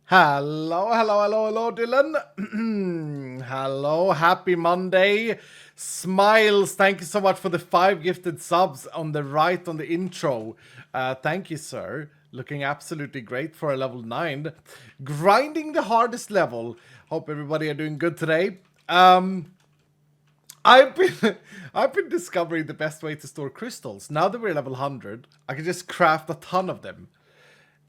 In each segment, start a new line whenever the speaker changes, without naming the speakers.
Hello, hello, hello, hello, Dylan. Hello, happy Monday. Smiles, thank you so much for the 5 gifted subs on the right on the intro. Thank you, sir. Looking absolutely great for a level 9. Grinding the hardest level. Hope everybody are doing good today. I've been I've been discovering the best way to store crystals. Now that we're level 100, I can just craft a ton of them.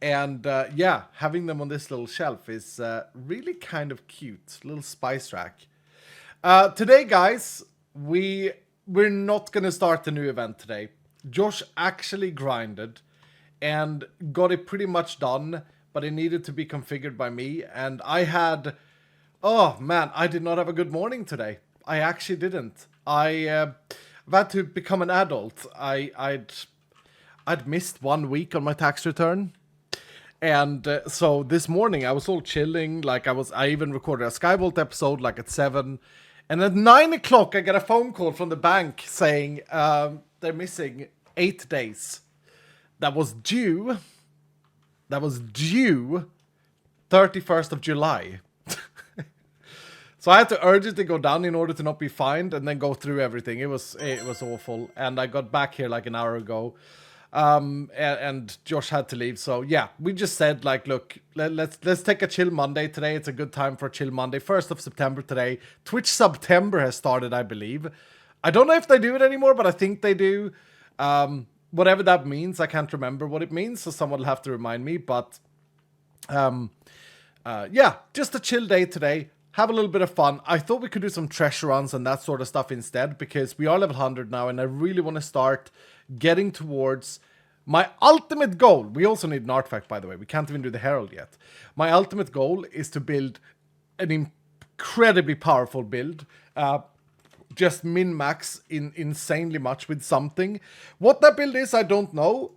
And yeah, having them on this little shelf is really kind of cute. Little spice rack. Today, guys, we're not gonna start a new event today. Josh actually grinded and got it pretty much done, but it needed to be configured by me. And I had, oh man, I did not have a good morning today. I actually didn't. I've had to become an adult. I'd missed 1 week on my tax return. And so this morning I was all chilling, like I even recorded a Skybolt episode like at 7. And at 9 o'clock I get a phone call from the bank saying they're missing 8 days. That was due 31st of July. So I had to urgently go down in order to not be fined and then go through everything. It was awful. And I got back here like an hour ago. And Josh had to leave, so yeah, we just said like, look, let's take a chill Monday today. It's a good time for a chill Monday. 1st of September today. Twitch September has started, I believe. I don't know if they do it anymore, but I think they do. Whatever that means, I can't remember what it means, so someone will have to remind me. But yeah, just a chill day today. Have a little bit of fun. I thought we could do some treasure runs and that sort of stuff instead, because we are level 100 now, and I really want to start getting towards my ultimate goal. We also need an artifact, by the way. We can't even do the Herald yet. My ultimate goal is to build an incredibly powerful build. Just min-max insanely much with something. What that build is, I don't know.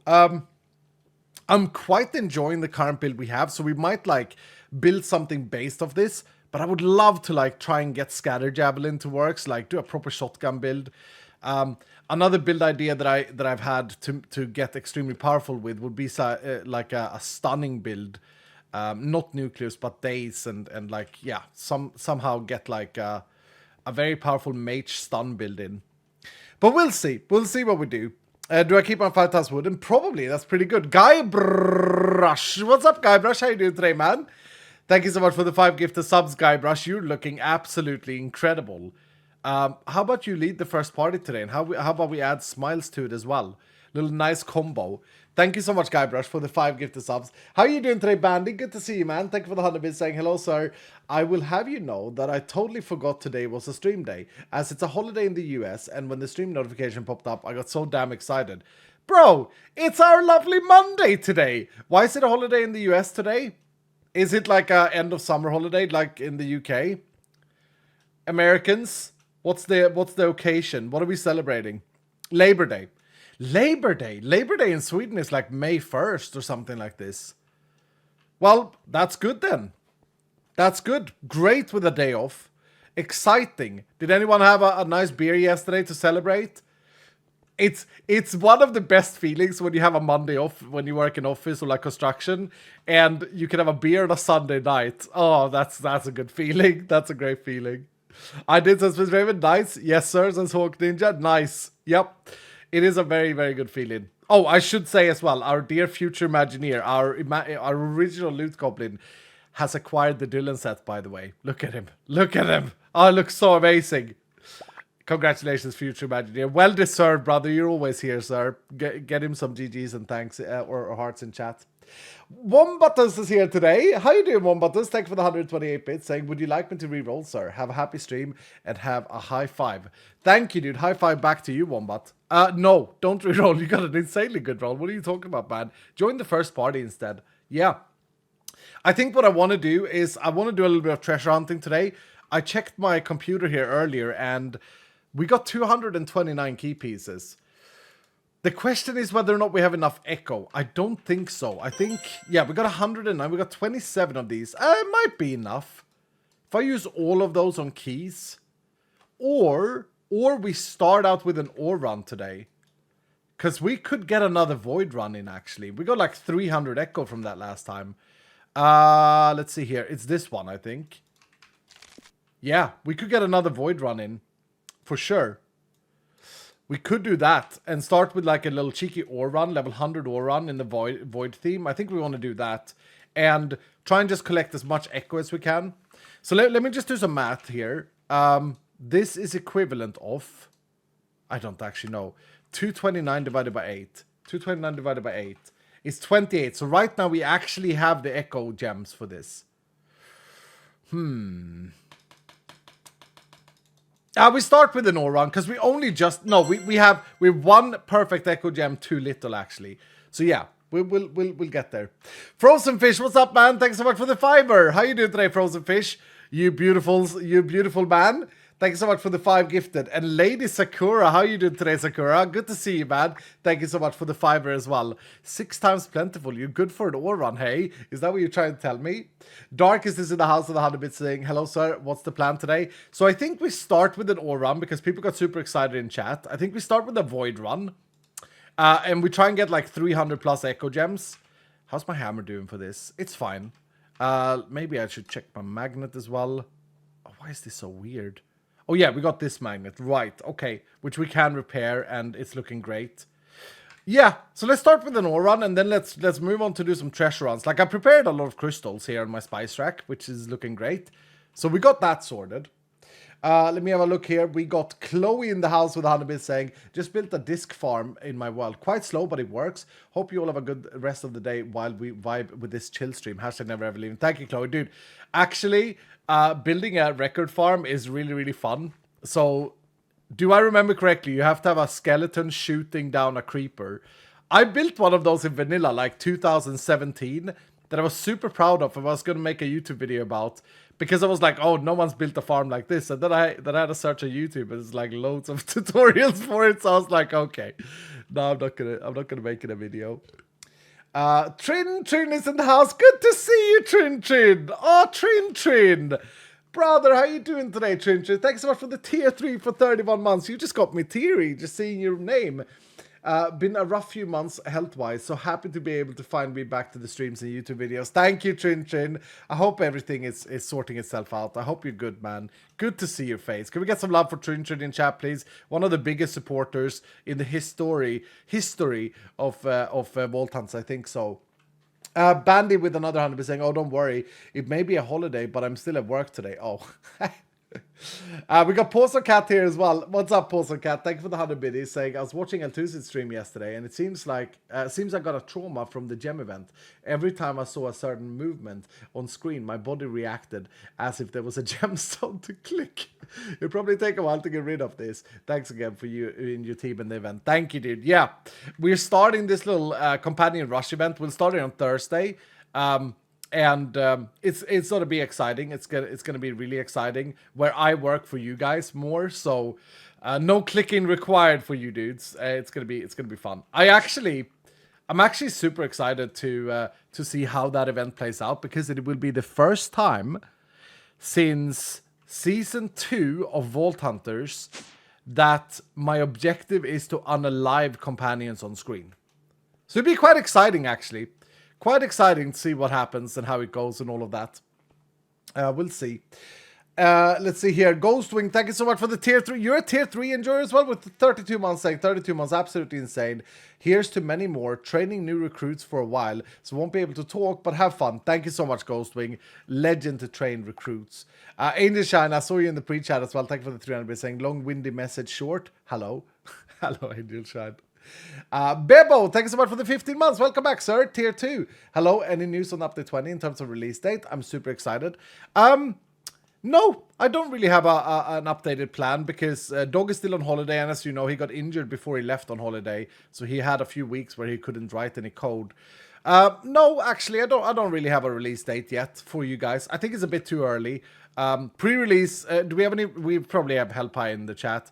I'm quite enjoying the current build we have, so we might like build something based off this. But I would love to like try and get Scatter Javelin to works, like do a proper shotgun build. Another build idea that I've had to get extremely powerful with would be like a stunning build, not nucleus but days and like yeah, somehow get like a very powerful mage stun build in. But we'll see what we do. Do I keep on 5,000 wood? And probably that's pretty good. Guybrush, what's up, Guybrush? How you doing today, man? Thank you so much for the 5 gifted subs, Guybrush. You're looking absolutely incredible. How about you lead the first party today? And how about we add smiles to it as well? Little nice combo. Thank you so much, Guybrush, for the 5 gifted subs. How are you doing today, Bandy? Good to see you, man. Thank you for the 100 bits saying hello, sir. I will have you know that I totally forgot today was a stream day, as it's a holiday in the US, and when the stream notification popped up, I got so damn excited. Bro, it's our lovely Monday today. Why is it a holiday in the US today? Is it like a end of summer holiday like in the UK? Americans, what's the occasion? What are we celebrating? Labor Day. Labor Day in Sweden is like May 1st or something like this. Well, that's good then. That's good. Great with a day off. Exciting. Did anyone have a nice beer yesterday to celebrate? It's one of the best feelings when you have a Monday off, when you work in office or like construction, and you can have a beer on a Sunday night. Oh, that's a good feeling. That's a great feeling. I did some Raven. Nice. Yes, sir, says Hawk Ninja. Nice. Yep. It is a very, very good feeling. Oh, I should say as well, our dear future Imagineer, our original Loot Goblin, has acquired the Dylan set, by the way. Look at him. Look at him. Oh, it looks so amazing. Congratulations, future Imagineer. Well deserved, brother. You're always here, sir. Get him some GGs and thanks or hearts in chat. Wombutters is here today. How you doing, Wombutters? Thank you for the 128 bits. Saying, would you like me to re-roll, sir? Have a happy stream and have a high five. Thank you, dude. High five back to you, Wombat. No, don't re-roll. You got an insanely good roll. What are you talking about, man? Join the first party instead. Yeah. I think what I want to do is I want to do a little bit of treasure hunting today. I checked my computer here earlier and we got 229 key pieces. The question is whether or not we have enough echo. I don't think so. I think, yeah, we got 109. We got 27 of these. It might be enough. If I use all of those on keys. Or we start out with an ore run today. Because we could get another void run in, actually. We got like 300 echo from that last time. Let's see here. It's this one, I think. Yeah, we could get another void run in. For sure. We could do that and start with like a little cheeky ore run, level 100 ore run in the void theme. I think we want to do that. And try and just collect as much echo as we can. So let me just do some math here. This is equivalent of... I don't actually know. 229 divided by 8. 229 divided by 8 is 28. So right now we actually have the echo gems for this. We start with an ore run because we only just... No, we have one perfect echo gem too little actually. So yeah, we'll get there. Frozen Fish, what's up, man? Thanks so much for the fiver. How you doing today, Frozen Fish? You beautiful man. Thank you so much for the 5 gifted. And Lady Sakura, how you doing today, Sakura? Good to see you, man. Thank you so much for the fiver as well. 6 times plentiful. You're good for an ore run, hey? Is that what you're trying to tell me? Darkest is in the house of the 100 bit saying, hello, sir. What's the plan today? So I think we start with an ore run because people got super excited in chat. I think we start with a void run. And we try and get like 300 plus echo gems. How's my hammer doing for this? It's fine. Maybe I should check my magnet as well. Oh, why is this so weird? Oh yeah, we got this magnet, right, okay, which we can repair and it's looking great. Yeah, so let's start with an ore run and then let's move on to do some treasure runs. Like I prepared a lot of crystals here on my spice rack, which is looking great. So we got that sorted. Let me have a look here. We got Chloe in the house with 100 bits saying, just built a disc farm in my world. Quite slow, but it works. Hope you all have a good rest of the day while we vibe with this chill stream. Hashtag never ever leaving. Thank you, Chloe. Dude, actually, building a record farm is really, really fun. So, do I remember correctly? You have to have a skeleton shooting down a creeper. I built one of those in vanilla, like 2017, that I was super proud of and I was going to make a YouTube video about. Because I was like, oh, no one's built a farm like this. And then I had to search on YouTube and it's like loads of tutorials for it. So I was like, okay, no, I'm not gonna make it a video. Trin is in the house. Good to see you, Trin. Oh, Trin. Brother, how you doing today, Trin? Thanks so much for the tier 3 for 31 months. You just got me teary just seeing your name. Been a rough few months health-wise, so happy to be able to find me back to the streams and YouTube videos. Thank you, Trin. I hope everything is sorting itself out. I hope you're good, man. Good to see your face. Can we get some love for Trin in chat, please? One of the biggest supporters in the history of Vault Hunts, I think so. Bandy with another 100% saying, oh, don't worry. It may be a holiday, but I'm still at work today. Oh. We got Pulsar Cat here as well. What's up, Pulsar Cat? Thank you for the 100 biddies. Saying I was watching Eltusid stream yesterday, and it seems like I got a trauma from the gem event. Every time I saw a certain movement on screen, my body reacted as if there was a gemstone to click. It'll probably take a while to get rid of this. Thanks again for you in your team and the event. Thank you, dude. Yeah, we're starting this little companion rush event. We'll start it on Thursday. And it's going to be exciting. It's gonna be really exciting. Where I work for you guys more, so no clicking required for you dudes. It's gonna be fun. I'm actually super excited to see how that event plays out because it will be the first time since season 2 of Vault Hunters that my objective is to unalive companions on screen. So it'll be quite exciting actually. Quite exciting to see what happens and how it goes and all of that. We'll see. Let's see here. Ghostwing, thank you so much for the tier 3. You're a tier 3 enjoyer as well with 32 months saying 32 months, absolutely insane. Here's to many more. Training new recruits for a while, so won't be able to talk, but have fun. Thank you so much, Ghostwing. Legend to train recruits. Angel Shine, I saw you in the pre-chat as well. Thank you for the 300 bit saying long-winded message short. Hello. Hello, Angel Shine. Bebo, thank you so much for the 15 months. Welcome back, sir. Tier 2. Hello, any news on Update 20 in terms of release date? I'm super excited. No, I don't really have an updated plan because Dog is still on holiday, and as you know, he got injured before he left on holiday, so he had a few weeks where he couldn't write any code. No, actually, I don't really have a release date yet for you guys. I think it's a bit too early. Pre-release, do we have any? We probably have Hellpie in the chat.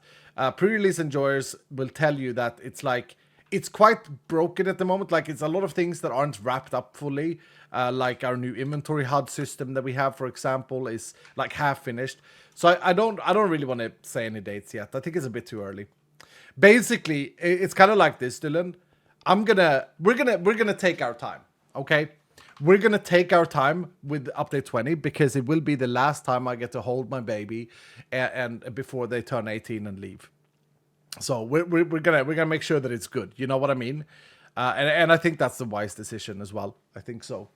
Pre-release enjoyers will tell you that it's quite broken at the moment. Like it's a lot of things that aren't wrapped up fully. Like our new inventory HUD system that we have, for example, is like half finished. So I don't really want to say any dates yet. I think it's a bit too early. Basically, it's kind of like this, Dylan. We're gonna take our time. Okay, We're going to take our time with update 20 because it will be the last time I get to hold my baby and before they turn 18 and leave. So we're gonna make sure that it's good. You know what I mean? And I think that's the wise decision as well. I think so.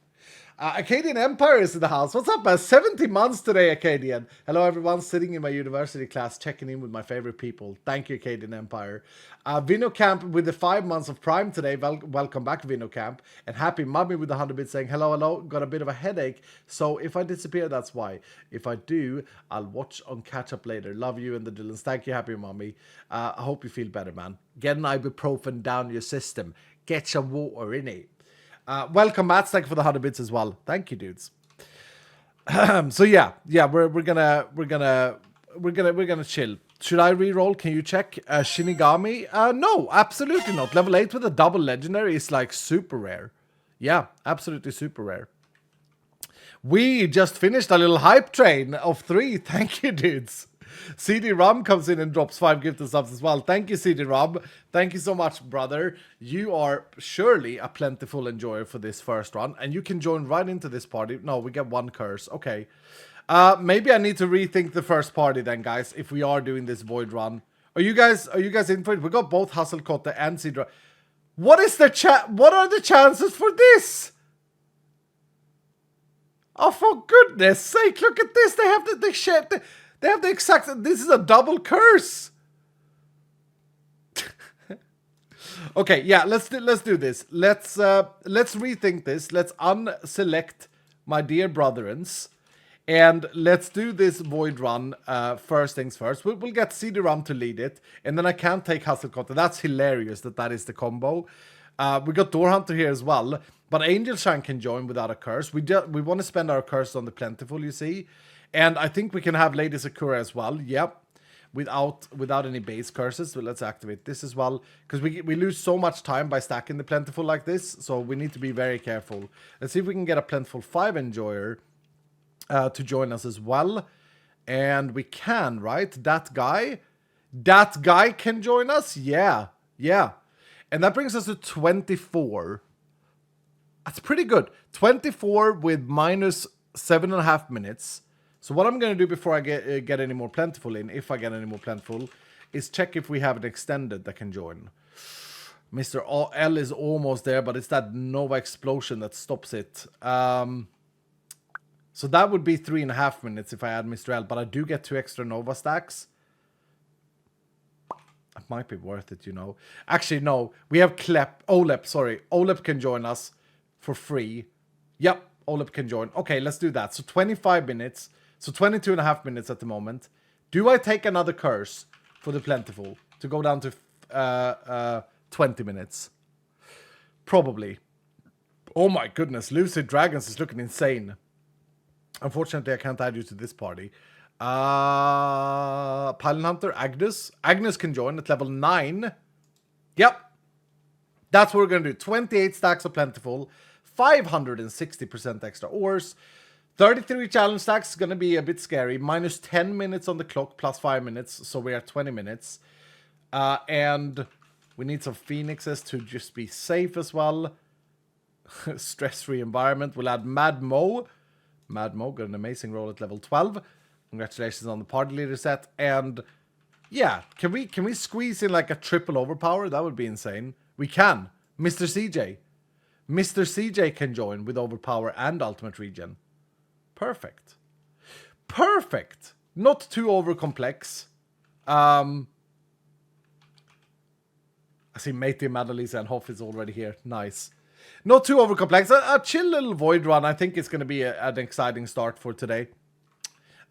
Acadian Empire is in the house. What's up, man? 70 months today, Acadian. Hello, everyone. Sitting in my university class, checking in with my favorite people. Thank you, Acadian Empire. Vino Camp with the 5 months of Prime today. Welcome back, Vino Camp. And Happy Mummy with the 100 bits saying, hello. Got a bit of a headache. So if I disappear, that's why. If I do, I'll watch on catch up later. Love you and the Dylans. Thank you, Happy Mummy. I hope you feel better, man. Get an ibuprofen down your system. Get some water in it. Welcome, Matt. Thank you for the 100 bits as well. Thank you, dudes. So yeah, we're gonna chill. Should I reroll? Can you check Shinigami? No, absolutely not. Level 8 with a double legendary is like super rare. Yeah, absolutely super rare. We just finished a little hype train of 3. Thank you, dudes. CD Rum comes in and drops 5 gifted subs as well. Thank you, CD Rum. Thank you so much, brother. You are surely a plentiful enjoyer for this first run, and you can join right into this party. No, we get 1 curse. Okay. Maybe I need to rethink the first party then, guys, if we are doing this void run. Are you guys in for it? We got both Hasselkotte and Sidra. What are the chances for this? Oh, for goodness sake, look at this. They have the shit. They have the exact... This is a double curse. Okay, yeah, let's do this. Let's rethink this. Let's unselect my dear brethrens. And let's do this void run first things first. We'll get CD-ROM to lead it. And then I can take Hasselkotte. That's hilarious that is the combo. We got Door Hunter here as well. But Angel Shine can join without a curse. We want to spend our curse on the Plentiful, you see. And I think we can have Lady Sakura as well. Yep. Without any base curses. So let's activate this as well. Because we lose so much time by stacking the Plentiful like this. So we need to be very careful. Let's see if we can get a Plentiful 5 enjoyer to join us as well. And we can, right? That guy can join us? Yeah. And that brings us to 24. That's pretty good. 24 with minus 7.5 minutes. So what I'm going to do before I get any more Plentiful in, if I get any more Plentiful, is check if we have an extended that can join. Mr. L is almost there, but it's that Nova Explosion that stops it. So that would be 3.5 minutes if I add Mr. L, but I do get 2 extra Nova stacks. It might be worth it, you know. Actually, no. We have Olep, sorry. Olep can join us for free. Yep, Olep can join. Okay, let's do that. So 25 minutes. So 22.5 minutes at the moment. Do I take another curse for the Plentiful to go down to 20 minutes? Probably. Oh my goodness, Lucid Dragons is looking insane. Unfortunately, I can't add you to this party. Pilot Hunter, Agnes. Agnes can join at level 9. Yep. That's what we're going to do. 28 stacks of Plentiful. 560% extra ores. 33 challenge stacks is going to be a bit scary. Minus 10 minutes on the clock, plus 5 minutes. So we are 20 minutes. And we need some Phoenixes to just be safe as well. Stress-free environment. We'll add Mad Mo. Mad Mo got an amazing roll at level 12. Congratulations on the party leader set. And yeah, can we squeeze in like a triple overpower? That would be insane. We can. Mr. CJ. Mr. CJ can join with overpower and ultimate regen. Perfect. Perfect. Not too over complex. I see Matey, Madalisa, and Hoff is already here. Nice. Not too over complex. A chill little void run. I think it's going to be an exciting start for today.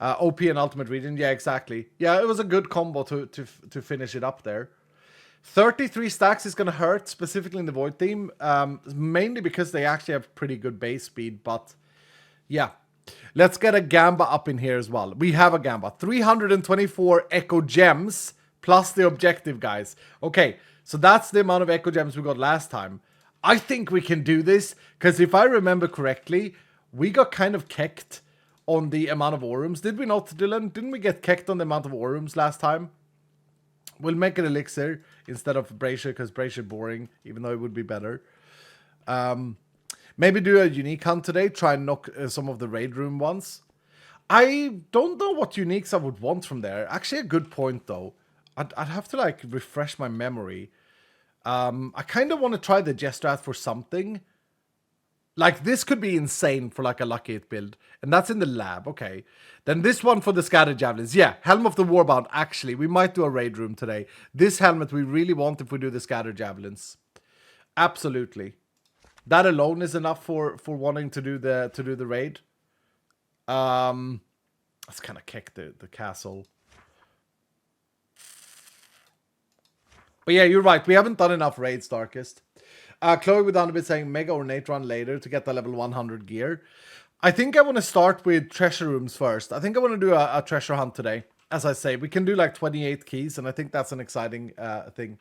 OP and ultimate regen. Yeah, exactly. Yeah, it was a good combo to finish it up there. 33 stacks is going to hurt, specifically in the void theme. Mainly because they actually have pretty good base speed. But yeah. Let's get a Gamba up in here as well. We have a Gamba. 324 Echo Gems plus the objective, guys. Okay, so that's the amount of Echo Gems we got last time. I think we can do this, because if I remember correctly, we got kind of kecked on the amount of Orums. Did we not, Dylan? Didn't we get kecked on the amount of Orums last time? We'll make it Elixir instead of Brazier, because Brazier boring, even though it would be better. Maybe do a unique hunt today. Try and knock some of the raid room ones. I don't know what uniques I would want from there. Actually, a good point though. I'd have to like refresh my memory. I kind of want to try the Jestrat for something. Like this could be insane for like a lucky hit build. And that's in the lab, okay. Then this one for the scattered javelins. Yeah, Helm of the Warbound. Actually, we might do a raid room today. This helmet we really want if we do the scattered javelins. Absolutely. That alone is enough for wanting to do the raid. Let's kind of kick the castle. But yeah, you're right. We haven't done enough raids, Darkest. Chloe with Underbit saying Mega or Nate run later to get the level 100 gear. I think I want to start with treasure rooms first. I think I want to do a treasure hunt today. As I say, we can do like 28 keys, and I think that's an exciting thing.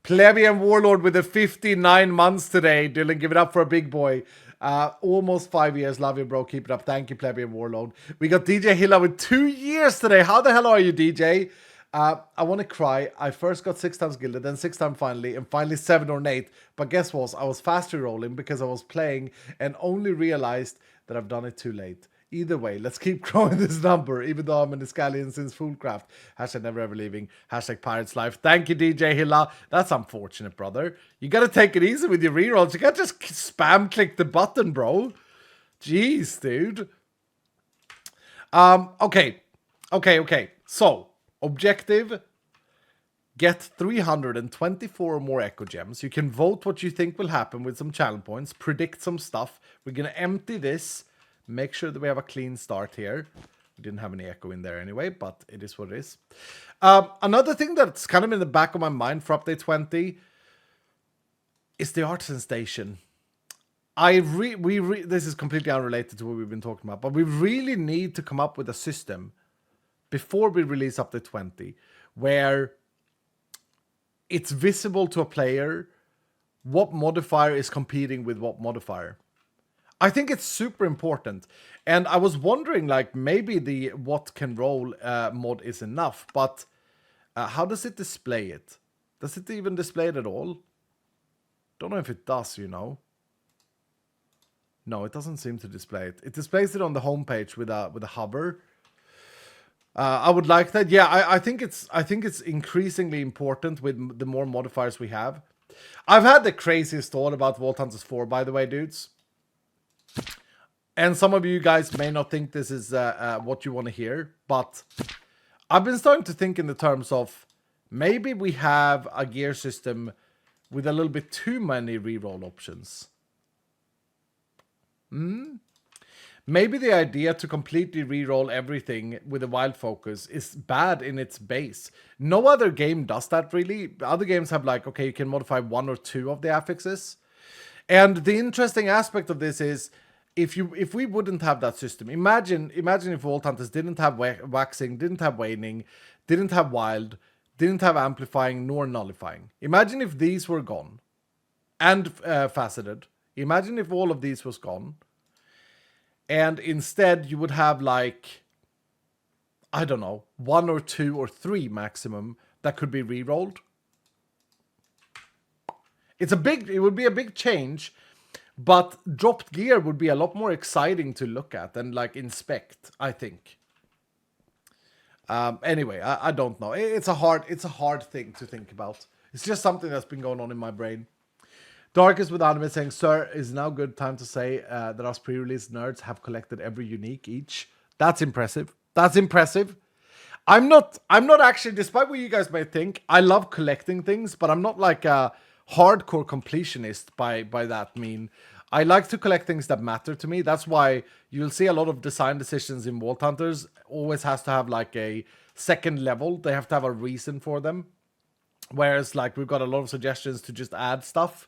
Plebeian Warlord with the 59 months today. Dylan, give it up for a big boy. Almost 5 years. Love you, bro. Keep it up. Thank you, Plebeian Warlord. We got DJ Hilla with 2 years today. How the hell are you, DJ? I want to cry. I first got 6 times gilded, then 6 times finally, and finally 7 ornate. But guess what? I was fast rolling because I was playing and only realized that I've done it too late. Either way, let's keep growing this number, even though I'm an Iscalian since Foolcraft. Hashtag never ever leaving. Hashtag Pirates Life. Thank you, DJ Hilla. That's unfortunate, brother. You gotta take it easy with your rerolls. You can't just spam click the button, bro. Jeez, dude. Okay. So, objective, get 324 more Echo Gems. You can vote what you think will happen with some challenge points, predict some stuff. We're going to empty this, make sure that we have a clean start here. We didn't have any Echo in there anyway, but it is what it is. Another thing that's kind of in the back of my mind for Update 20 is the Artisan Station. This is completely unrelated to what we've been talking about, but we really need to come up with a system before we release Update 20, where it's visible to a player what modifier is competing with what modifier. I think it's super important. And I was wondering, like, maybe the what can roll mod is enough, but how does it display it? Does it even display it at all? Don't know if it does, you know. No, it doesn't seem to display it. It displays it on the homepage with a hover. I would like that. Yeah, I think it's increasingly important with the more modifiers we have. I've had the craziest thought about Vault Hunters 4, by the way, dudes. And some of you guys may not think this is what you want to hear, but I've been starting to think in the terms of maybe we have a gear system with a little bit too many reroll options. Maybe the idea to completely reroll everything with a wild focus is bad in its base. No other game does that really. Other games have like, okay, you can modify 1 or 2 of the affixes. And the interesting aspect of this is if we wouldn't have that system, imagine if Vault Hunters didn't have waxing, didn't have waning, didn't have wild, didn't have amplifying nor nullifying. Imagine if these were gone and faceted. Imagine if all of these was gone. And instead, you would have like, I don't know, 1 or 2 or 3 maximum that could be rerolled. It would be a big change, but dropped gear would be a lot more exciting to look at and like inspect, I think. Anyway, I don't know. It's a hard thing to think about. It's just something that's been going on in my brain. Darkest with Anime saying, sir, is now good time to say that us pre-release nerds have collected every unique each. That's impressive. That's impressive. I'm not actually, despite what you guys may think, I love collecting things, but I'm not like a hardcore completionist by that mean. I like to collect things that matter to me. That's why you'll see a lot of design decisions in Vault Hunters always has to have like a second level. They have to have a reason for them. Whereas like we've got a lot of suggestions to just add stuff.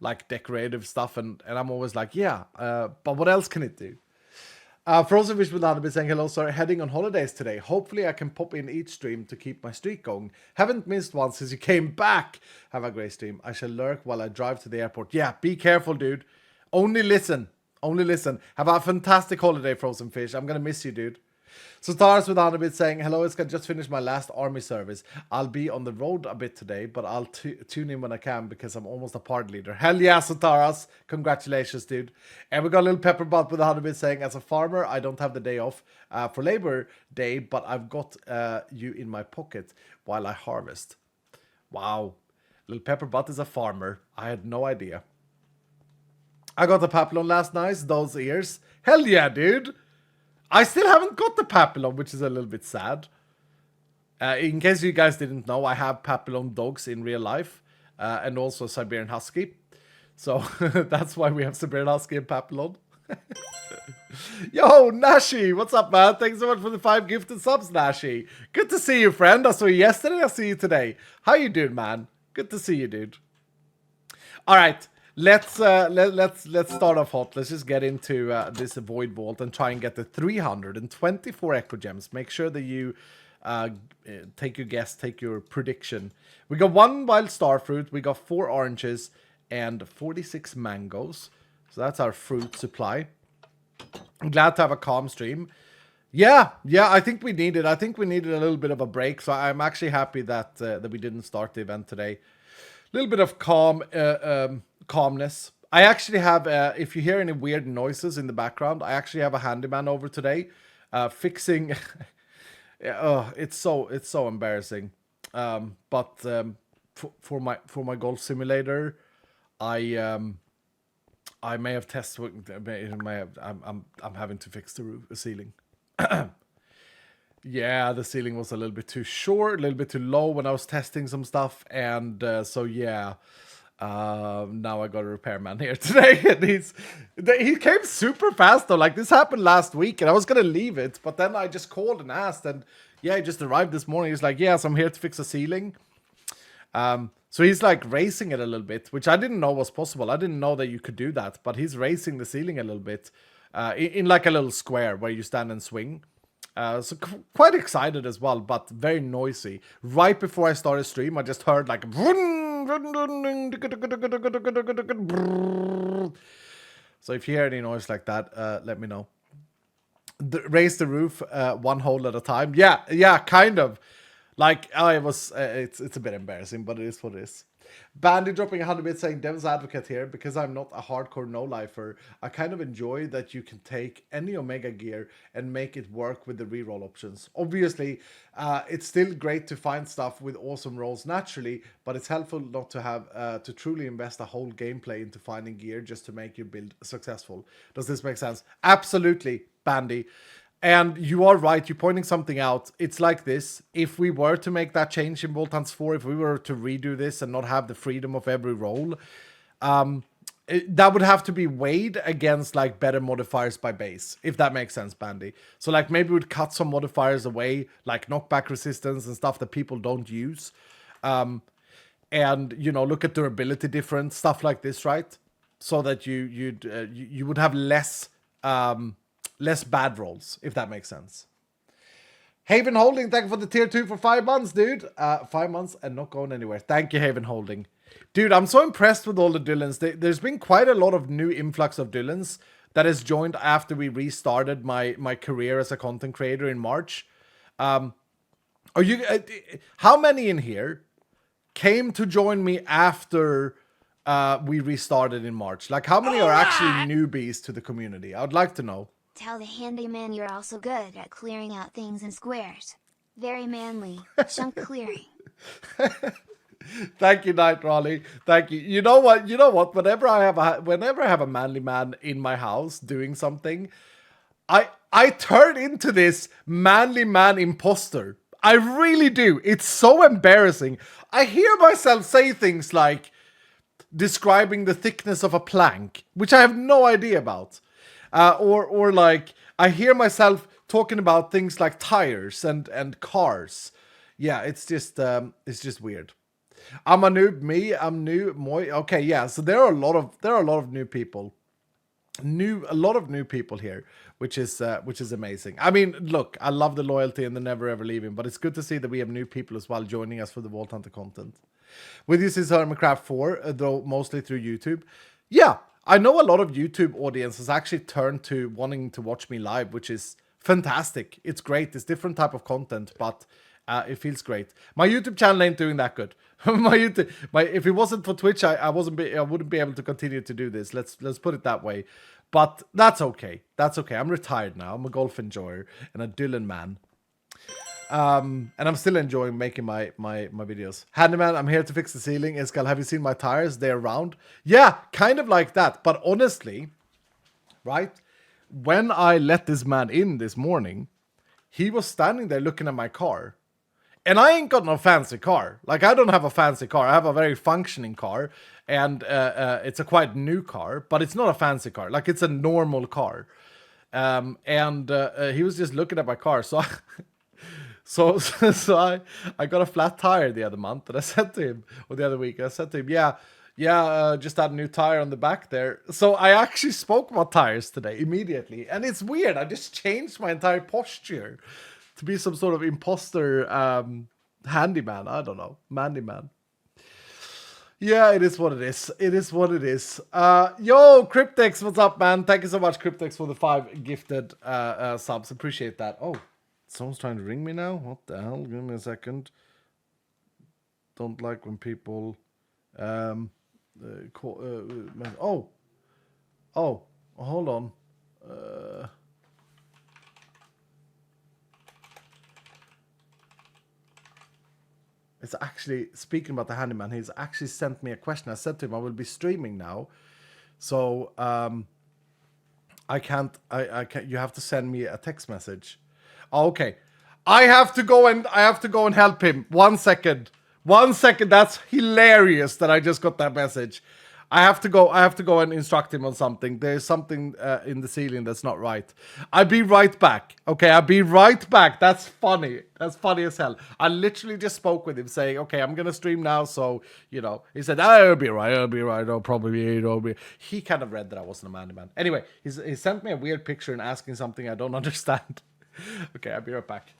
Like decorative stuff, and I'm always like, yeah, but what else can it do? Frozen Fish with Anime saying, hello, sir, heading on holidays today. Hopefully I can pop in each stream to keep my streak going. Haven't missed one since you came back. Have a great stream. I shall lurk while I drive to the airport. Yeah, be careful, dude. Only listen. Have a fantastic holiday, Frozen Fish. I'm gonna miss you, dude. So Tars with Handyman saying, hello, it's just finished my last army service. I'll be on the road a bit today, but I'll tune in when I can because I'm almost a party leader. Hell yeah, Sotaras. Congratulations, dude. And we got a little pepperbot with Handyman saying, as a farmer, I don't have the day off for Labor Day, but I've got you in my pocket while I harvest. Wow. Little pepperbot is a farmer. I had no idea. I got the papillon last night, those ears. Hell yeah, dude. I still haven't got the papillon, which is a little bit sad. In case you guys didn't know, I have papillon dogs in real life. And also Siberian Husky. So that's why we have Siberian Husky and papillon. Yo, Nashi, what's up, man? Thanks so much for the 5 gifted subs, Nashi. Good to see you, friend. I saw you yesterday, I see you today. How you doing, man? Good to see you, dude. All right. Let's start off hot. Let's just get into this Void Vault and try and get the 324 Echo Gems. Make sure that you take your guess, take your prediction. We got 1 wild starfruit, we got 4 oranges, and 46 mangoes. So that's our fruit supply. I'm glad to have a calm stream. Yeah, I think we needed. I think we needed a little bit of a break. So I'm actually happy that that we didn't start the event today. A little bit of calmness. I actually have, if you hear any weird noises in the background, I actually have a handyman over today, fixing. It's so embarrassing. But for my golf simulator, I may have tested. I'm having to fix the ceiling. Yeah, the ceiling was a little bit too short, a little bit too low when I was testing some stuff, and so yeah. Now I got a repairman here today, and he came super fast though. Like, this happened last week, and I was gonna leave it, but then I just called and asked, and yeah, he just arrived this morning. He's like, "Yes, I'm here to fix a ceiling." So he's like raising it a little bit, which I didn't know was possible. I didn't know that you could do that, but he's raising the ceiling a little bit, in like a little square where you stand and swing. So quite excited as well, but very noisy. Right before I started stream, I just heard like. So if you hear any noise like that, let me know. Raise the roof 1 hole at a time. Yeah, kind of. Like, it's a bit embarrassing, but it is what it is. Bandy dropping 100 bits saying, Devil's Advocate here, because I'm not a hardcore no-lifer. I kind of enjoy that you can take any Omega gear and make it work with the reroll options. Obviously, it's still great to find stuff with awesome rolls naturally, but it's helpful not to have to truly invest a whole gameplay into finding gear just to make your build successful. Does this make sense? Absolutely, Bandy. And you are right, you're pointing something out. It's like this. If we were to make that change in Vault Hunts 4, if we were to redo this and not have the freedom of every roll, that would have to be weighed against like better modifiers by base, if that makes sense, Bandy. So like maybe we'd cut some modifiers away, like knockback resistance and stuff that people don't use. And, you know, look at durability difference, stuff like this, right? So that you would have less bad rolls, if that makes sense. Haven Holding, thank you for the tier 2 for 5 months, dude. 5 months and not going anywhere. Thank you, Haven Holding. Dude, I'm so impressed with all the Dylans. There's been quite a lot of new influx of Dylans that has joined after we restarted my career as a content creator in March. How many in here came to join me after we restarted in March? Like, how many are actually newbies to the community? I would like to know.
Tell the handyman you're also good at clearing out things in squares. Very manly. Chunk clearing.
Thank you, Night Raleigh. Thank you. You know what? Whenever I have a manly man in my house doing something, I turn into this manly man imposter. I really do. It's so embarrassing. I hear myself say things like describing the thickness of a plank, which I have no idea about. Or like I hear myself talking about things like tires and cars. Yeah, it's just weird. I'm a noob. I'm new. Moi. Okay, yeah. So there are a lot of new people. A lot of new people here, which is amazing. I mean, look, I love the loyalty and the never ever leaving, but it's good to see that we have new people as well joining us for the Vault Hunter content. With you since Hermitcraft 4, though mostly through YouTube. Yeah. I know a lot of YouTube audiences actually turn to wanting to watch me live, which is fantastic. It's great. It's different type of content, but it feels great. My YouTube channel ain't doing that good. If it wasn't for Twitch, I wouldn't be able to continue to do this. Let's put it that way. But that's okay. That's okay. I'm retired now. I'm a golf enjoyer and a Dylan man. And I'm still enjoying making my videos. Handyman, I'm here to fix the ceiling. Iskal, have you seen my tires? They're round. Yeah, kind of like that. But honestly, right? When I let this man in this morning, he was standing there looking at my car. And I ain't got no fancy car. Like, I don't have a fancy car. I have a very functioning car. And it's a quite new car. But it's not a fancy car. Like, it's a normal car. And he was just looking at my car. So I got a flat tire the other month. And I said to him, or the other week, I said to him, just had a new tire on the back there. So I actually spoke about tires today immediately. And it's weird. I just changed my entire posture to be some sort of imposter handyman. I don't know. Handyman. Yeah, it is what it is. It is what it is. Yo, Cryptex, what's up, man? Thank you so much, Cryptex, for the 5 gifted subs. Appreciate that. Oh, someone's trying to ring me now? What the hell? Give me a second. Don't like when people... hold on. It's actually, speaking about the handyman, he's actually sent me a question. I said to him, I will be streaming now. So, I can't, you have to send me a text message. Okay. I have to go and help him. 1 second. 1 second. That's hilarious that I just got that message. I have to go and instruct him on something. There's something in the ceiling that's not right. I'll be right back. Okay, I'll be right back. That's funny. That's funny as hell. I literally just spoke with him saying, okay, I'm going to stream now. So, you know, he said, I'll be right. I'll probably be. He kind of read that I wasn't a man. Anyway, he sent me a weird picture and asking something I don't understand. Okay, I'll be right back.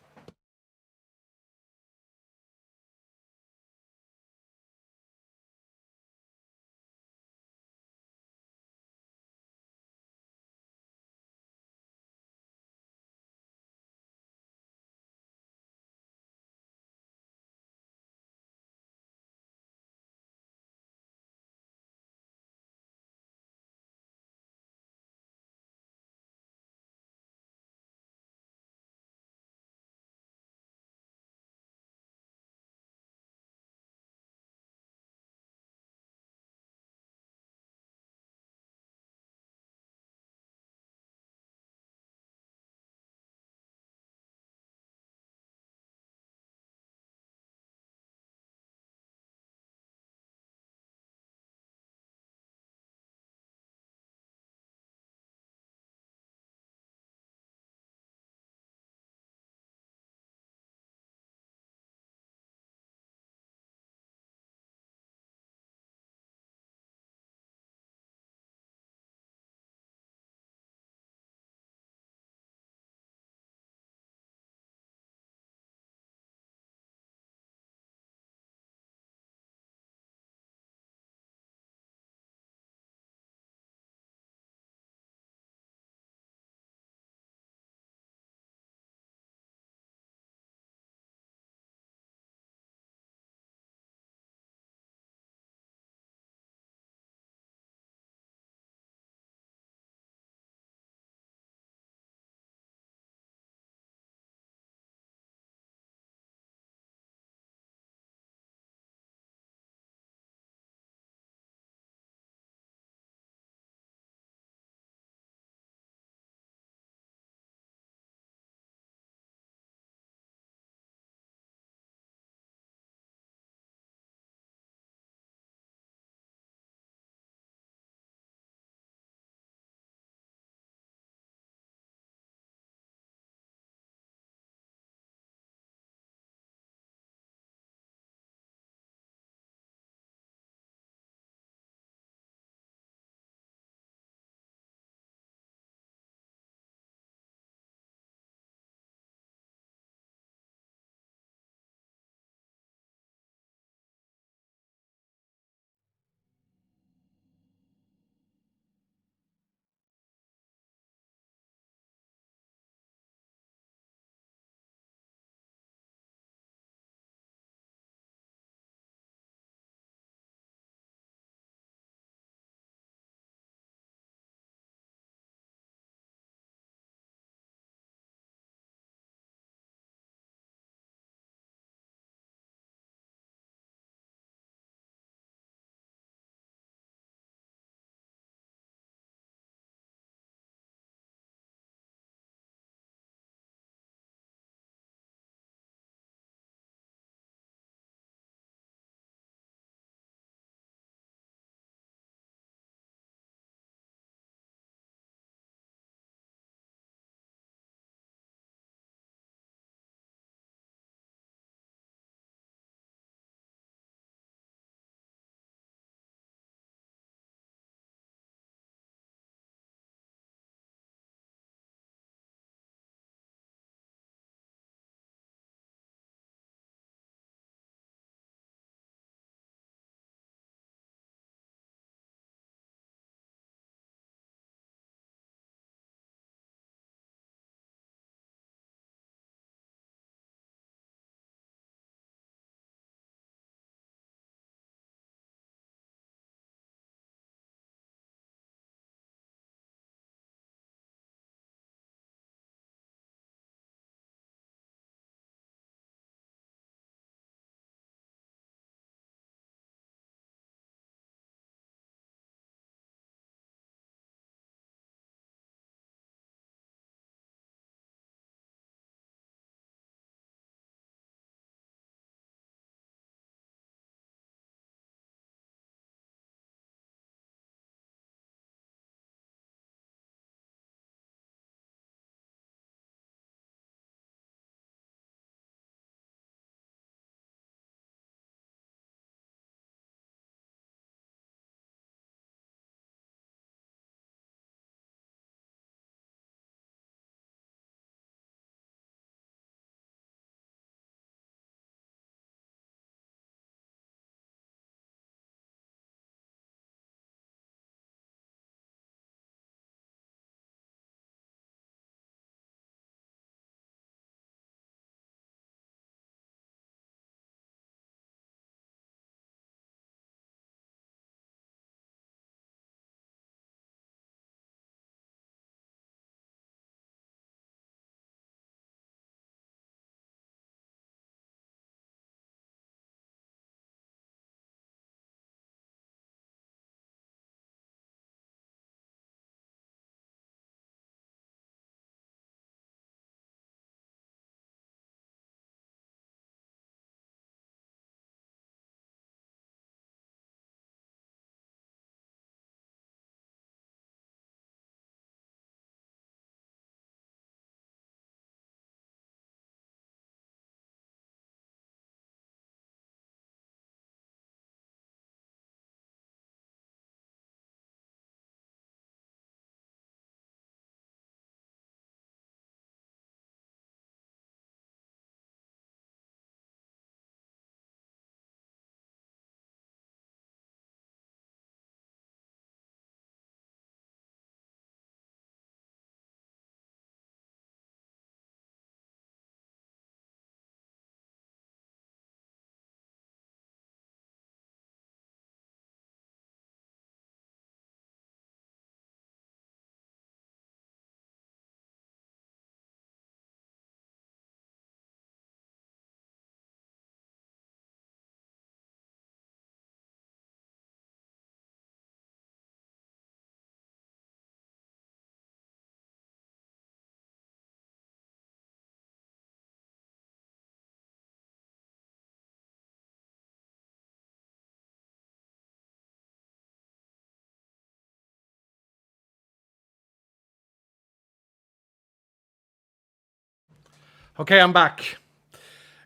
Okay, I'm back.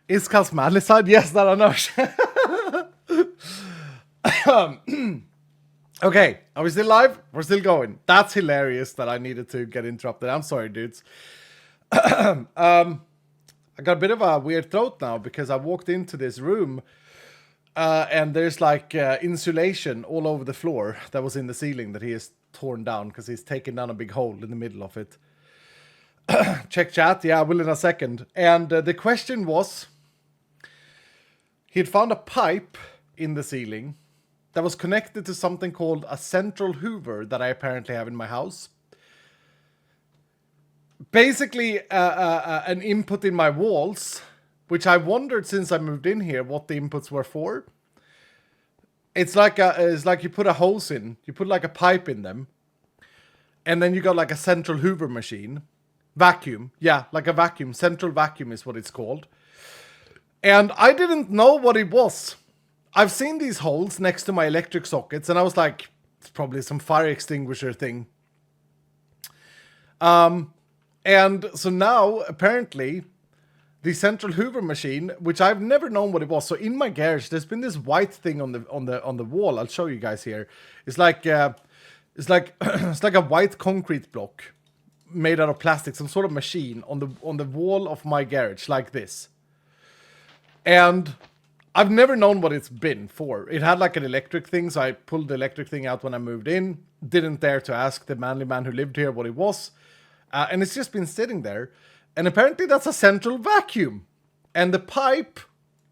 Is Cal's manly side? Yes, that I know. Okay, are we still live? We're still going. That's hilarious that I needed to get interrupted. I'm sorry, dudes. I got a bit of a weird throat now because I walked into this room and there's like insulation all over the floor that was in the ceiling that he has torn down because he's taken down a big hole in the middle of it. Check chat. Yeah, I will in a second. And the question was, he'd found a pipe in the ceiling that was connected to something called a central hoover that I apparently have in my house. Basically, an input in my walls, which I wondered since I moved in here what the inputs were for. It's like you put a hose in, you put like a pipe in them, and then you got like a central hoover machine. Vacuum. Yeah, like a vacuum. Central vacuum is what it's called. And I didn't know what it was. I've seen these holes next to my electric sockets, and I was like, it's probably some fire extinguisher thing. And so now, apparently, the central hoover machine, which I've never known what it was. So in my garage, there's been this white thing on the wall. I'll show you guys here. It's like it's like a white concrete block made out of plastic, some sort of machine on the wall of my garage, like this. And I've never known what it's been for. It had like an electric thing, so I pulled the electric thing out when I moved in. Didn't dare to ask the manly man who lived here what it was. And it's just been sitting there. And apparently that's a central vacuum. And the pipe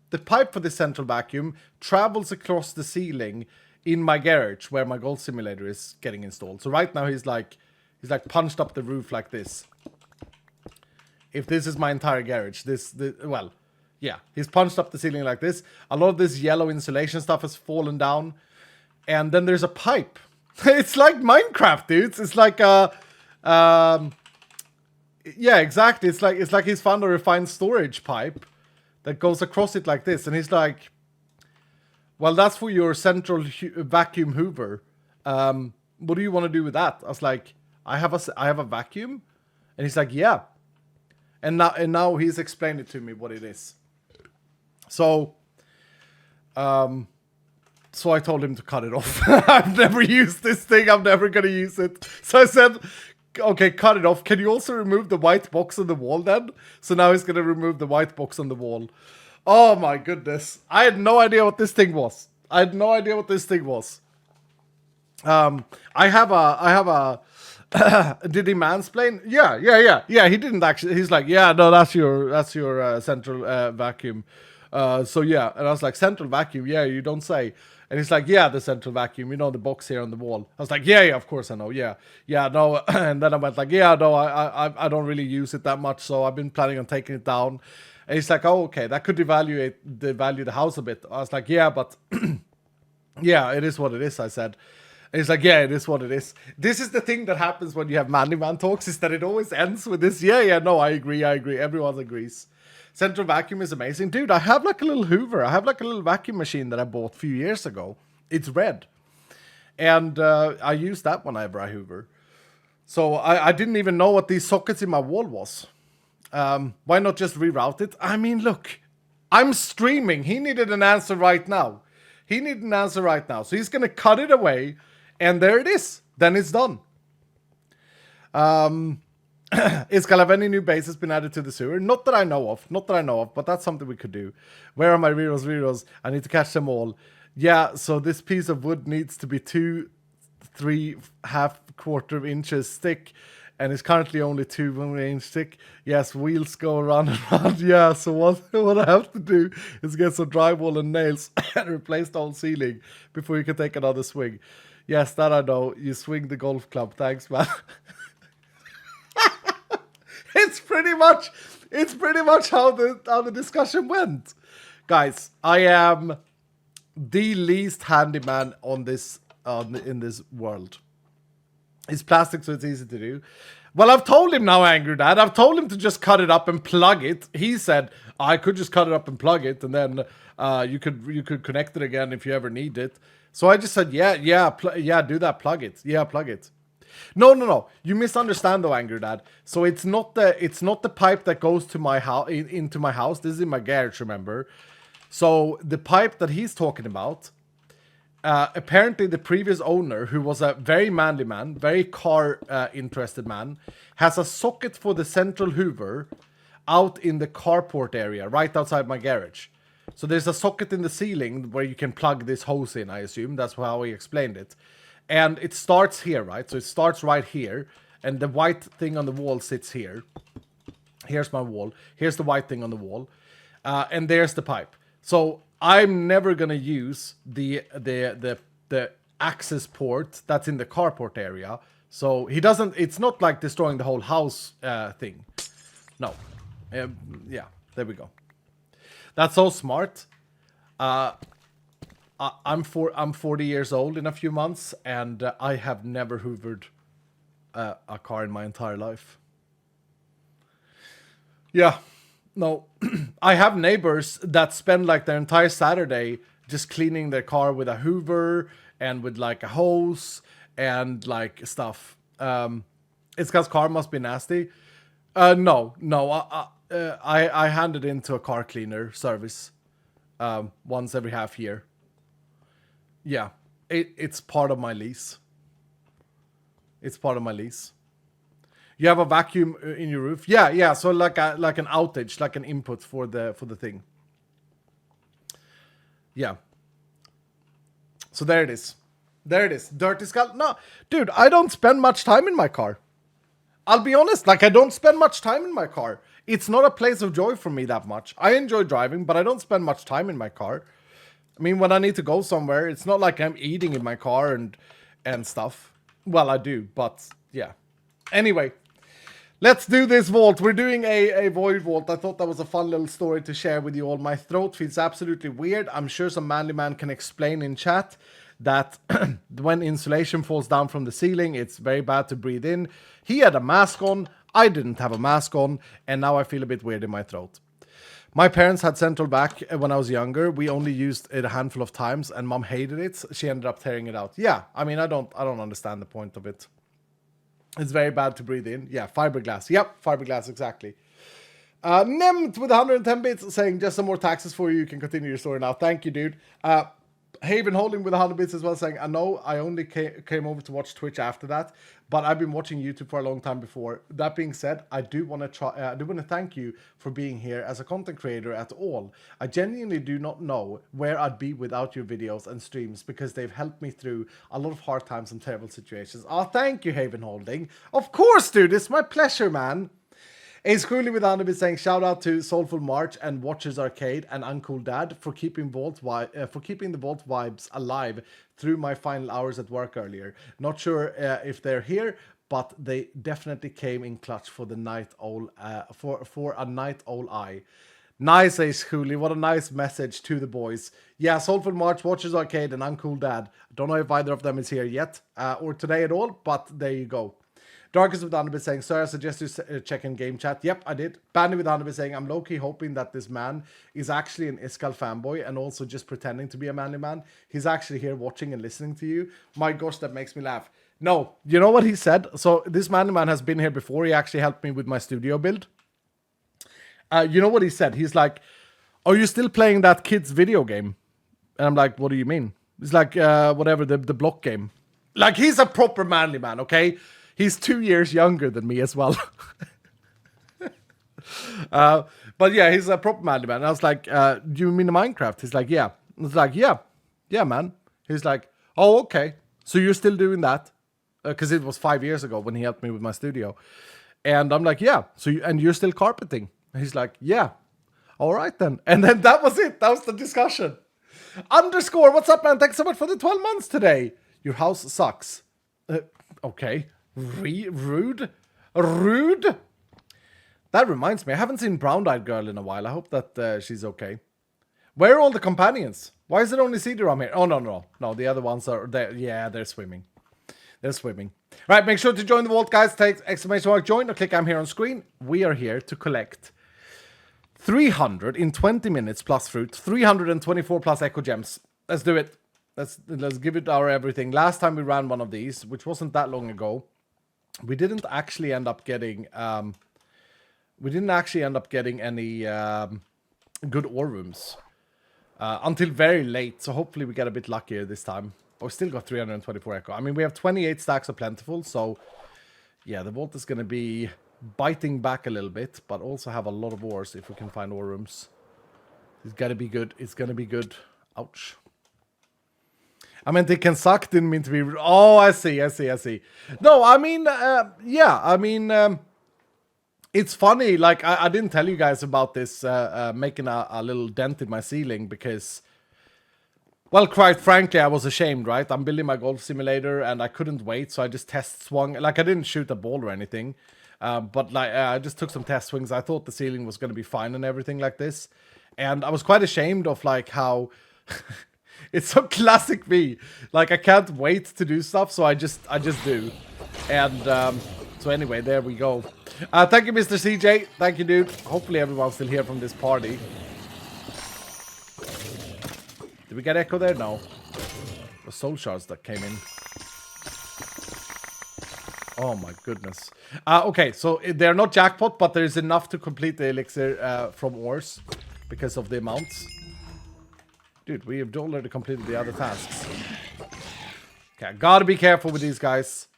for the central vacuum travels across the ceiling in my garage where my golf simulator is getting installed. So right now he's like punched up the roof like this. If this is my entire garage, well, yeah, he's punched up the ceiling like this. A lot of this yellow insulation stuff has fallen down. And then there's a pipe. It's like Minecraft, dudes. It's like a... yeah, exactly. It's like he's found a refined storage pipe that goes across it like this. And he's like, well, that's for your central vacuum hoover. What do you want to do with that? I was like, I have a vacuum. And he's like, yeah. And now he's explained it to me what it is. So I told him to cut it off. I've never used this thing. I'm never going to use it. So I said, okay, cut it off. Can you also remove the white box on the wall then? So now he's going to remove the white box on the wall. Oh my goodness. I had no idea what this thing was. Did he mansplain? Yeah, he didn't actually. He's like, yeah, no, that's your central vacuum. So yeah, and I was like, central vacuum? Yeah, you don't say. And he's like, yeah, the central vacuum, the box here on the wall. I was like, yeah, of course I know, yeah, no. And then I went like, yeah, no, I don't really use it that much, so I've been planning on taking it down. And he's like, oh, okay, that could devalue the house a bit. I was like, yeah, but yeah, it is what it is, I said. And he's like, yeah, it is what it is. This is the thing that happens when you have Handyman talks, is that it always ends with this, yeah, no, I agree, everyone agrees. Central vacuum is amazing. Dude, I have like a little hoover. I have like a little vacuum machine that I bought a few years ago. It's red. And I use that whenever I hoover. So I didn't even know what these sockets in my wall was. Why not just reroute it? I mean, look, I'm streaming. He needed an answer right now. So he's going to cut it away. And there it is. Then it's done. Is any new bases been added to the sewer? Not that I know of, but that's something we could do. Where are my reros? I need to catch them all. Yeah, so this piece of wood needs to be 2-3.25 inches thick, and it's currently only 2 inch thick. Yes, wheels go around and around. Yeah, so what I have to do is get some drywall and nails and replace the whole ceiling before you can take another swing. Yes, that I know. You swing the golf club. Thanks, man. It's pretty much how the discussion went. Guys, I am the least handyman on this in this world. It's plastic, so it's easy to do. Well, I've told him now, Angry Dad. I've told him to just cut it up and plug it. He said I could just cut it up and plug it, and then you could connect it again if you ever need it. So I just said, yeah, do that, plug it. Yeah, plug it. No. You misunderstand though, Angry Dad. So it's not the pipe that goes to my house into my house. This is in my garage, remember? So the pipe that he's talking about, apparently the previous owner, who was a very manly man, very car interested man, has a socket for the central Hoover out in the carport area, right outside my garage. So there's a socket in the ceiling where you can plug this hose in, I assume. That's how he explained it. And it starts here, right? So it starts right here. And the white thing on the wall sits here. Here's my wall. Here's the white thing on the wall. And there's the pipe. So I'm never going to use the access port that's in the carport area. So he doesn't... It's not like destroying the whole house thing. No. Yeah, there we go. That's so smart. I'm 40 years old in a few months, and I have never hoovered a car in my entire life. Yeah, no. I have neighbors that spend like their entire Saturday just cleaning their car with a hoover and with like a hose and like stuff. It's because car must be nasty. No. I hand it into a car cleaner service once every half year. Yeah, it's part of my lease. It's part of my lease. You have a vacuum in your roof? Yeah. So like an outage, like an input for the thing. Yeah. So there it is. Dirty Skull. No, dude, I don't spend much time in my car. I'll be honest, like I don't spend much time in my car. It's not a place of joy for me that much. I enjoy driving, but I don't spend much time in my car. I mean, when I need to go somewhere, it's not like I'm eating in my car and stuff. Well, I do, but yeah. Anyway, let's do this vault. We're doing a void vault. I thought that was a fun little story to share with you all. My throat feels absolutely weird. I'm sure some manly man can explain in chat that when insulation falls down from the ceiling, it's very bad to breathe in. He had a mask on. I didn't have a mask on, and now I feel a bit weird in my throat. My parents had central back when I was younger. We only used it a handful of times, and mom hated it. She ended up tearing it out. Yeah, I mean, I don't understand the point of it. It's very bad to breathe in. Yeah, fiberglass. Yep, fiberglass, exactly. Nemt with 110 bits saying, just some more taxes for you. You can continue your story now. Thank you, dude. Haven Holding with 100 bits as well saying, I know I only came over to watch Twitch after that, but I've been watching YouTube for a long time before. That being said, I do want to thank you for being here as a content creator at all. I genuinely do not know where I'd be without your videos and streams because they've helped me through a lot of hard times and terrible situations. Oh, thank you, Haven Holding. Of course, dude. It's my pleasure, man. Ace Cooley with Handyman saying, shout out to Soulful March and Watchers Arcade and Uncool Dad for keeping the Vault vibes alive through my final hours at work earlier. Not sure if they're here, but they definitely came in clutch for the night owl for a night owl eye. Nice, Ace Cooley. What a nice message to the boys. Yeah, Soulful March, Watchers Arcade, and Uncool Dad. Don't know if either of them is here yet or today at all, but there you go. Darkest with Anubis saying, sir, I suggest you check in game chat. Yep, I did. Bandy with Anubis saying, I'm low-key hoping that this man is actually an Iskal fanboy and also just pretending to be a manly man. He's actually here watching and listening to you. My gosh, that makes me laugh. No, you know what he said? So this manly man has been here before. He actually helped me with my studio build. You know what he said? He's like, are you still playing that kid's video game? And I'm like, what do you mean? It's like, whatever, the block game. Like, he's a proper manly man, okay? He's 2 years younger than me as well. But yeah, he's a proper manly man. And I was like, do you mean Minecraft? He's like, yeah. I was like, yeah, man. He's like, oh, okay. So you're still doing that? Because it was 5 years ago when he helped me with my studio. And I'm like, yeah. So you're still carpeting? And he's like, yeah. All right then. And then that was it. That was the discussion. Underscore, what's up, man? Thanks so much for the 12 months today. Your house sucks. Okay. Rude. That reminds me, I haven't seen Brown Eyed Girl in a while. I hope that she's okay. Where are all the companions? Why is it only CD-ROM here? Oh, no, the other ones are there. Yeah, they're swimming. Right, make sure to join the vault, guys. Take exclamation mark join or click I'm here on screen. We are here to collect 300 in 20 minutes plus fruit, 324 plus echo gems. Let's do it. Let's give it our everything. Last time we ran one of these, which wasn't that long ago, we didn't actually end up getting any good ore rooms until very late. So hopefully we get a bit luckier this time. Oh, we still got 324 echo. I mean, we have 28 stacks of plentiful, so yeah, the vault is going to be biting back a little bit, but also have a lot of ores if we can find ore rooms. It's got to be good. It's going to be good. Ouch. I meant it can suck, didn't mean to be... Oh, I see. No, I mean, yeah, I mean, it's funny, like, I didn't tell you guys about this, making a little dent in my ceiling, because... Well, quite frankly, I was ashamed, right? I'm building my golf simulator, and I couldn't wait, so I just test swung. Like, I didn't shoot a ball or anything, but like I just took some test swings. I thought the ceiling was going to be fine and everything like this, and I was quite ashamed of like how it's so classic me. Like, I can't wait to do stuff, so I just do. And so anyway, there we go. Thank you, Mr. CJ. Thank you, dude. Hopefully, everyone's still here from this party. Did we get echo there? No. The soul shards that came in. Oh my goodness. Okay, so they're not jackpot, but there's enough to complete the elixir from ores because of the amounts. Dude, we have already completed the other tasks. Okay, gotta be careful with these guys.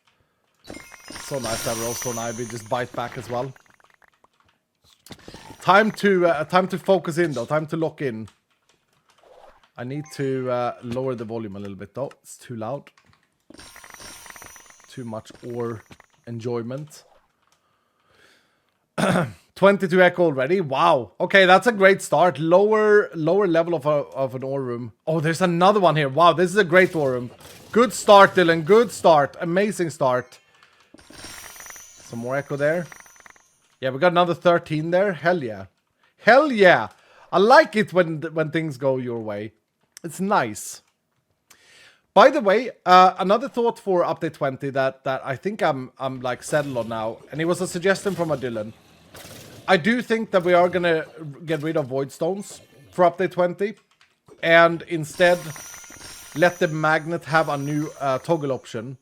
So nice that Rollstone Ivy just bite back as well. Time to focus in though. Time to lock in. I need to lower the volume a little bit though. It's too loud. Too much ore enjoyment. 22 echo already. Wow. Okay, that's a great start. Lower level of an ore room. Oh, there's another one here. Wow, this is a great ore room. Good start, Dylan. Good start. Amazing start. Some more echo there. Yeah, we got another 13 there. Hell yeah. Hell yeah. I like it when things go your way. It's nice. By the way, another thought for update 20 that I think I'm like settled on now, and it was a suggestion from a Dylan. I do think that we are gonna get rid of void stones for update 20, and instead let the magnet have a new toggle option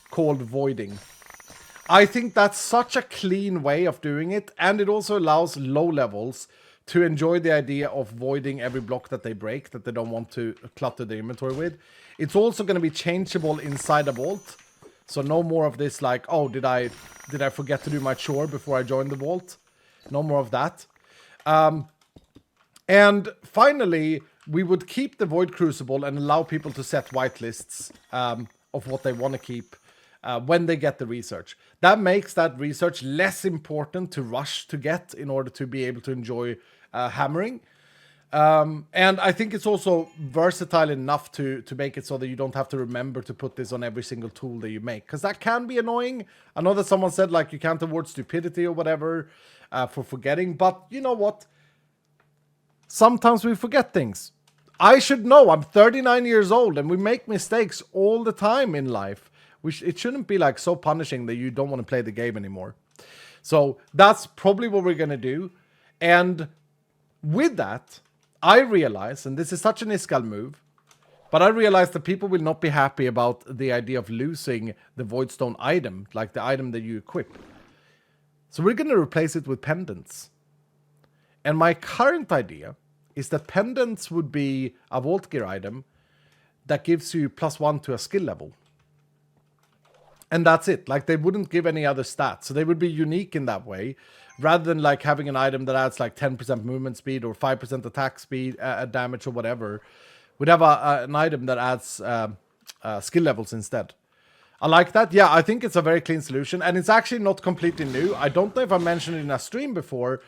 called voiding. I think that's such a clean way of doing it, and it also allows low levels to enjoy the idea of voiding every block that they break, that they don't want to clutter the inventory with. It's also going to be changeable inside a vault. So no more of this like, oh, did I forget to do my chore before I joined the vault? No more of that. And finally, we would keep the Void Crucible and allow people to set whitelists of what they want to keep when they get the research. That makes that research less important to rush to get in order to be able to enjoy hammering. And I think it's also versatile enough to make it so that you don't have to remember to put this on every single tool that you make. Because that can be annoying. I know that someone said like you can't award stupidity or whatever for forgetting. But you know what? Sometimes we forget things. I should know. I'm 39 years old and we make mistakes all the time in life. It shouldn't be like so punishing that you don't want to play the game anymore. So that's probably what we're going to do. And with that, I realize, and this is such an Iskall move, but I realize that people will not be happy about the idea of losing the Voidstone item, like the item that you equip. So we're going to replace it with pendants. And my current idea is that pendants would be a Vault Gear item that gives you +1 to a skill level. And that's it. Like, they wouldn't give any other stats. So they would be unique in that way. Rather than, like, having an item that adds, like, 10% movement speed or 5% attack speed, damage or whatever. We'd have an item that adds skill levels instead. I like that. Yeah, I think it's a very clean solution. And it's actually not completely new. I don't know if I mentioned it in a stream before.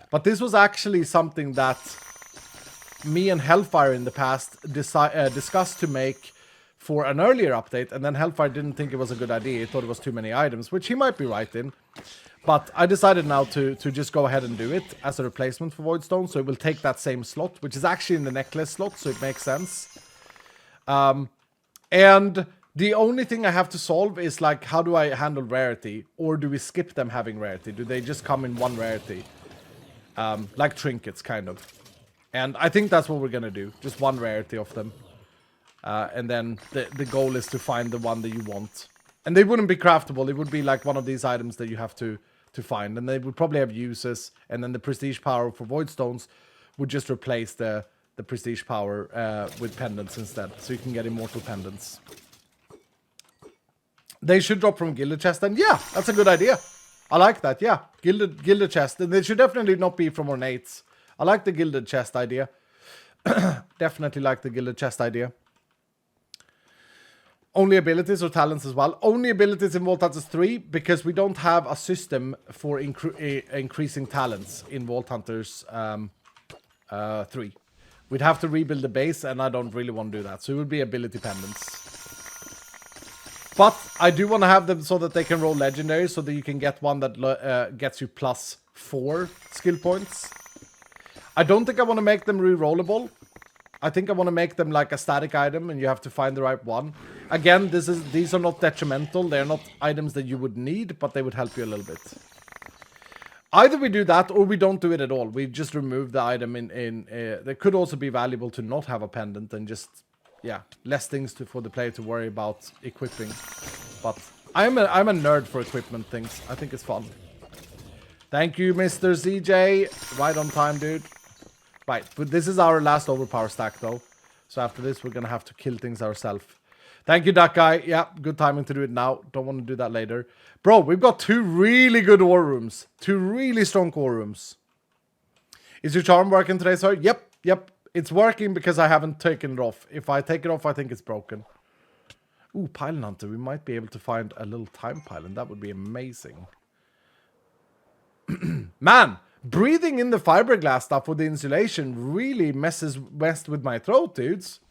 But this was actually something that me and Hellfire in the past discussed to make for an earlier update, and then Hellfire didn't think it was a good idea. He thought it was too many items, which he might be right in. But I decided now to just go ahead and do it as a replacement for Voidstone, so it will take that same slot, which is actually in the necklace slot, so it makes sense. And the only thing I have to solve is, like, how do I handle rarity? Or do we skip them having rarity? Do they just come in one rarity? Like trinkets, kind of. And I think that's what we're gonna do. Just one rarity of them. And then the goal is to find the one that you want. And they wouldn't be craftable. It would be like one of these items that you have to find. And they would probably have uses. And then the prestige power for void stones would just replace the prestige power with pendants instead. So you can get immortal pendants. They should drop from gilded chest. And yeah, that's a good idea. I like that. Yeah, gilded chest. And they should definitely not be from ornates. I like the gilded chest idea. Definitely like the gilded chest idea. Only abilities or talents as well. Only abilities in Vault Hunters 3 because we don't have a system for increasing talents in Vault Hunters 3. We'd have to rebuild the base and I don't really want to do that. So it would be ability pendants. But I do want to have them so that they can roll legendaries so that you can get one that gets you +4 skill points. I don't think I want to make them re-rollable. I think I want to make them like a static item and you have to find the right one. Again, these are not detrimental. They're not items that you would need, but they would help you a little bit. Either we do that or we don't do it at all. We just remove the item they could also be valuable to not have a pendant and just, yeah, less things for the player to worry about equipping. But I'm a nerd for equipment things. I think it's fun. Thank you, Mr. ZJ. Right on time, dude. Right, but this is our last overpower stack, though. So after this, we're going to have to kill things ourselves. Thank you, Duck Guy. Yeah, good timing to do it now. Don't want to do that later. Bro, we've got 2 really good war rooms. 2 really strong core rooms. Is your charm working today, sir? Yep. It's working because I haven't taken it off. If I take it off, I think it's broken. Ooh, Pylon Hunter. We might be able to find a little time pylon. That would be amazing. Man! Breathing in the fiberglass stuff with the insulation really messed with my throat, dudes.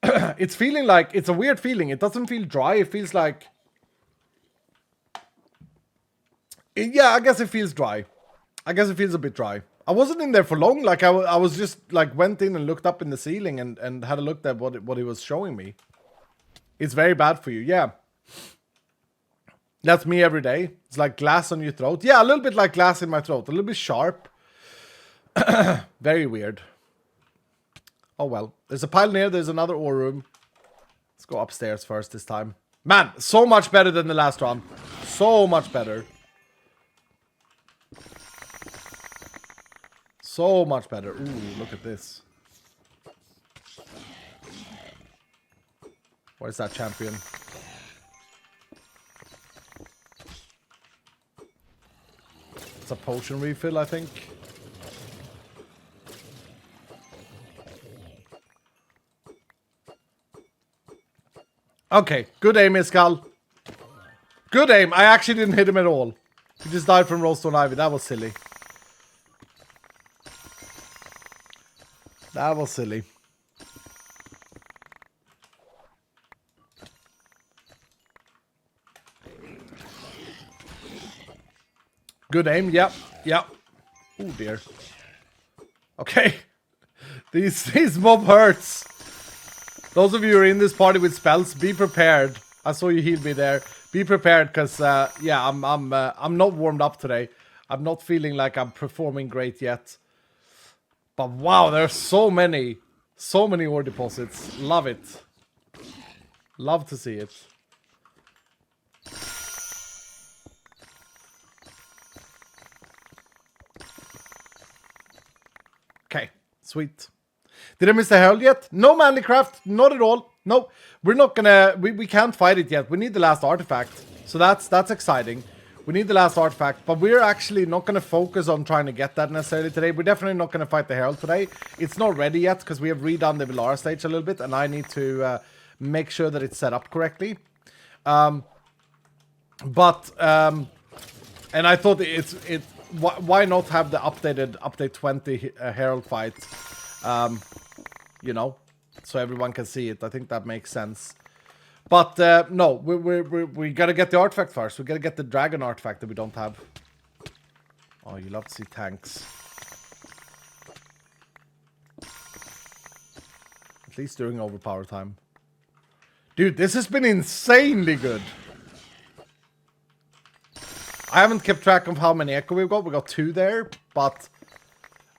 It's feeling like, it's a weird feeling. It doesn't feel dry. It feels like, yeah, I guess it feels dry. I guess it feels a bit dry. I wasn't in there for long. Like I was just like went in and looked up in the ceiling and had a look at what it was showing me. It's very bad for you. Yeah. That's me every day. It's like glass on your throat. Yeah, a little bit like glass in my throat. A little bit sharp. Very weird. Oh well. There's a pioneer. There's another ore room. Let's go upstairs first this time. Man, so much better than the last one. So much better. So much better. Ooh, look at this. Where's that champion? It's a potion refill, I think. Okay, good aim, Iskal. Good aim. I actually didn't hit him at all. He just died from Rollstone Ivy. That was silly. That was silly. Good aim. Yep. Oh dear. Okay. These mob hurts. Those of you who are in this party with spells, be prepared. I saw you heal me there. Be prepared, because yeah, I'm not warmed up today. I'm not feeling like I'm performing great yet. But wow, there are so many ore deposits. Love it. Love to see it. Okay, sweet. Did I miss the herald yet? No, Manlycraft, not at all. No, we're not gonna. We can't fight it yet. We need the last artifact, so that's exciting. We need the last artifact, but we're actually not gonna focus on trying to get that necessarily today. We're definitely not gonna fight the herald today. It's not ready yet because we have redone the Villara stage a little bit, and I need to make sure that it's set up correctly. And I thought why not have the update 20 herald fight? You know, so everyone can see it. I think that makes sense. But no, we gotta get the artifact first. We gotta get the dragon artifact that we don't have. Oh, you love to see tanks. At least during overpower time. Dude, this has been insanely good. I haven't kept track of how many echo we've got. We got 2 there, but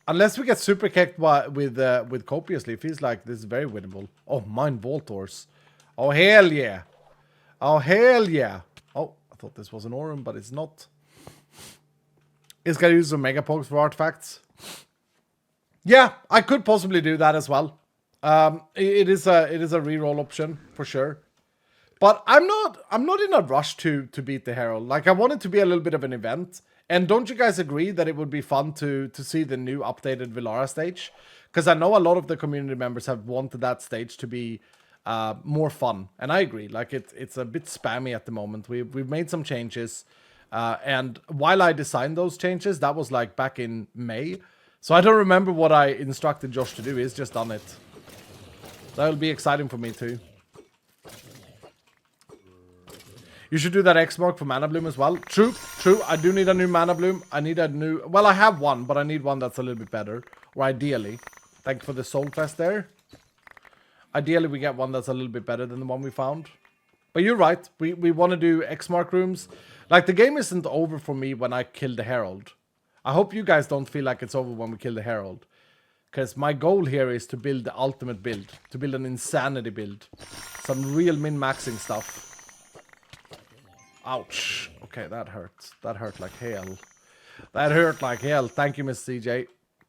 unless we get super kicked with copiously, it feels like this is very winnable. Oh, mine Voltors. Oh, hell yeah. Oh, hell yeah. Oh, I thought this was an Aurum, but it's not. It's gonna use some Mega Pogs for artifacts. Yeah, I could possibly do that as well. It is a reroll option for sure. But I'm not in a rush to beat the Herald. Like, I want it to be a little bit of an event. And don't you guys agree that it would be fun to see the new updated Villara stage? Because I know a lot of the community members have wanted that stage to be more fun. And I agree. Like, it's a bit spammy at the moment. We've made some changes. And while I designed those changes, that was like back in May. So I don't remember what I instructed Josh to do. He's just done it. That'll be exciting for me too. You should do that X mark for Mana Bloom as well. True. I do need a new Mana Bloom. I need a new... Well, I have one, but I need one that's a little bit better. Or ideally. Thank you for the Soul Fest there. Ideally, we get one that's a little bit better than the one we found. But you're right. We want to do X mark rooms. Like, the game isn't over for me when I kill the Herald. I hope you guys don't feel like it's over when we kill the Herald. Because my goal here is to build the ultimate build. To build an insanity build. Some real min-maxing stuff. Ouch. Okay, that hurts. That hurt like hell. That hurt like hell. Thank you, Miss CJ.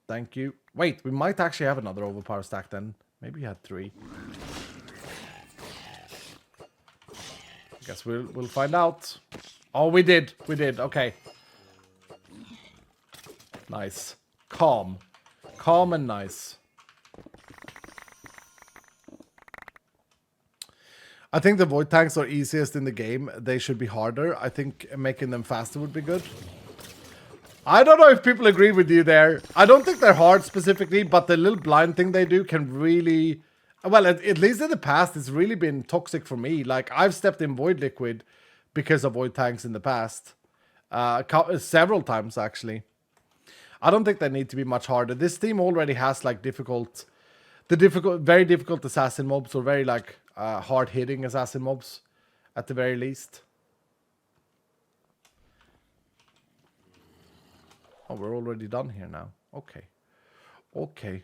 Thank you. Wait, we might actually have another overpower stack then. Maybe we had 3. Guess we'll find out. Oh, we did. We did. Okay. Nice. Calm. Calm and nice. I think the void tanks are easiest in the game. They should be harder. I think making them faster would be good. I don't know if people agree with you there. I don't think they're hard specifically, but the little blind thing they do can really... Well, at least in the past, it's really been toxic for me. Like, I've stepped in Void Liquid because of void tanks in the past. Several times, actually. I don't think they need to be much harder. This team already has, like, very difficult assassin mobs, or very, like... hard-hitting assassin mobs, at the very least. Oh, we're already done here now. Okay. Okay.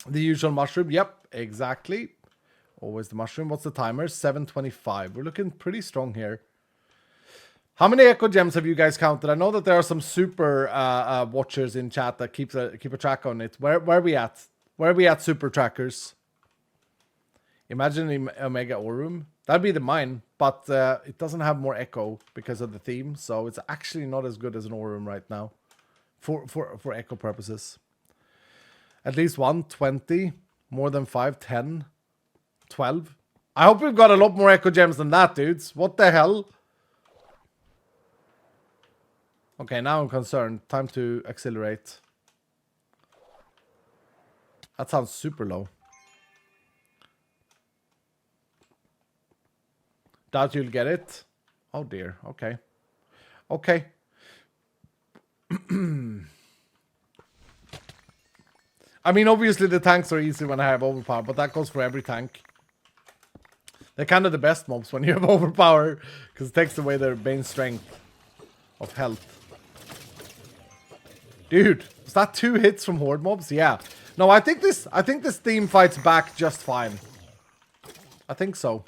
The usual mushroom. Yep, exactly. Always the mushroom. What's the timer? 7:25. We're looking pretty strong here. How many Echo Gems have you guys counted? I know that there are some super watchers in chat that keep a track on it. Where are we at? Where are we at, super trackers? Imagine the Omega Aurum. That'd be the mine, but it doesn't have more echo because of the theme, so it's actually not as good as an Aurum right now for echo purposes. At least 120, more than 5, 10, 12. I hope we've got a lot more Echo Gems than that, dudes. What the hell? Okay, now I'm concerned. Time to accelerate. That sounds super low. Doubt you'll get it. Oh dear. Okay. Okay. I mean, obviously the tanks are easy when I have overpower, but that goes for every tank. They're kind of the best mobs when you have overpower, because it takes away their main strength of health. Dude, was that 2 hits from horde mobs? Yeah. No, I think this team fights back just fine. I think so.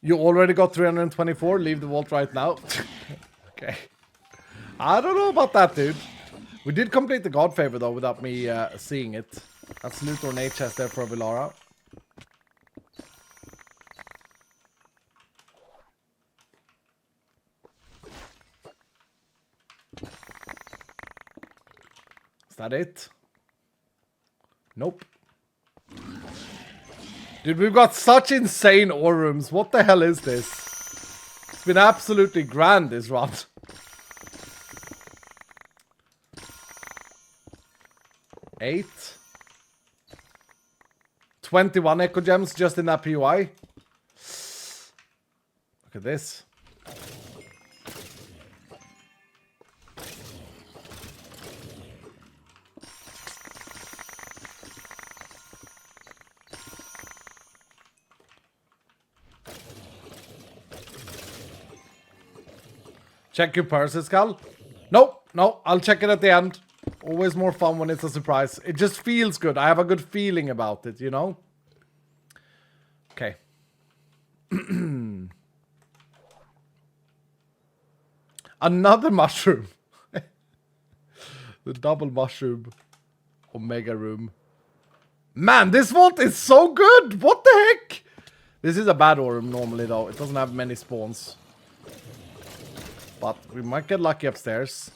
You already got 324. Leave the vault right now. Okay. I don't know about that, dude. We did complete the God Favor, though, without me seeing it. That's loot or nade chest there for Villara. Is that it? Nope. Dude, we've got such insane Aurums. What the hell is this? It's been absolutely grand, this run. Eight. 21 Echo Gems just in that POI. Look at this. Check your purse, Skull. Nope, no, I'll check it at the end. Always more fun when it's a surprise. It just feels good. I have a good feeling about it, you know? Okay. Another mushroom. The double mushroom. Omega room. Man, this vault is so good! What the heck? This is a bad ore room normally, though. It doesn't have many spawns. But we might get lucky upstairs.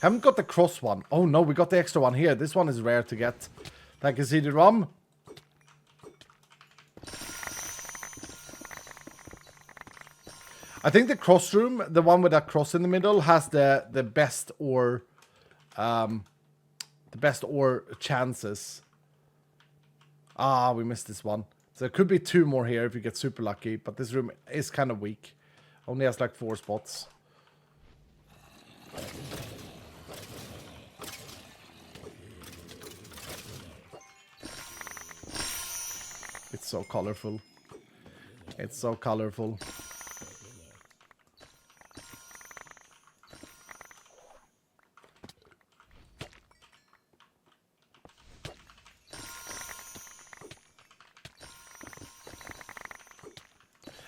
Haven't got the cross one. Oh no, we got the extra one here. This one is rare to get. Thank you, CD-ROM. I think the cross room, the one with that cross in the middle, has the best ore, the best ore chances. Ah, we missed this one. So there could be 2 more here if you get super lucky, but this room is kind of weak. Only has like 4 spots. It's so colorful. It's so colorful.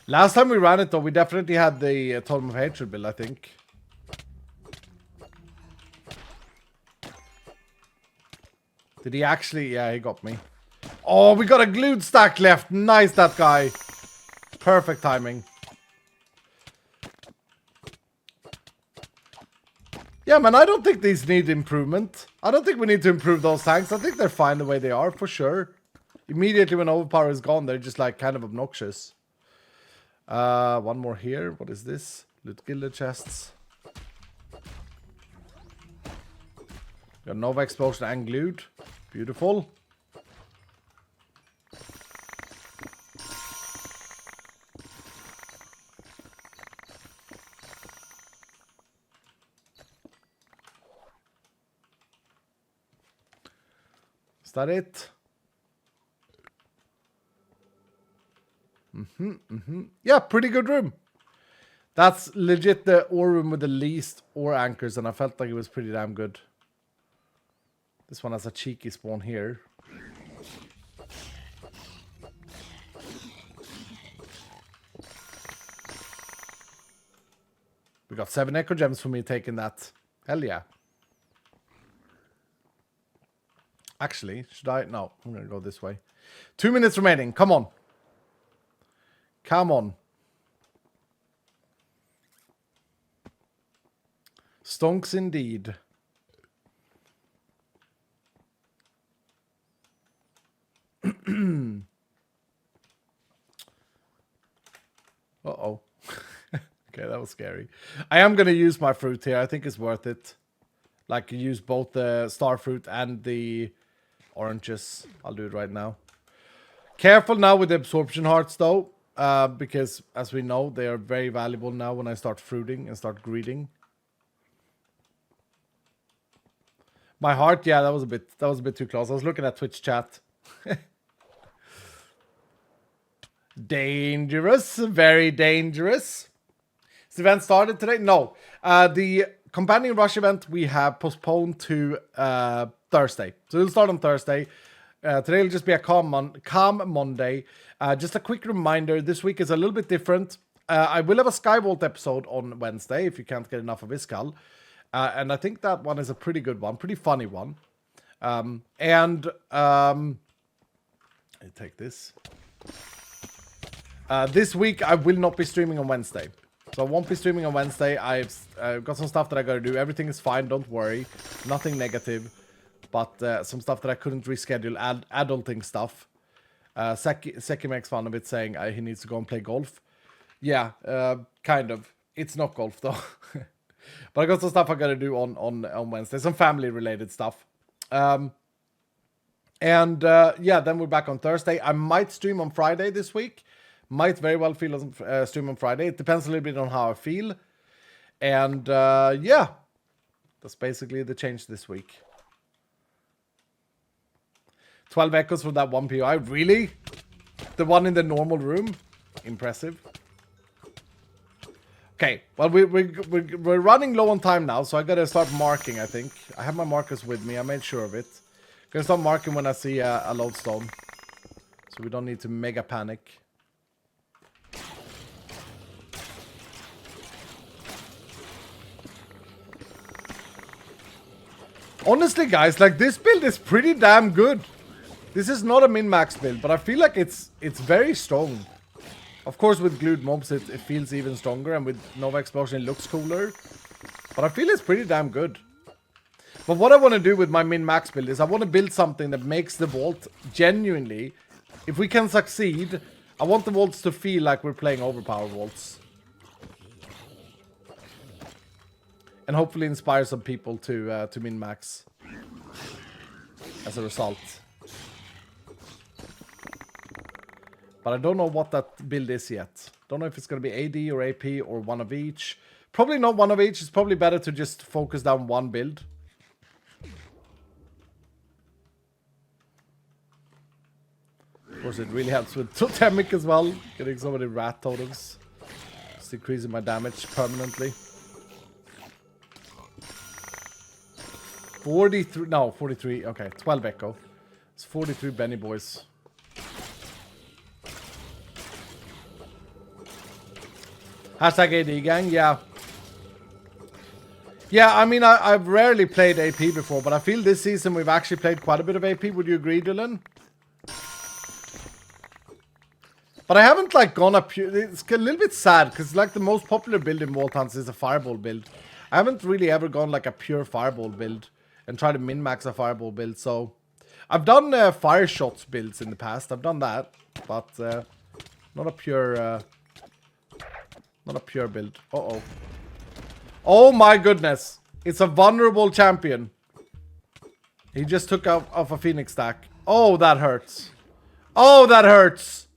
Last time we ran it, though, we definitely had the Totem of Hatred build, I think. Did he actually? Yeah, he got me. Oh, we got a glued stack left. Nice, that guy. Perfect timing. Yeah, man, I don't think these need improvement. I don't think we need to improve those tanks. I think they're fine the way they are, for sure. Immediately when overpower is gone, they're just, like, kind of obnoxious. One more here. What is this? Loot gilded chests. Got Nova Explosion and glued. Beautiful. Is that it? Yeah, pretty good room. That's legit the ore room with the least ore anchors, and I felt like it was pretty damn good. This one has a cheeky spawn here. We got 7 echo gems for me taking that. Hell yeah. Actually, should I? No, I'm gonna go this way. 2 minutes remaining. Come on. Come on. Stonks indeed. Uh-oh. Okay, that was scary. I am going to use my fruit here. I think it's worth it. Like, use both the star fruit and the oranges. I'll do it right now. Careful now with the absorption hearts, though. Because, as we know, they are very valuable now when I start fruiting and start greeting. My heart, yeah, that was a bit too close. I was looking at Twitch chat. Dangerous, very dangerous. Is the event started today? No. The Companion Rush event we have postponed to Thursday. So it'll start on Thursday. Today will just be a calm Monday. Just a quick reminder, this week is a little bit different. I will have a Skyvault episode on Wednesday, if you can't get enough of Iskall. And I think that one is a pretty good one, pretty funny one. I take this. This week I will not be streaming on Wednesday. So I won't be streaming on Wednesday. I've got some stuff that I gotta do. Everything is fine, don't worry. Nothing negative. But some stuff that I couldn't reschedule. Adulting stuff. Seki makes fun of it, saying he needs to go and play golf. Yeah, kind of. It's not golf though. But I got some stuff I gotta do on Wednesday. Some family related stuff. Yeah, then we're back on Thursday. I might stream on Friday this week. Might very well stream on Friday. It depends a little bit on how I feel. And yeah, that's basically the change this week. 12 echoes for that one POI. Really? The one in the normal room? Impressive. Okay, well, we're running low on time now, so I gotta start marking, I think. I have my markers with me, I made sure of it. Gonna start marking when I see a lodestone. So we don't need to mega panic. Honestly, guys, like, this build is pretty damn good. This is not a min-max build, but I feel like it's very strong. Of course, with glued mobs, it feels even stronger, and with Nova Explosion, it looks cooler. But I feel it's pretty damn good. But what I want to do with my min-max build is I want to build something that makes the vault genuinely, if we can succeed, I want the vaults to feel like we're playing overpower vaults. And hopefully inspire some people to min-max as a result. But I don't know what that build is yet. Don't know if it's going to be AD or AP or one of each. Probably not one of each. It's probably better to just focus down one build. Of course, it really helps with totemic as well. Getting so many rat totems. It's decreasing my damage permanently. 43. No, 43. Okay, 12 Echo. It's 43 Benny boys. Hashtag AD gang, yeah. Yeah, I mean, I've rarely played AP before, but I feel this season we've actually played quite a bit of AP. Would you agree, Dylan? But I haven't, like, gone up... It's a little bit sad, because, like, the most popular build in Vault Hunts is a Fireball build. I haven't really ever gone, like, a pure Fireball build and tried to min-max a Fireball build, so... I've done Fire Shots builds in the past. I've done that, but not a pure... Not a pure build. Uh-oh. Oh my goodness. It's a vulnerable champion. He just took out off a Phoenix stack. Oh, that hurts. Oh, that hurts.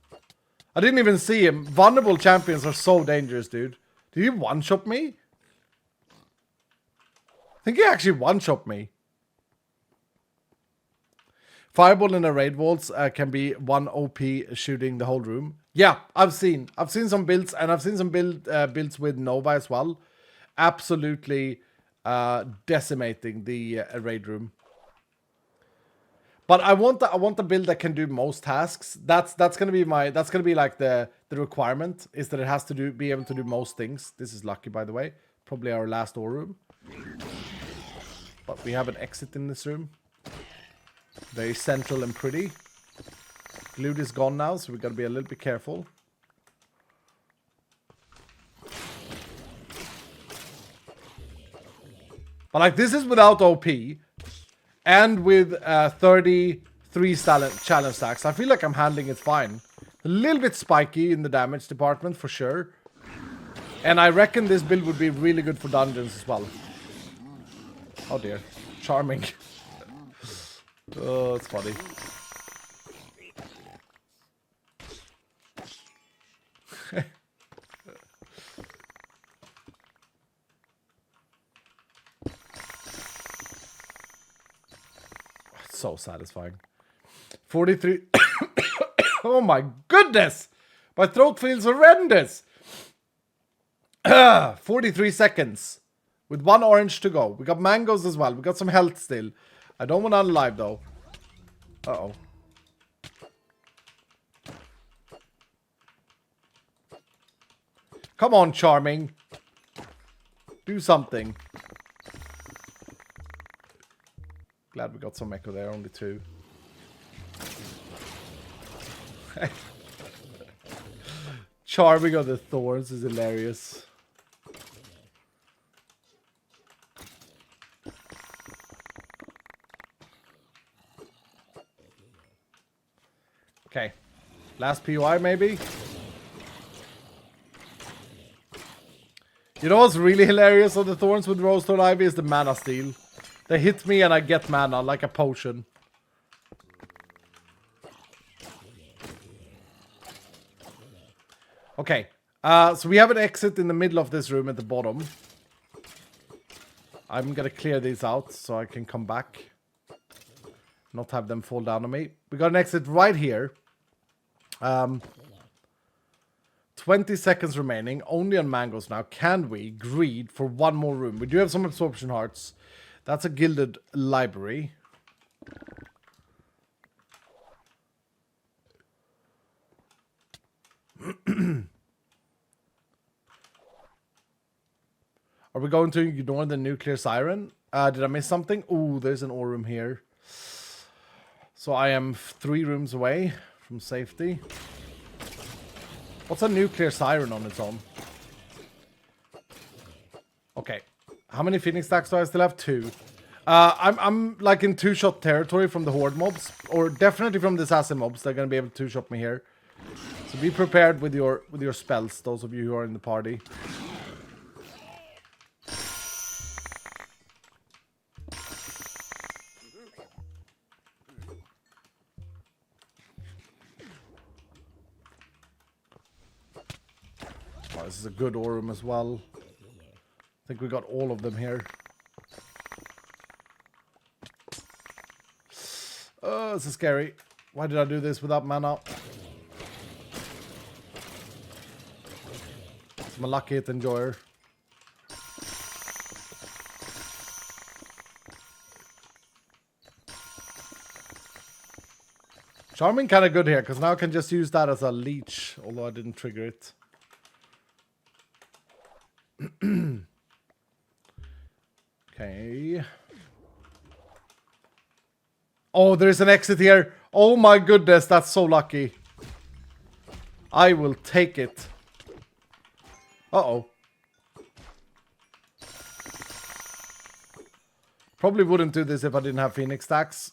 I didn't even see him. Vulnerable champions are so dangerous, dude. Did he one-shot me? I think he actually one-shot me. Fireball in a raid vaults can be one OP shooting the whole room. Yeah, I've seen some builds, and I've seen some builds with Nova as well. Absolutely decimating the raid room. But I want a build that can do most tasks. That's gonna be like the requirement, is that it has to be able to do most things. This is lucky, by the way. Probably our last ore room. But we have an exit in this room. Very central and pretty. Glued is gone now, so we gotta be a little bit careful. But like, this is without OP. And with 33 challenge stacks. I feel like I'm handling it fine. A little bit spiky in the damage department, for sure. And I reckon this build would be really good for dungeons as well. Oh dear. Charming. Oh, it's funny. It's so satisfying. 43. Oh my goodness! My throat feels horrendous. 43 seconds. With one orange to go. We got mangoes as well. We got some health still. I don't want to unalive though. Uh-oh. Come on, Charming. Do something. Glad we got some echo there, only 2. Charming on the thorns is hilarious. Okay. Last POI, maybe? You know what's really hilarious on the Thorns with Rosestone Ivy is the mana steal. They hit me and I get mana, like a potion. Okay. So we have an exit in the middle of this room at the bottom. I'm gonna clear these out so I can come back. Not have them fall down on me. We got an exit right here. 12 20 seconds remaining. Only on mangoes now. Can we greed for one more room? We do have some absorption hearts. That's a gilded library. Are we going to ignore the nuclear siren? Did I miss something? Ooh, there's an ore room here. So I am 3 rooms away from safety. What's a nuclear siren on its own? Okay. How many Phoenix stacks do I still have? 2. I'm like in 2-shot territory from the horde mobs. Or definitely from the assassin mobs. They're going to be able to 2-shot me here. So be prepared with your spells, those of you who are in the party. Oh, this is a good ore room as well. I think we got all of them here. Oh, this is scary. Why did I do this without mana? I'm a lucky hit enjoyer. Charming kind of good here, because now I can just use that as a leech, although I didn't trigger it. Okay. Oh, there's an exit here. Oh my goodness, that's so lucky. I will take it. Uh-oh. Probably wouldn't do this if I didn't have Phoenix stacks.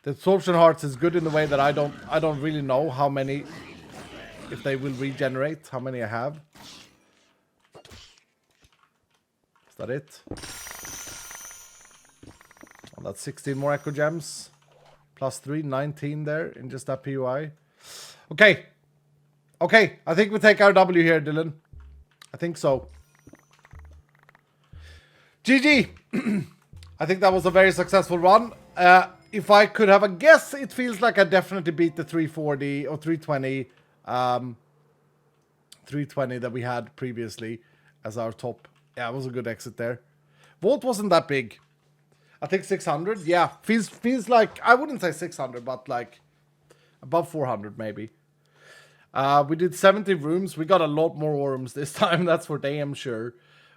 The absorption hearts is good in the way that I don't really know how many, if they will regenerate, how many I have. Is that it? Oh, that's 16 more echo gems. Plus 3, 19 there in just that POI. Okay. Okay, I think we take our W here, Dylan. I think so. GG. I think that was a very successful run. If I could have a guess, it feels like I definitely beat the 340 or 320. 320 that we had previously as our top. Yeah, it was a good exit there. Vault wasn't that big. I think 600. Yeah, feels like, I wouldn't say 600, but like above 400 maybe. We did 70 rooms. We got a lot more ore rooms this time. That's for damn sure.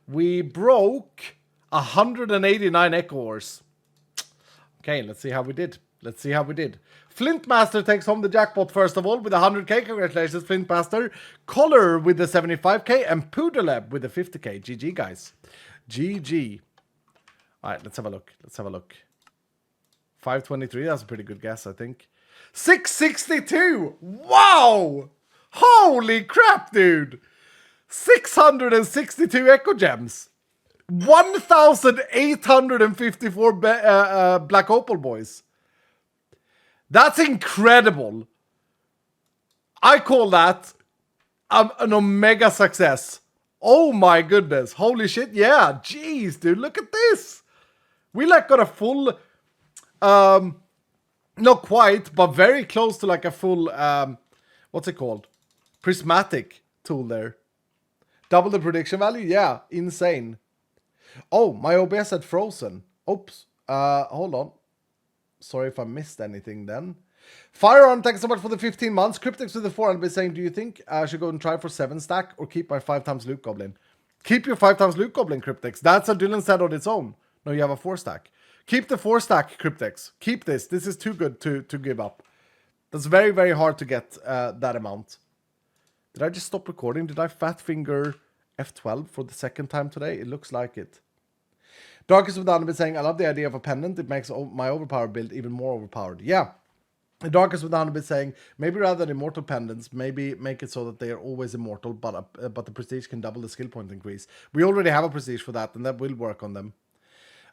We broke 189 echo ores. Okay, let's see how we did. Let's see how we did. Flintmaster takes home the jackpot first of all with 100k. Congratulations, Flintmaster. Collar with the 75k and Poodleb with the 50k. GG, guys. GG. All right, let's have a look. Let's have a look. 523. That's a pretty good guess, I think. 662. Wow. Holy crap, dude. 662 echo gems. 1,854 black opal boys. That's incredible. I call that an omega success. Oh my goodness. Holy shit. Yeah. Jeez, dude. Look at this. We like got a full, not quite, but very close to like a full, what's it called? Prismatic tool there. Double the prediction value? Yeah. Insane. Oh, my OBS had frozen. Oops. Hold on. Sorry if I missed anything then. Firearm, thanks so much for the 15 months. Cryptics with the 400 been saying, do you think I should go and try for 7 stack or keep my 5 times loot goblin? Keep your 5 times loot goblin, Cryptics. That's a Dylan said on its own. No, you have a 4 stack. Keep the 4 stack, Cryptics. Keep this. This is too good to give up. That's very, very hard to get that amount. Did I just stop recording? Did I fat finger F12 for the second time today? It looks like it. Darkest with Handyman saying, I love the idea of a pendant. It makes my overpowered build even more overpowered. Yeah. The Darkest with Handyman saying, maybe rather than immortal pendants, maybe make it so that they are always immortal, but the prestige can double the skill point increase. We already have a prestige for that, and that will work on them.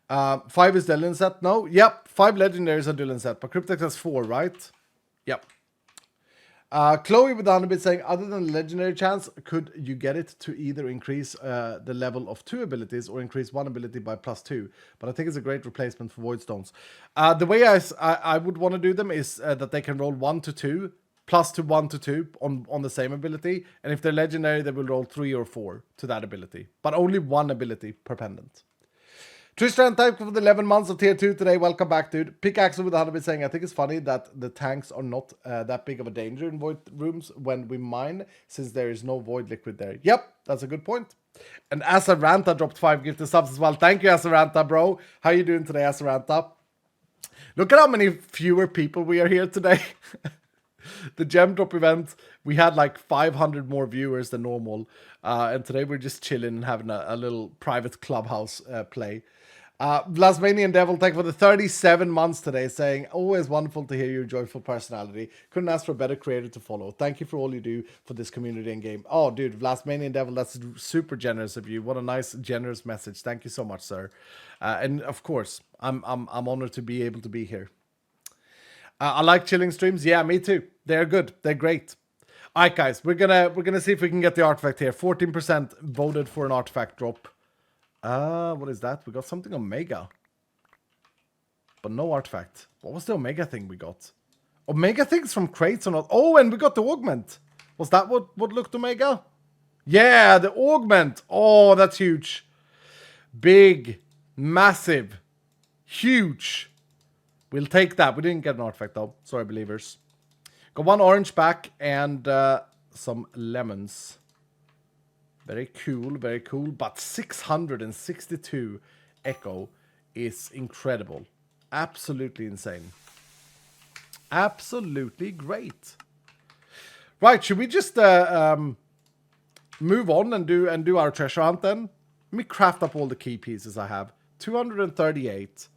5 is Dylan set? No? Yep. 5 legendaries are Dylan set, but Cryptex has 4, right? Yep. Chloe with 100 bit saying, other than legendary chance, could you get it to either increase the level of 2 abilities or increase 1 ability by +2? But I think it's a great replacement for Void Stones. The way I would want to do them is that they can roll 1 to 2, plus to 1 to 2 on the same ability. And if they're legendary, they will roll 3 or 4 to that ability. But only 1 ability per pendant. Tristan, thank you for the 11 months of tier 2 today. Welcome back, dude. Pickaxe with 100 bit saying, I think it's funny that the tanks are not that big of a danger in void rooms when we mine, since there is no void liquid there. Yep, that's a good point. And Asaranta dropped 5 gifted subs as well. Thank you, Asaranta, bro. How you doing today, Asaranta? Look at how many fewer people we are here today. The gem drop event, we had like 500 more viewers than normal. And today we're just chilling and having a little private clubhouse play. Vlasmanian Devil, thank you for the 37 months today, saying, always wonderful to hear your joyful personality. Couldn't ask for a better creator to follow. Thank you for all you do for this community and game. Oh, dude, Vlasmanian Devil, that's super generous of you. What a nice, generous message. Thank you so much, sir. And of course, I'm honored to be able to be here. I like chilling streams. Yeah, me too. They're good. They're great. All right, guys, we're gonna see if we can get the artifact here. 14% voted for an artifact drop. What is that? We got something Omega. But no artifact. What was the Omega thing we got? Omega things from crates or not? Oh, and we got the augment. Was that what looked Omega? Yeah, the augment. Oh, that's huge. Big. Massive. Huge. We'll take that. We didn't get an artifact though. Sorry, believers. Got 1 orange back and some lemons. Very cool, very cool. But 662 echo is incredible. Absolutely insane. Absolutely great. Right, should we just move on and do our treasure hunt then? Let me craft up all the key pieces I have. 238.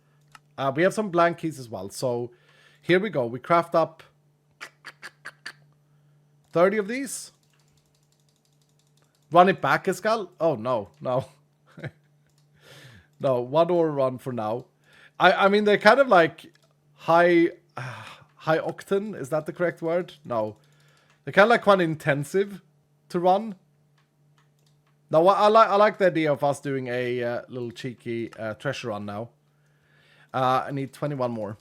We have some blank keys as well. So here we go. We craft up 30 of these. Run it back, Escal? Oh, no. No, 1 or run for now. I mean, they're kind of like high octane. Is that the correct word? No. They're kind of like quite intensive to run. Now, I like the idea of us doing a little cheeky treasure run now. I need 21 more.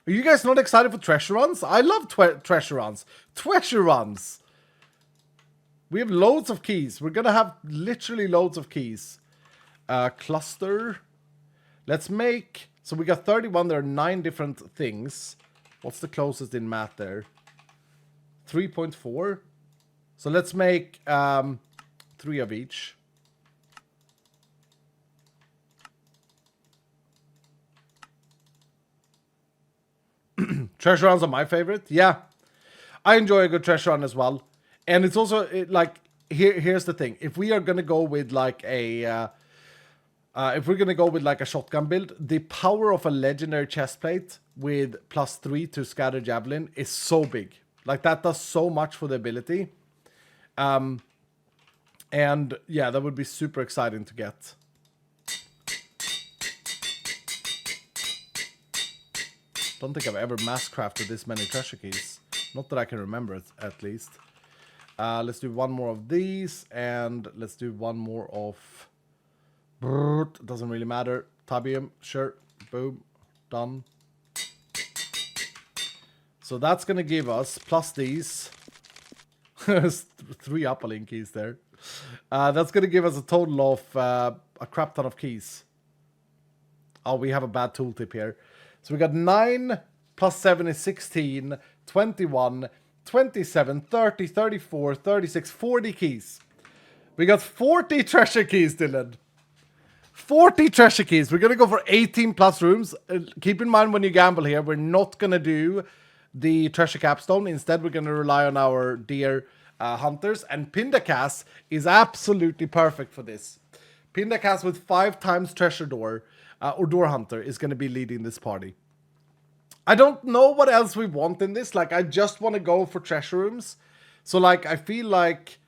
Are you guys not excited for treasure runs? I love treasure runs. Treasure runs. We have loads of keys. We're going to have literally loads of keys. Cluster. Let's make... So we got 31. There are 9 different things. What's the closest in math there? 3.4. So let's make 3 of each. Treasure runs are my favorite. Yeah, I enjoy a good treasure run as well. And it's also like here's the thing: if we are gonna go with like a shotgun build, the power of a legendary chestplate with +3 to scatter javelin is so big. Like that does so much for the ability. And yeah, that would be super exciting to get. Don't think I've ever mass crafted this many treasure keys. Not that I can remember it, at least. Let's do 1 more of these, and let's do 1 more of... Doesn't really matter. Tabium, sure. Boom. Done. So that's going to give us, plus these... 3 Apolline keys there. That's going to give us a total of a crap ton of keys. Oh, we have a bad tooltip here. So we got 9 plus 7 is 16, 21, 27, 30, 34, 36, 40 keys. We got 40 treasure keys, Dylan. 40 treasure keys. We're going to go for 18 plus rooms. Keep in mind when you gamble here, we're not going to do the treasure capstone. Instead, we're going to rely on our dear hunters. And Pindakas is absolutely perfect for this. Pindakas with 5 times treasure door. Or Door Hunter is going to be leading this party. I don't know what else we want in this. Like, I just want to go for treasure rooms. So, like, I feel like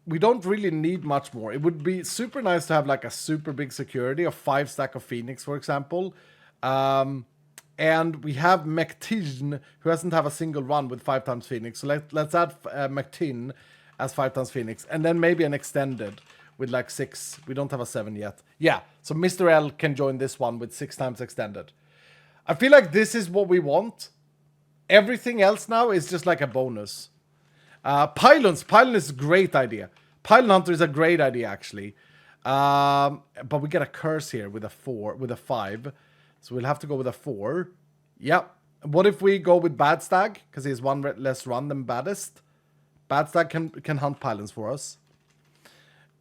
we don't really need much more. It would be super nice to have, like, a super big security of 5 stack of Phoenix, for example. And we have Mectin, who doesn't have a single run with 5 times Phoenix. So let's add Mectin as 5 times Phoenix. And then maybe an extended with like 6. We don't have a 7 yet. Yeah, so Mr. L can join this one with 6 times extended. I feel like this is what we want. Everything else now is just like a bonus. Pylons. Pylon is a great idea. Pylon Hunter is a great idea, actually. But we get a curse here with a 4, with a 5. So we'll have to go with a 4. Yep. What if we go with Bad Stag? Because he has 1 less run than Baddest. Bad Stag can hunt Pylons for us.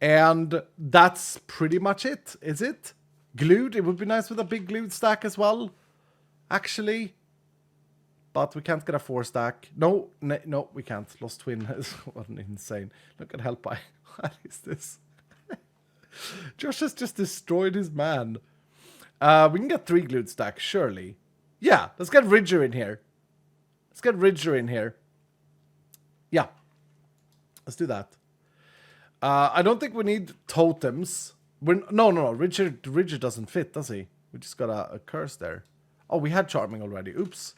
And that's pretty much it, is it? Glued. It would be nice with a big glued stack as well. Actually. But we can't get a 4 stack. No, we can't. Lost Twin is insane. Look at Help Eye. What is this? Josh has just destroyed his man. We can get 3 glued stacks, surely. Yeah, let's get Ridger in here. Let's get Ridger in here. Yeah. Let's do that. I don't think we need totems. No. Ridger doesn't fit, does he? We just got a curse there. Oh, we had Charming already. Oops.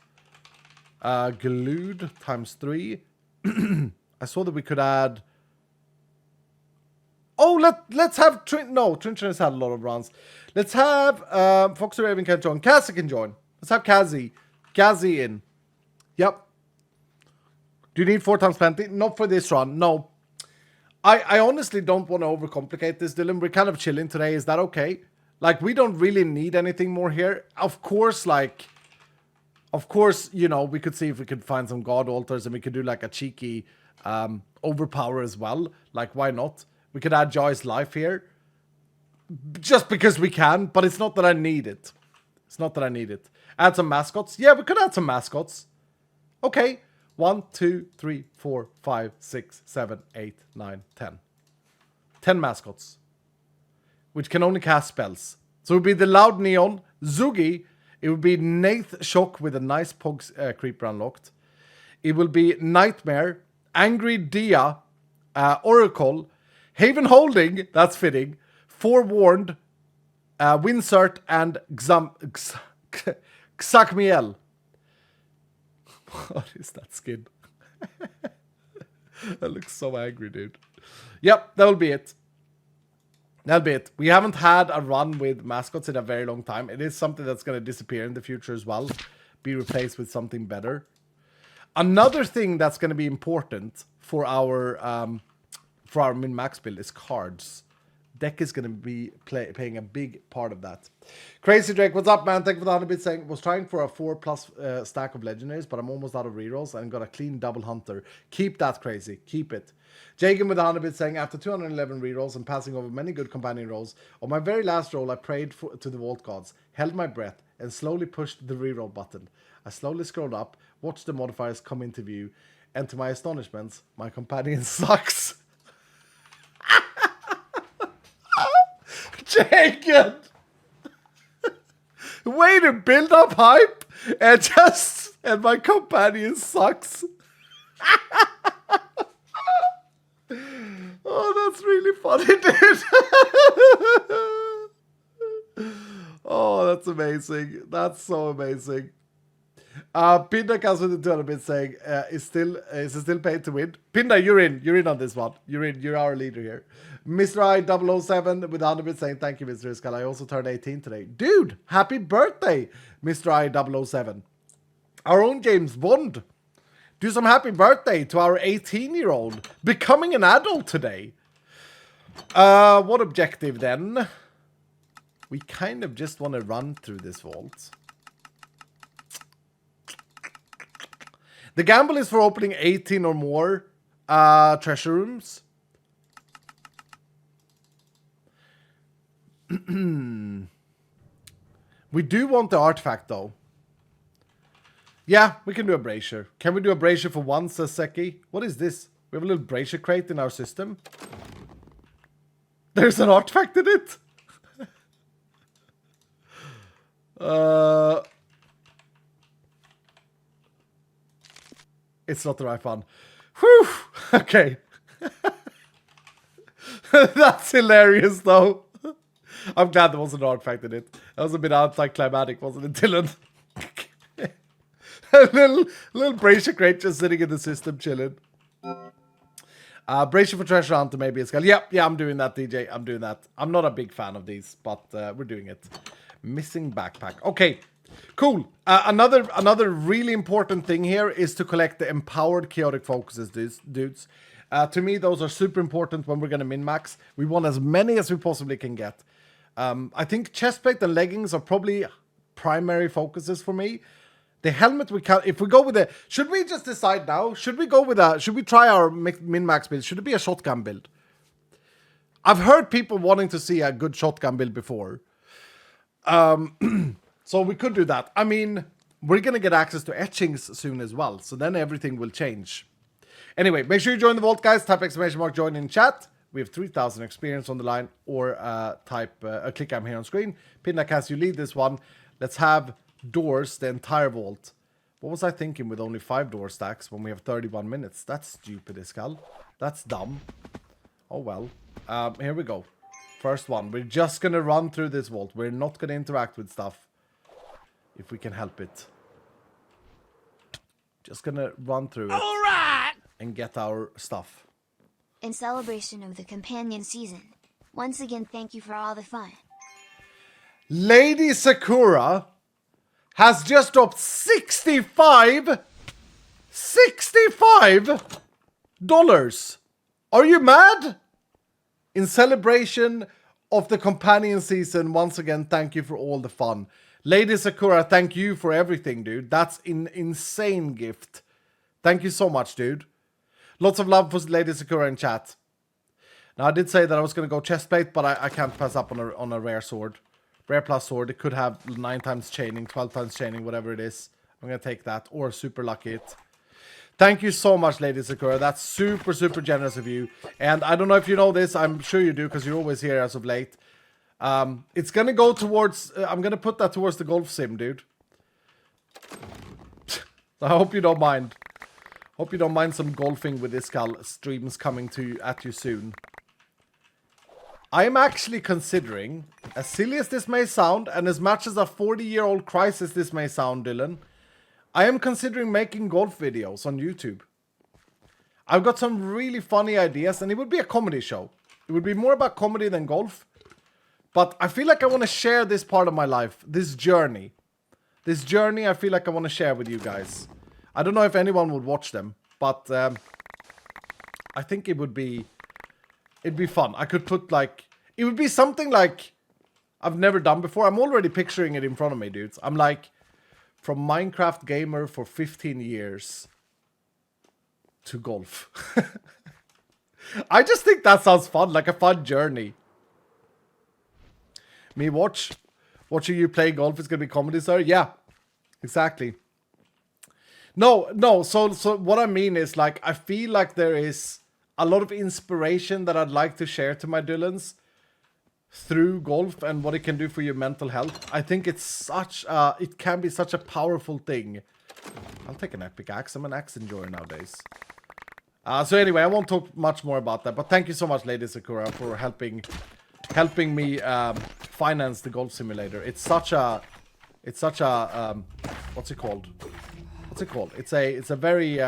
Glued times 3. I saw that we could add... Oh, let's have... Trincher has had a lot of runs. Let's have Fox or Raven can join. Kazzy can join. Let's have Kazzy. Kazzy in. Yep. Do you need 4 times plenty? Not for this run. No. I honestly don't want to overcomplicate this, Dylan. We're kind of chilling today. Is that okay? Like, we don't really need anything more here. Of course, you know, we could see if we could find some God Altars and we could do like a cheeky overpower as well. Like, why not? We could add Joy's Life here. Just because we can, but it's not that I need it. It's not that I need it. Add some mascots? Yeah, we could add some mascots. Okay. 1, 2, 3, 4, 5, 6, 7, 8, 9, 10. 10 mascots. Which can only cast spells. So it would be the Loud Neon, Zugi. It would be Nath Shock with a nice Pug Creeper unlocked. It will be Nightmare, Angry Dia, Oracle, Haven Holding, that's fitting, Forewarned, Winsert, and Xakmiel. What is that skin? That looks so angry, dude. Yep, that'll be it. That'll be it. We haven't had a run with mascots in a very long time. It is something that's going to disappear in the future as well. Be replaced with something better. Another thing that's going to be important for our min-max build is cards. Deck is going to be playing a big part of that. Crazy Drake, what's up, man? Thank you for the 100 bits saying, was trying for a 4+ stack of legendaries, but I'm almost out of rerolls and got a clean double hunter. Keep that, Crazy. Keep it. Jagan with the 100 bits saying, after 211 rerolls and passing over many good companion rolls, on my very last roll, I prayed to the Vault Gods, held my breath, and slowly pushed the reroll button. I slowly scrolled up, watched the modifiers come into view, and to my astonishment, my companion sucks. Jacob! Way to build up hype and my companion sucks. Oh, that's really funny, dude. Oh, that's amazing. That's so amazing. Pinda comes with the 200 bits saying, is it still paid to win? Pinda, you're in. You're in on this one. You're in. You're our leader here. Mr. I007 with 100 bits saying, thank you, Mr. Iskal. I also turned 18 today. Dude, happy birthday, Mr. I007. Our own James Bond. Do some happy birthday to our 18-year-old. Becoming an adult today. What objective then? We kind of just want to run through this vault. The gamble is for opening 18 or more treasure rooms. We do want the artifact, though. Yeah, we can do a brazier. Can we do a brazier for once, says Seki? What is this? We have a little brazier crate in our system. There's an artifact in it. It's not the right one. Whew. Okay. That's hilarious, though. I'm glad there wasn't an artifact in it. That was a bit anticlimactic, wasn't it, Dylan? a little Brazier crate just sitting in the system chilling. Brazier for treasure hunter, maybe a skull. Yeah, I'm doing that, DJ. I'm doing that. I'm not a big fan of these, but we're doing it. Missing backpack. Okay, cool. Another really important thing here is to collect the empowered chaotic focuses, dudes. To me, those are super important when we're going to min-max. We want as many as we possibly can get. I think chestplate and leggings are probably primary focuses for me. The helmet we can't, if we go with should we just decide now? Should we try our min-max build? Should it be a shotgun build? I've heard people wanting to see a good shotgun build before. So we could do that. I mean, we're going to get access to etchings soon as well. So then everything will change. Anyway, make sure you join the vault, guys. Type ! Join in chat. We have 3,000 experience on the line. Or click I'm here on screen. Pinnacast, you lead this one. Let's have doors, the entire vault. What was I thinking with only 5 door stacks when we have 31 minutes? That's stupid, Iskal. That's dumb. Oh well. Here we go. First one. We're just gonna run through this vault. We're not gonna interact with stuff. If we can help it. Just gonna run through it. Alright! And get our stuff.
In celebration of the companion season, once again thank you for all the fun.
Lady Sakura has just dropped $65 Are you mad? In celebration of the companion season, once again, thank you for all the fun. Lady Sakura, thank you for everything, dude. That's an insane gift. Thank you so much, dude. Lots of love for Lady Sakura in chat. Now, I did say that I was going to go chestplate, but I can't pass up on a rare sword. Rare plus sword. It could have 9 times chaining, 12 times chaining, whatever it is. I'm going to take that. Or super lucky it. Thank you so much, Lady Sakura. That's super, super generous of you. And I don't know if you know this. I'm sure you do, because you're always here as of late. It's going to go towards... I'm going to put that towards the golf sim, dude. I hope you don't mind. Hope you don't mind some golfing with this streams coming at you soon. I'm actually considering, as silly as this may sound, and as much as a 40-year-old crisis this may sound, Dylan, I am considering making golf videos on YouTube. I've got some really funny ideas, and it would be a comedy show. It would be more about comedy than golf. But I feel like I want to share this part of my life, this journey. This journey I feel like I want to share with you guys. I don't know if anyone would watch them, but I think it'd be fun. I could put it would be something like I've never done before. I'm already picturing it in front of me, dudes. I'm like, from Minecraft gamer for 15 years to golf. I just think that sounds fun, like a fun journey. Me watching you play golf is gonna be comedy, sir? Yeah, exactly. No, so what I mean is, like, I feel like there is a lot of inspiration that I'd like to share to my Dylans through golf and what it can do for your mental health. I think it's it can be such a powerful thing. I'll take an epic axe. I'm an axe enjoyer nowadays. So anyway, I won't talk much more about that, but thank you so much, Lady Sakura, for helping me finance the golf simulator. It's such a what's it called? It's a very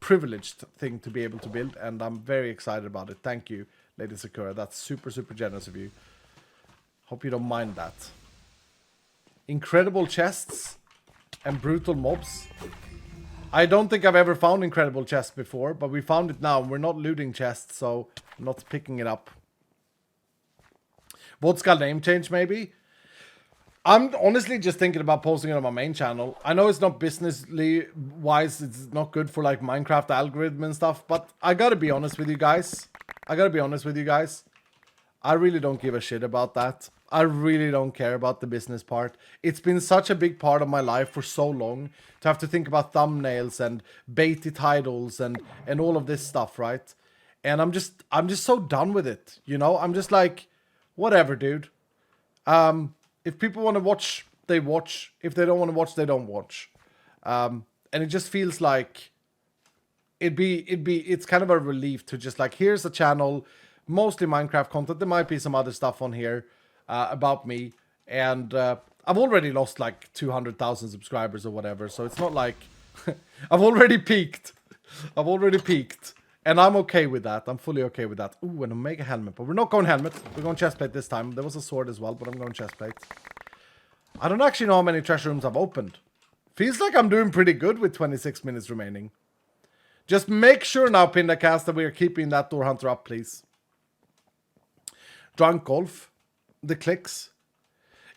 privileged thing to be able to build, and I'm very excited about it. Thank you, Lady Sakura. That's super, super generous of you. Hope you don't mind that. Incredible chests and brutal mobs. I don't think I've ever found incredible chests before, but we found it now. We're not looting chests, so I'm not picking it up. Vodka name change, maybe? I'm honestly just thinking about posting it on my main channel. I know it's not businessly wise, it's not good for like Minecraft algorithm and stuff, but I gotta be honest with you guys. I really don't give a shit about that. I really don't care about the business part. It's been such a big part of my life for so long to have to think about thumbnails and baity titles and all of this stuff, right? And I'm just so done with it, you know? I'm just like, whatever, dude. If people want to watch, they watch. If they don't want to watch, they don't watch. And it just feels like it's kind of a relief to just like, here's a channel, mostly Minecraft content. There might be some other stuff on here. about me. And I've already lost like 200,000 subscribers or whatever. So it's not like I've already peaked. I've already peaked. And I'm okay with that. I'm fully okay with that. Ooh, an Omega helmet. But we're not going helmet. We're going chestplate this time. There was a sword as well, but I'm going chestplate. I don't actually know how many treasure rooms I've opened. Feels like I'm doing pretty good with 26 minutes remaining. Just make sure now, Pindacast, that we are keeping that door hunter up, please. Drunk golf. The clicks.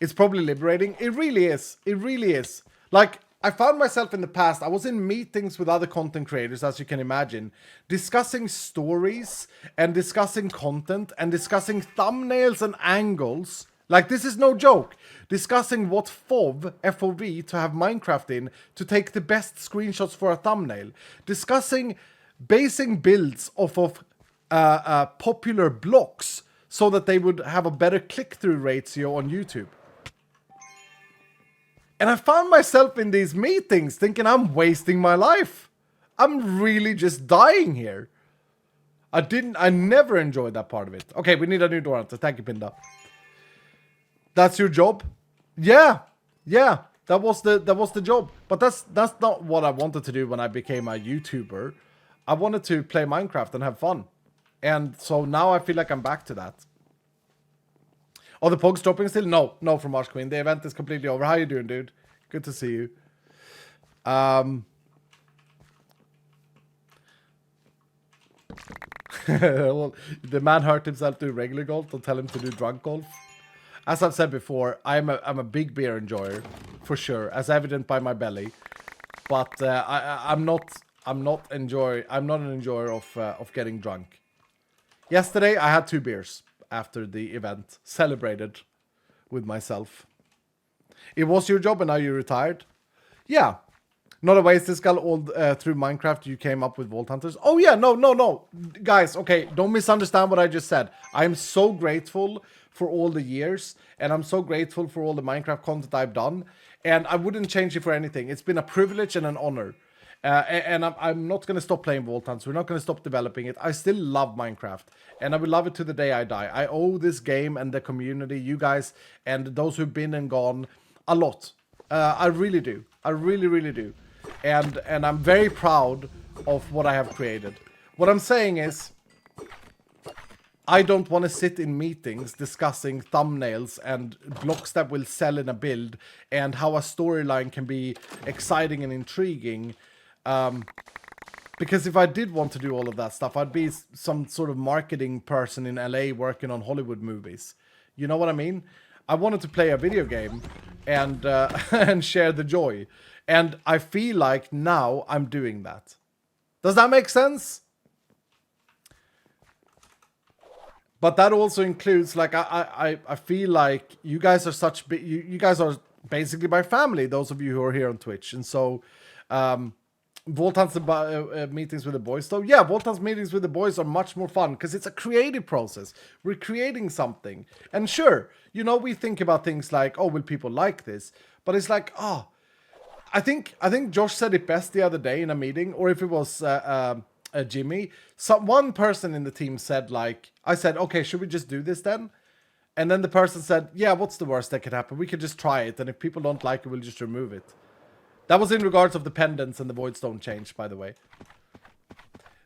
It's probably liberating. It really is. It really is. Like, I found myself in the past, I was in meetings with other content creators, as you can imagine, discussing stories and discussing content and discussing thumbnails and angles. Like, this is no joke. Discussing what FOV to have Minecraft in to take the best screenshots for a thumbnail. Discussing basing builds off of popular blocks so that they would have a better click-through ratio on YouTube. And I found myself in these meetings thinking I'm wasting my life. I'm really just dying here. I never enjoyed that part of it. Okay, we need a new door hunter. Thank you, Pinda. That's your job? Yeah. That was the job. But that's not what I wanted to do when I became a YouTuber. I wanted to play Minecraft and have fun. And so now I feel like I'm back to that. Oh, the Pogs dropping still? No, from Marsh Queen. The event is completely over. How you doing, dude? Good to see you. Well, the man hurt himself doing regular golf. Don't tell him to do drunk golf. As I've said before, I'm a big beer enjoyer, for sure, as evident by my belly. But I'm not an enjoyer of getting drunk. Yesterday, I had 2 beers after the event, celebrated with myself. It was your job and now you're retired? Yeah. Not a waste, this guy all through Minecraft you came up with Vault Hunters. Oh yeah, no. Guys, okay, don't misunderstand what I just said. I'm so grateful for all the years and I'm so grateful for all the Minecraft content I've done. And I wouldn't change it for anything. It's been a privilege and an honor. And I'm not going to stop playing Vault Hunts. We're not going to stop developing it. I still love Minecraft. And I will love it to the day I die. I owe this game and the community, you guys, and those who've been and gone, a lot. I really do. I really, really do. And I'm very proud of what I have created. What I'm saying is, I don't want to sit in meetings discussing thumbnails and blocks that will sell in a build and how a storyline can be exciting and intriguing. Because if I did want to do all of that stuff, I'd be some sort of marketing person in LA working on Hollywood movies. You know what I mean? I wanted to play a video game and and share the joy. And I feel like now I'm doing that. Does that make sense? But that also includes, like, I feel like you guys are such you guys are basically my family, those of you who are here on Twitch. And so Vault Hunts meetings with the boys. So yeah, Vault Hunts meetings with the boys are much more fun because it's a creative process. We're creating something. And sure, you know, we think about things like, oh, will people like this? But it's like, oh, I think Josh said it best the other day in a meeting, or if it was Jimmy, one person in the team said, like, I said, okay, should we just do this then? And then the person said, yeah, what's the worst that could happen? We could just try it, and if people don't like it, we'll just remove it. That was in regards of the pendants and the voidstone change, by the way.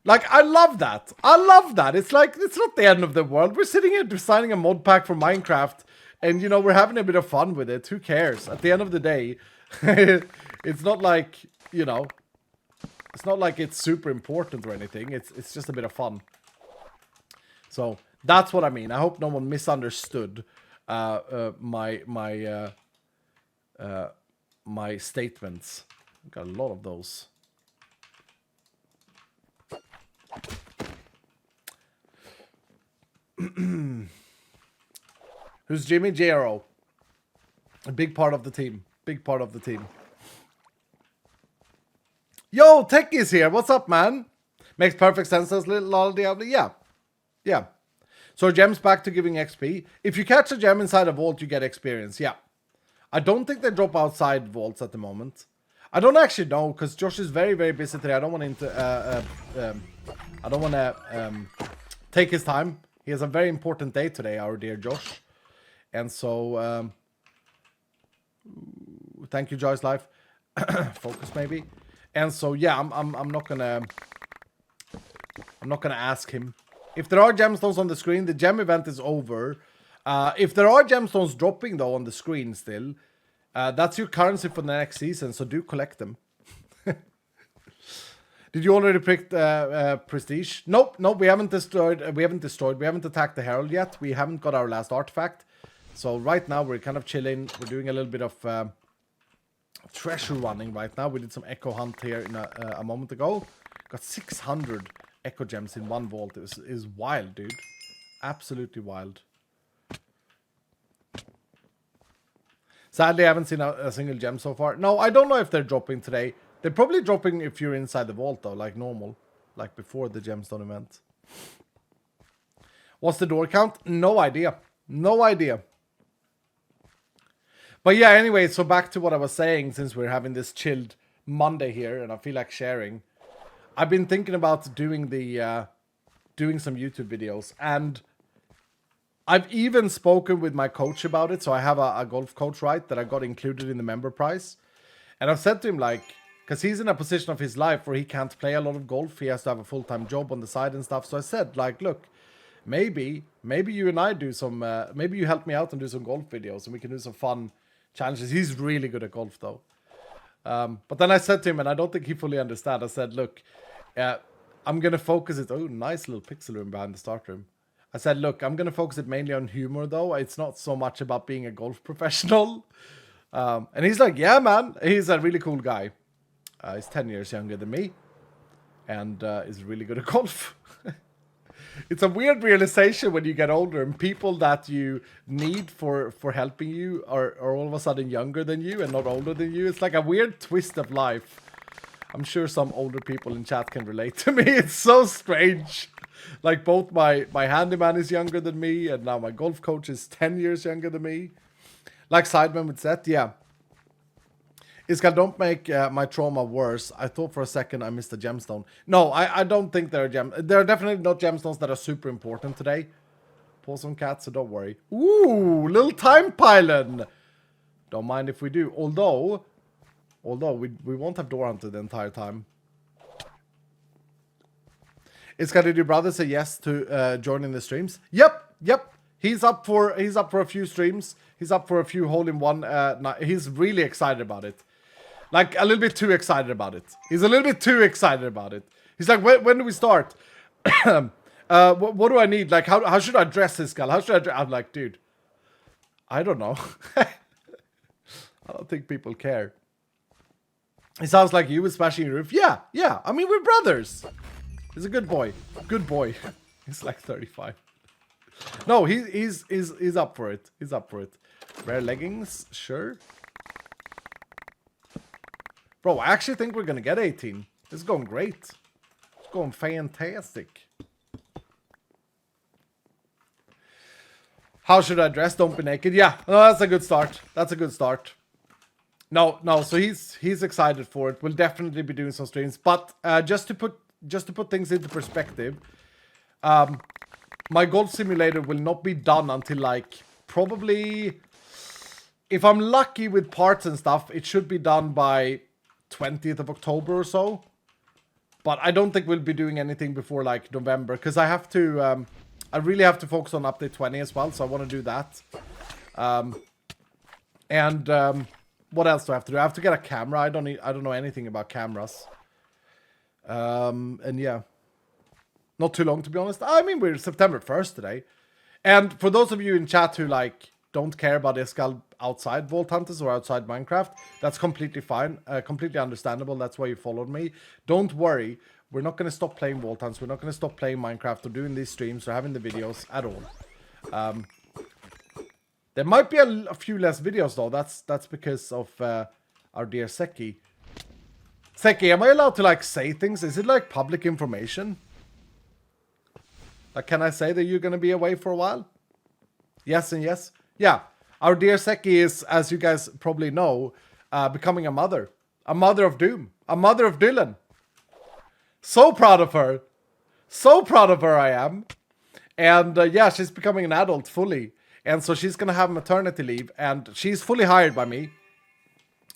Like, I love that. I love that. It's like, it's not the end of the world. We're sitting here designing a mod pack for Minecraft, and, you know, we're having a bit of fun with it. Who cares? At the end of the day, it's not like, you know, it's not like it's super important or anything. It's just a bit of fun. So that's what I mean. I hope no one misunderstood my statements. Got a lot of those. Who's Jimmy? JRO. A big part of the team. Big part of the team. Yo, Tech is here. What's up, man? Makes perfect sense as little lol Diablo. Yeah. Yeah. So gems back to giving XP. If you catch a gem inside a vault, you get experience. Yeah. I don't think they drop outside vaults at the moment. I don't actually know, because Josh is very, very busy today. I don't want to take his time. He has a very important day today, our dear Josh. And so, thank you, Joy's Life. Focus maybe. And so, yeah, I'm not gonna ask him. If there are gemstones on the screen, the gem event is over. If there are gemstones dropping though on the screen still, that's your currency for the next season. So do collect them. Did you already pick Prestige? Nope, we haven't destroyed. We haven't attacked the Herald yet. We haven't got our last artifact. So right now we're kind of chilling. We're doing a little bit of treasure running right now. We did some echo hunt here in a moment ago. Got 600 echo gems in one vault. It is wild, dude. Absolutely wild. Sadly, I haven't seen a single gem so far. No, I don't know if they're dropping today. They're probably dropping if you're inside the vault, though, like normal. Like before the gemstone event. What's the door count? No idea. No idea. But yeah, anyway, so back to what I was saying, since we're having this chilled Monday here, and I feel like sharing. I've been thinking about doing doing some YouTube videos, and I've even spoken with my coach about it. So I have a golf coach, right, that I got included in the member price. And I've said to him, like, because he's in a position of his life where he can't play a lot of golf. He has to have a full-time job on the side and stuff. So I said, like, look, maybe you and I do some, maybe you help me out and do some golf videos, and we can do some fun challenges. He's really good at golf, though. But then I said to him, and I don't think he fully understood. I said, look, I'm going to focus it. Oh, nice little pixel room behind the start room. I said, look, I'm going to focus it mainly on humor, though. It's not so much about being a golf professional. And he's like, yeah, man. He's a really cool guy. He's 10 years younger than me. And is really good at golf. It's a weird realization when you get older, and people that you need for helping you are all of a sudden younger than you and not older than you. It's like a weird twist of life. I'm sure some older people in chat can relate to me. It's so strange. Like both my handyman is younger than me, and now my golf coach is 10 years younger than me. Like Sideman with Sept, yeah. Iskal, don't make my trauma worse. I thought for a second I missed a gemstone. No, I don't think there are definitely not gemstones that are super important today. Pause on cat, so don't worry. Ooh, little time pylon. Don't mind if we do. Although we won't have door hunter the entire time. Iskal, did your brother say yes to joining the streams? Yep. He's up for a few streams. He's up for a few hole-in-one. He's really excited about it. Like, a little bit too excited about it. He's a little bit too excited about it. He's like, when do we start? What do I need? Like, how should I dress this guy? How should I dress? I'm like, dude, I don't know. I don't think people care. He sounds like you with smashing your roof. Yeah. I mean, we're brothers. He's a good boy. Good boy. He's like 35. No, he's up for it. He's up for it. Rare leggings, sure. Bro, I actually think we're gonna get 18. It's going great. It's going fantastic. How should I dress? Don't be naked. Yeah, no, that's a good start. That's a good start. No, so he's excited for it. We'll definitely be doing some streams. But just to put things into perspective, my golf simulator will not be done until like probably, if I'm lucky with parts and stuff, it should be done by 20th of October or so. But I don't think we'll be doing anything before like November, because I have to I really have to focus on update 20 as well, so I want to do that. What else do I have to do? I have to get a camera. I don't know anything about cameras. And yeah. Not too long, to be honest. I mean, we're September 1st today. And for those of you in chat who like don't care about Iskal outside Vault Hunters or outside Minecraft, that's completely fine. Completely understandable. That's why you followed me. Don't worry. We're not going to stop playing Vault Hunts. We're not going to stop playing Minecraft or doing these streams or having the videos at all. There might be a few less videos, though. That's because of our dear Seki. Seki, am I allowed to like say things? Is it like public information? Like, can I say that you're going to be away for a while? Yes and yes. Yeah. Our dear Seki is, as you guys probably know, becoming a mother. A mother of doom. A mother of Dylan. So proud of her. So proud of her I am. And yeah, she's becoming an adult fully. And so she's gonna have maternity leave, and she's fully hired by me.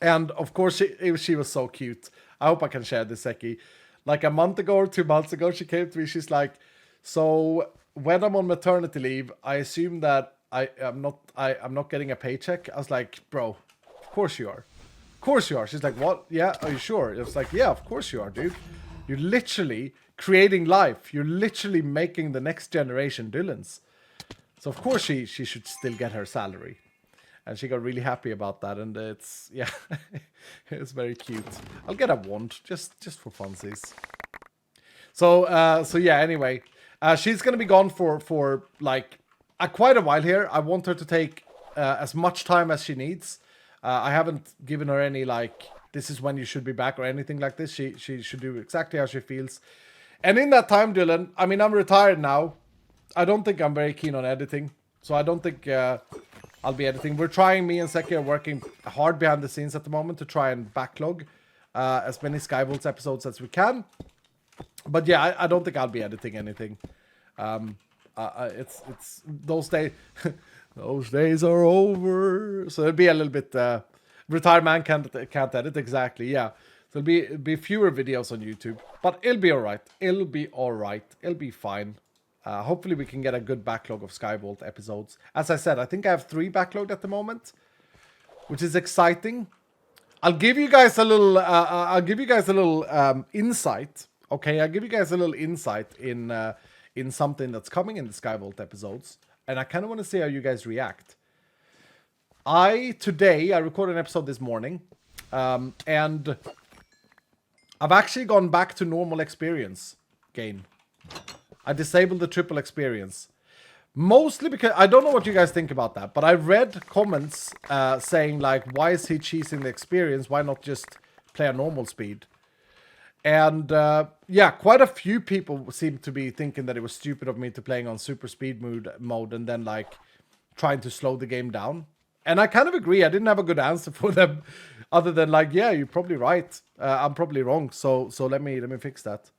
And of course, she was so cute. I hope I can share this, Seki. Like a month ago or 2 months ago, she came to me. She's like, "So when I'm on maternity leave, I assume that I'm not getting a paycheck." I was like, "Bro, of course you are. Of course you are." She's like, "What? Yeah, are you sure?" It was like, "Yeah, of course you are, dude. You're literally creating life. You're literally making the next generation Dylans. So of course she should still get her salary." And she got really happy about that, and it's, yeah, it's very cute. I'll get a wand just for funsies. So yeah. Anyway, she's gonna be gone for like quite a while here. I want her to take as much time as she needs. I haven't given her any like, this is when you should be back or anything like this. She should do exactly how she feels. And in that time, Dylan, I mean, I'm retired now. I don't think I'm very keen on editing, so I don't think I'll be editing. We're trying, me and Seki are working hard behind the scenes at the moment to try and backlog as many Skyvolts episodes as we can. But yeah, I don't think I'll be editing anything. It's those days. Those days are over. So it'll be a little bit. Retired man can't edit, exactly. Yeah. So it'll be fewer videos on YouTube, but it'll be all right. It'll be all right. It'll be fine. Hopefully we can get a good backlog of Skyvolt episodes. As I said, I think I have 3 backlogged at the moment, which is exciting. I'll give you guys a little. Insight. Okay, I'll give you guys a little insight in something that's coming in the Skyvolt episodes, and I kind of want to see how you guys react. Today I recorded an episode this morning, and I've actually gone back to normal experience gain. I disabled the triple experience. Mostly because, I don't know what you guys think about that, but I read comments saying like, why is he cheesing the experience? Why not just play a normal speed? And yeah, quite a few people seem to be thinking that it was stupid of me to playing on super speed mode and then like trying to slow the game down. And I kind of agree. I didn't have a good answer for them other than like, yeah, you're probably right. I'm probably wrong. So let me fix that.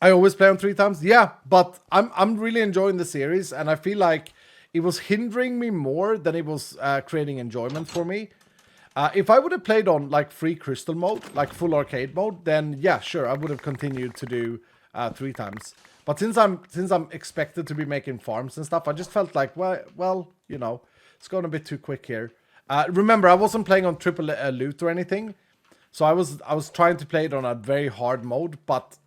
I always play on 3 times. Yeah, but I'm really enjoying the series, and I feel like it was hindering me more than it was creating enjoyment for me. If I would have played on like free crystal mode, like full arcade mode, then yeah, sure, I would have continued to do 3 times. But since I'm expected to be making farms and stuff, I just felt like, well, you know, it's going a bit too quick here. Remember, I wasn't playing on triple loot or anything, so I was trying to play it on a very hard mode, but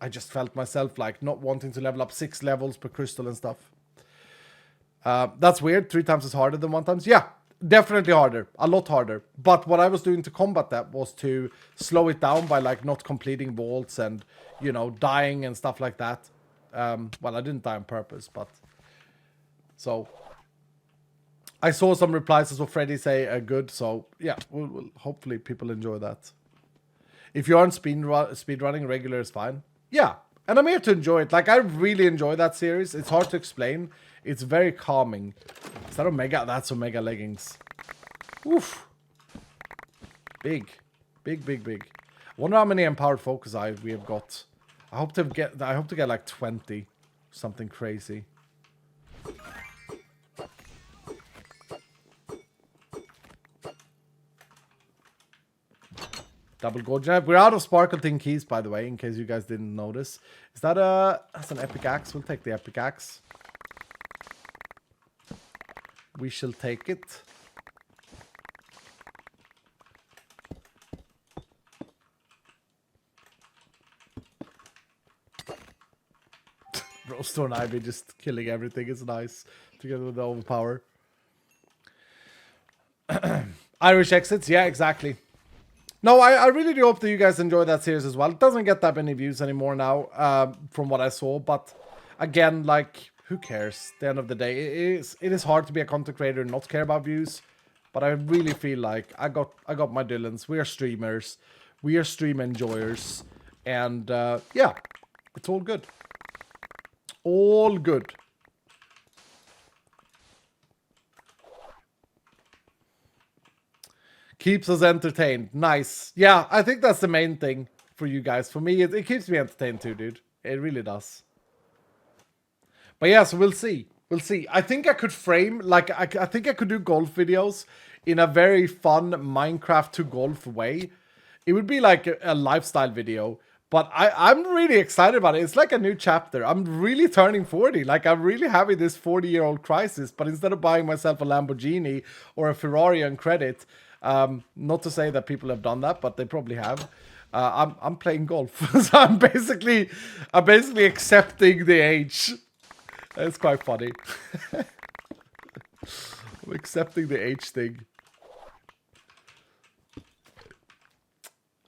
I just felt myself like not wanting to level up 6 levels per crystal and stuff. That's weird. 3 times is harder than 1 times. Yeah, definitely harder. A lot harder. But what I was doing to combat that was to slow it down by like not completing vaults and, you know, dying and stuff like that. Well, I didn't die on purpose, but... So... I saw some replies as well, Freddy say good, so yeah, we'll hopefully people enjoy that. If you aren't speedrunning, regular is fine. Yeah, and I'm here to enjoy it. Like, I really enjoy that series. It's hard to explain. It's very calming. Is that Omega? That's Omega leggings. Oof. Big. Big, big, big. I wonder how many empowered focus eyes we have got. I hope to get like 20. Something crazy. Double gorge. We're out of sparkleting keys, by the way, in case you guys didn't notice. Is that that's an epic axe? We'll take the epic axe. We shall take it. Rosestone Ivy just killing everything is nice. Together with the overpower. Irish exits, yeah, exactly. No, I really do hope that you guys enjoy that series as well. It doesn't get that many views anymore now, from what I saw. But again, like, who cares? At the end of the day, it is hard to be a content creator and not care about views. But I really feel like I got my Dylans. We are streamers, we are stream enjoyers, and yeah, it's all good. All good. Keeps us entertained. Nice. Yeah, I think that's the main thing for you guys. For me, it keeps me entertained too, dude. It really does. But yeah, so we'll see. We'll see. I think I could frame, like, I think I could do golf videos in a very fun Minecraft to golf way. It would be like a lifestyle video. But I'm really excited about it. It's like a new chapter. I'm really turning 40. Like, I'm really having this 40-year-old crisis. But instead of buying myself a Lamborghini or a Ferrari on credit, not to say that people have done that, but they probably have. I'm playing golf. So I'm basically accepting the age. It's quite funny. I'm accepting the age thing.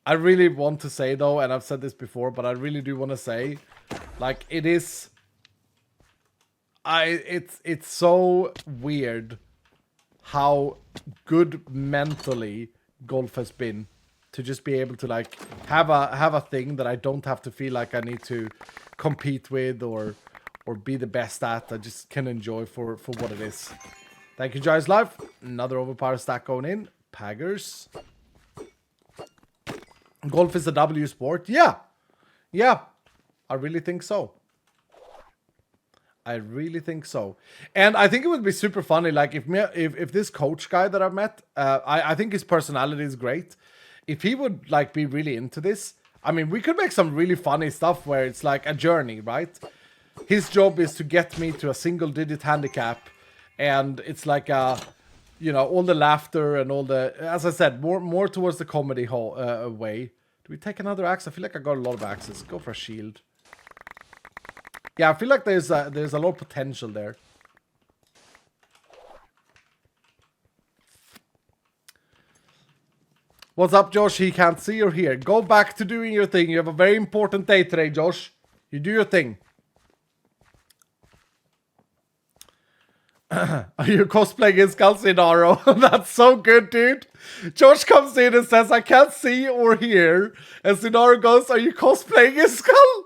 I really want to say though, and I've said this before, but I really do want to say, like, it's so weird how good mentally golf has been to just be able to like have a thing that I don't have to feel like I need to compete with or be the best at. I just can enjoy for what it is. Thank you, Joy's Life. Another overpower stack going in. Paggers. Golf is a W sport. Yeah. Yeah. I really think so. I really think so. And I think it would be super funny, like, if this coach guy that I've met, I think his personality is great. If he would, like, be really into this, I mean, we could make some really funny stuff where it's like a journey, right? His job is to get me to a single-digit handicap, and it's like a, you know, all the laughter and all the, as I said, more towards the comedy way. Do we take another axe? I feel like I got a lot of axes. Go for a shield. Yeah, I feel like there's a lot of potential there. What's up, Josh? He can't see or hear. Go back to doing your thing. You have a very important day today, Josh. You do your thing. Are you cosplaying as Calcinaro? That's so good, dude. Josh comes in and says, I can't see or hear. And Sinaro goes, are you cosplaying as Skull?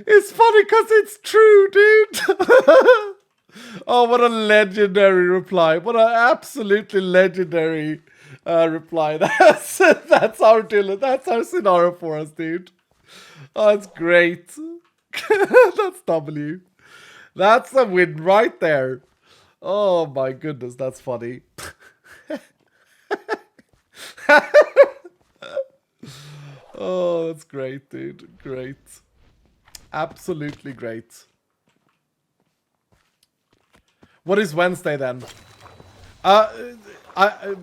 It's funny because it's true, dude. Oh, what a legendary reply. What an absolutely legendary reply. That's our Dylan. That's our scenario for us, dude. Oh, it's great. That's W. That's a win right there. Oh my goodness, that's funny. Oh, that's great, dude. Great. Absolutely great. What is Wednesday then? The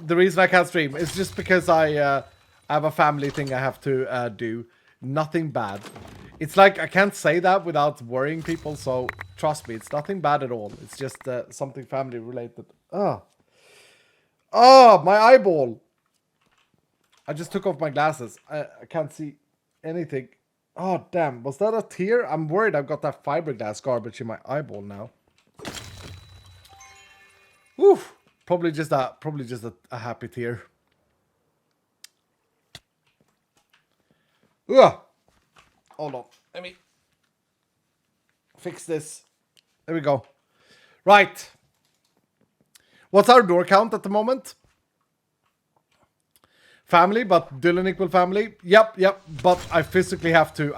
reason I can't stream is just because I have a family thing I have to do. Nothing bad. It's like I can't say that without worrying people, so trust me, it's nothing bad at all. It's just something family related. Oh, my eyeball. I just took off my glasses. I can't see anything. Oh, damn. Was that a tear? I'm worried I've got that fiberglass garbage in my eyeball now. Whew. Probably just a happy tear. Ugh. Hold on. Let me fix this. There we go. Right. What's our door count at the moment? Family, but Dylan equal family. Yep. But I physically have to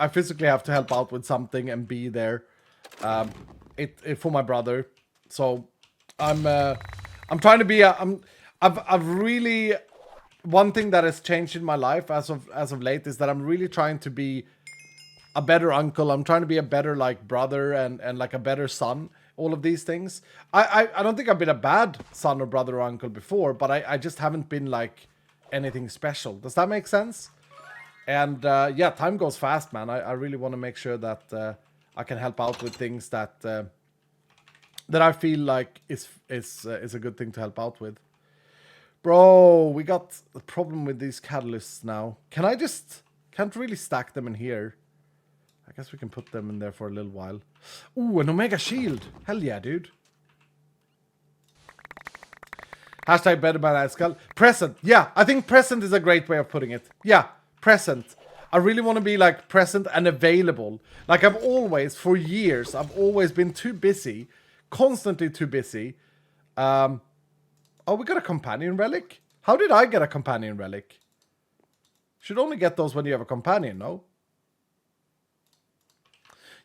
help out with something and be there, for my brother. So I'm trying to be I've really, one thing that has changed in my life as of late is that I'm really trying to be a better uncle. I'm trying to be a better like brother and like a better son. All of these things. I don't think I've been a bad son or brother or uncle before, but I just haven't been like anything special. Does that make sense? And yeah, time goes fast, man. I really want to make sure that I can help out with things that that I feel like is a good thing to help out with. Bro, we got a problem with these catalysts now. Can't really stack them in here. I guess we can put them in there for a little while. Ooh, an Omega Shield. Hell yeah, dude. Hashtag better by that skull. Present. Yeah, I think present is a great way of putting it. Yeah, present. I really want to be like present and available. Like I've always, for years, I've always been too busy. Constantly too busy. Oh, we got a companion relic? How did I get a companion relic? Should only get those when you have a companion, no?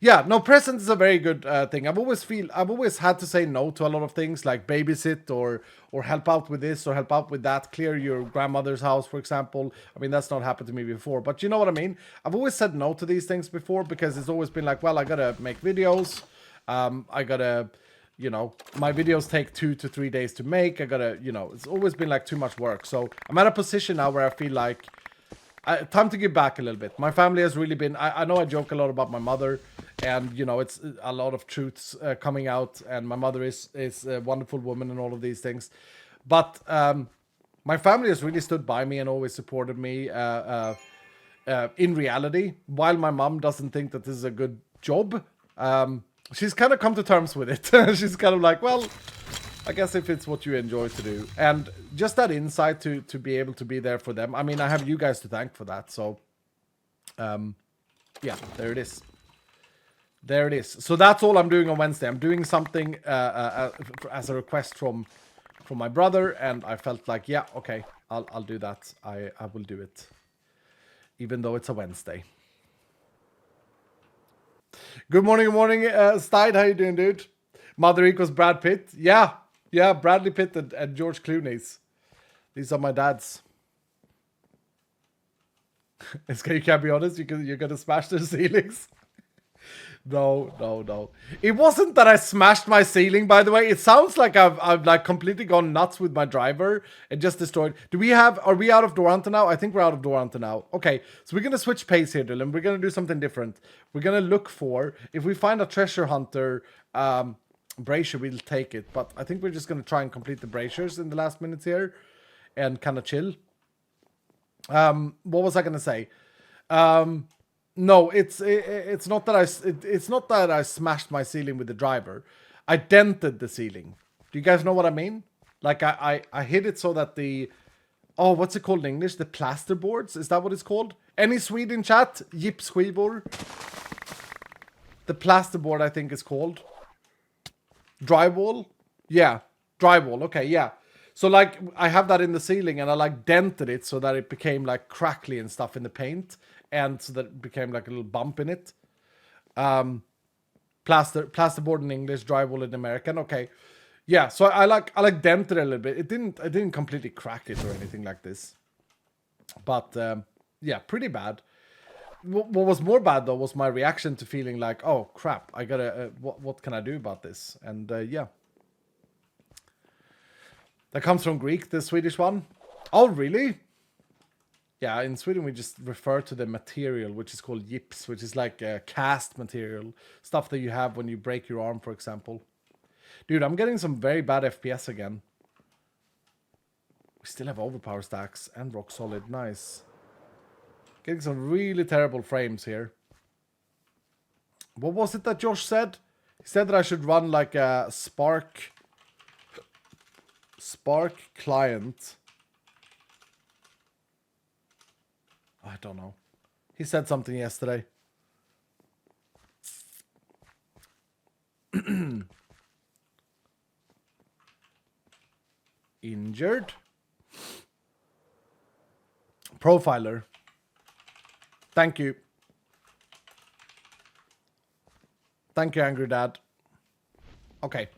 Yeah, no, present is a very good thing. I've always had to say no to a lot of things like babysit or help out with this or help out with that, clear your grandmother's house, for example. I mean, that's not happened to me before, but you know what I mean? I've always said no to these things before because it's always been like, well, I gotta make videos. I gotta, you know, my videos take 2 to 3 days to make. I gotta, you know, it's always been like too much work. So I'm at a position now where I feel like time to give back a little bit. My family has really been, I know I joke a lot about my mother and, you know, it's a lot of truths coming out, and my mother is a wonderful woman and all of these things. But my family has really stood by me and always supported me in reality. While my mom doesn't think that this is a good job, she's kind of come to terms with it. She's kind of like, well, I guess if it's what you enjoy to do. And just that insight to be able to be there for them. I mean, I have you guys to thank for that. So, yeah, there it is. There it is. So that's all I'm doing on Wednesday. I'm doing something as a request from my brother. And I felt like, yeah, okay, I'll do that. I will do it. Even though it's a Wednesday. Good morning, Stein. How you doing, dude? Mother equals Brad Pitt. Yeah, Bradley Pitt and George Clooney's. These are my dads. You can't be honest. You're gonna smash their ceilings. No. It wasn't that I smashed my ceiling, by the way. It sounds like I've like completely gone nuts with my driver and just destroyed. Are we out of Doranta now? I think we're out of Doranta now. Okay, so we're gonna switch pace here, Dylan. We're gonna do something different. We're gonna look for, if we find a treasure hunter brazier, we'll take it. But I think we're just gonna try and complete the braziers in the last minutes here and kind of chill. What was I gonna say? No, it's not that I smashed my ceiling with the driver. I dented the ceiling. Do you guys know what I mean? Like I hit it so that what's it called in English? The plasterboards? Is that what it's called? Any Swede in chat? Gipsskivor. The plasterboard, I think is called. Drywall? Yeah, drywall. Okay, yeah. So like I have that in the ceiling and I like dented it so that it became like crackly and stuff in the paint. And so that it became like a little bump in it. Plasterboard in English, drywall in American. Okay, yeah. So I like dented it a little bit. I didn't completely crack it or anything like this. But yeah, pretty bad. What was more bad though was my reaction to feeling like, oh crap, I gotta. What can I do about this? And yeah, that comes from Greek, the Swedish one. Oh really? Yeah, in Sweden we just refer to the material, which is called gips, which is like cast material. Stuff that you have when you break your arm, for example. Dude, I'm getting some very bad FPS again. We still have overpower stacks and rock solid. Nice. Getting some really terrible frames here. What was it that Josh said? He said that I should run like a Spark client. I don't know. He said something yesterday. Injured. Profiler. Thank you. Thank you, Angry Dad. Okay.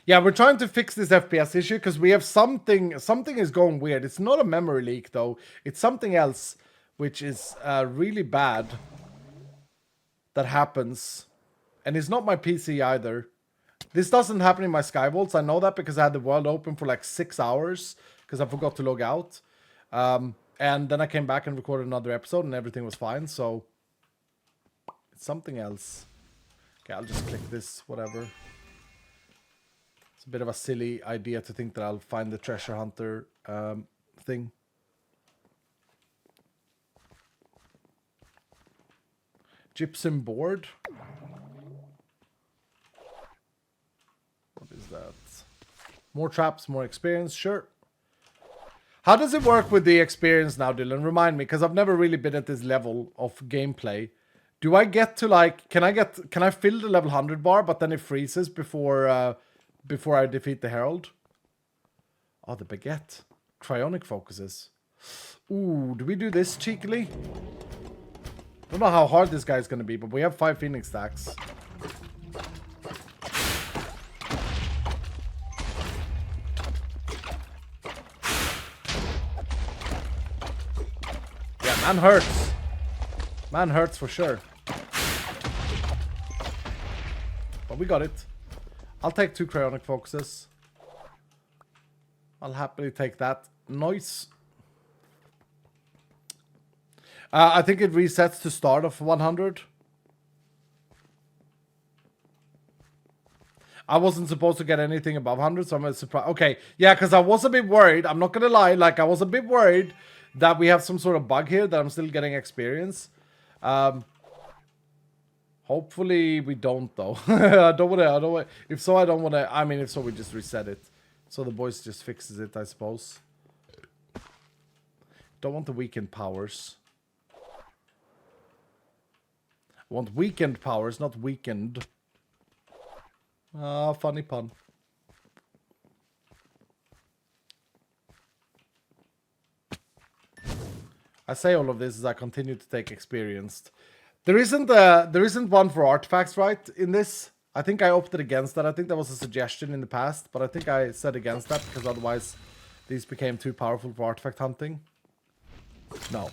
Yeah, we're trying to fix this FPS issue because we have something is going weird. It's not a memory leak though. It's something else which is really bad that happens. And it's not my PC either. This doesn't happen in my Skyvaults. I know that because I had the world open for like 6 hours because I forgot to log out. And then I came back and recorded another episode and everything was fine. So it's something else. Okay, I'll just click this, whatever. It's a bit of a silly idea to think that I'll find the treasure hunter thing. Gypsum board. What is that? More traps, more experience. Sure. How does it work with the experience now, Dylan? Remind me, because I've never really been at this level of gameplay. Do I get to like, can I fill the level 100 bar, but then it freezes before I defeat the Herald? Oh, the baguette. Cryonic focuses. Ooh, do we do this cheekily? Don't know how hard this guy's gonna be, but we have 5 Phoenix stacks. Yeah, man hurts. Man hurts for sure. But we got it. I'll take 2 cryonic focuses. I'll happily take that. Nice. I think it resets to start of 100. I wasn't supposed to get anything above 100, so I'm surprised. Okay, yeah, because I was a bit worried. I'm not gonna lie, like I was a bit worried that we have some sort of bug here that I'm still getting experience. Hopefully we don't though. I don't wanna. If so, I don't wanna. I mean, if so, we just reset it. So the boys just fixes it, I suppose. Don't want the weekend powers. I want weekend powers, not weekend. Ah, funny pun. I say all of this as I continue to take experienced. There isn't one for artifacts, right, in this? I think I opted against that. I think that was a suggestion in the past, but I think I said against that because otherwise these became too powerful for artifact hunting. No.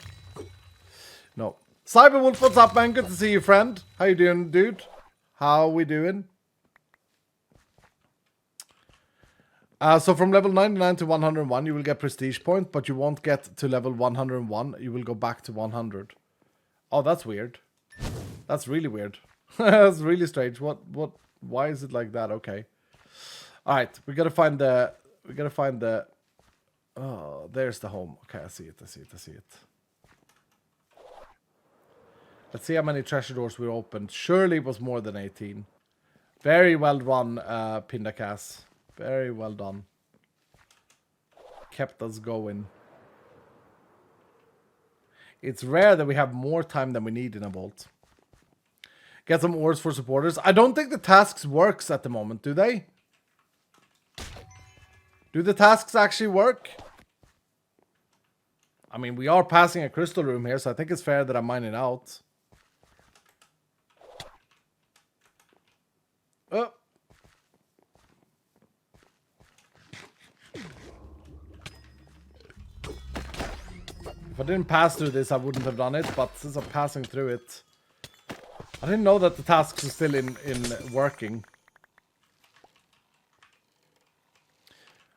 No. Cyberwolf, what's up, man? Good to see you, friend. How you doing, dude? How we doing? So from level 99 to 101, you will get prestige point, but you won't get to level 101. You will go back to 100. Oh, that's weird. That's really weird. That's really strange. Why is it like that? Okay. All right, we gotta find the. Oh, there's the home. Okay, I see it. I see it. Let's see how many treasure doors we opened. Surely it was more than 18. Very well run, Pindakas. Very well done. Kept us going. It's rare that we have more time than we need in a vault. Get some ores for supporters. I don't think the tasks works at the moment, do they? Do the tasks actually work? I mean, we are passing a crystal room here, so I think it's fair that I'm mining out. Oh. If I didn't pass through this, I wouldn't have done it, but since I'm passing through it, I didn't know that the tasks are still in working.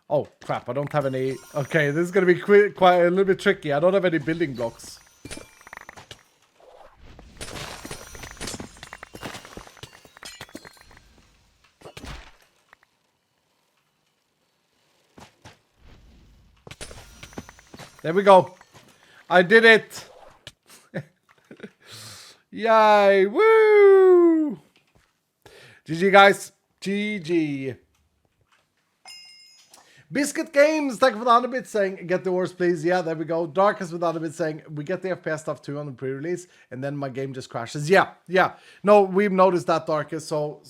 Oh, crap, I don't have any... Okay, this is going to be quite a little bit tricky. I don't have any building blocks. There we go. I did it. Yay. Woo. GG, guys. GG. Biscuit Games, thank you for the 100 bits saying, get the ores please. Yeah, there we go. Darkest with 100 bits saying, we get the FPS stuff too on the pre-release, and then my game just crashes. Yeah. No, we've noticed that, Darkest. So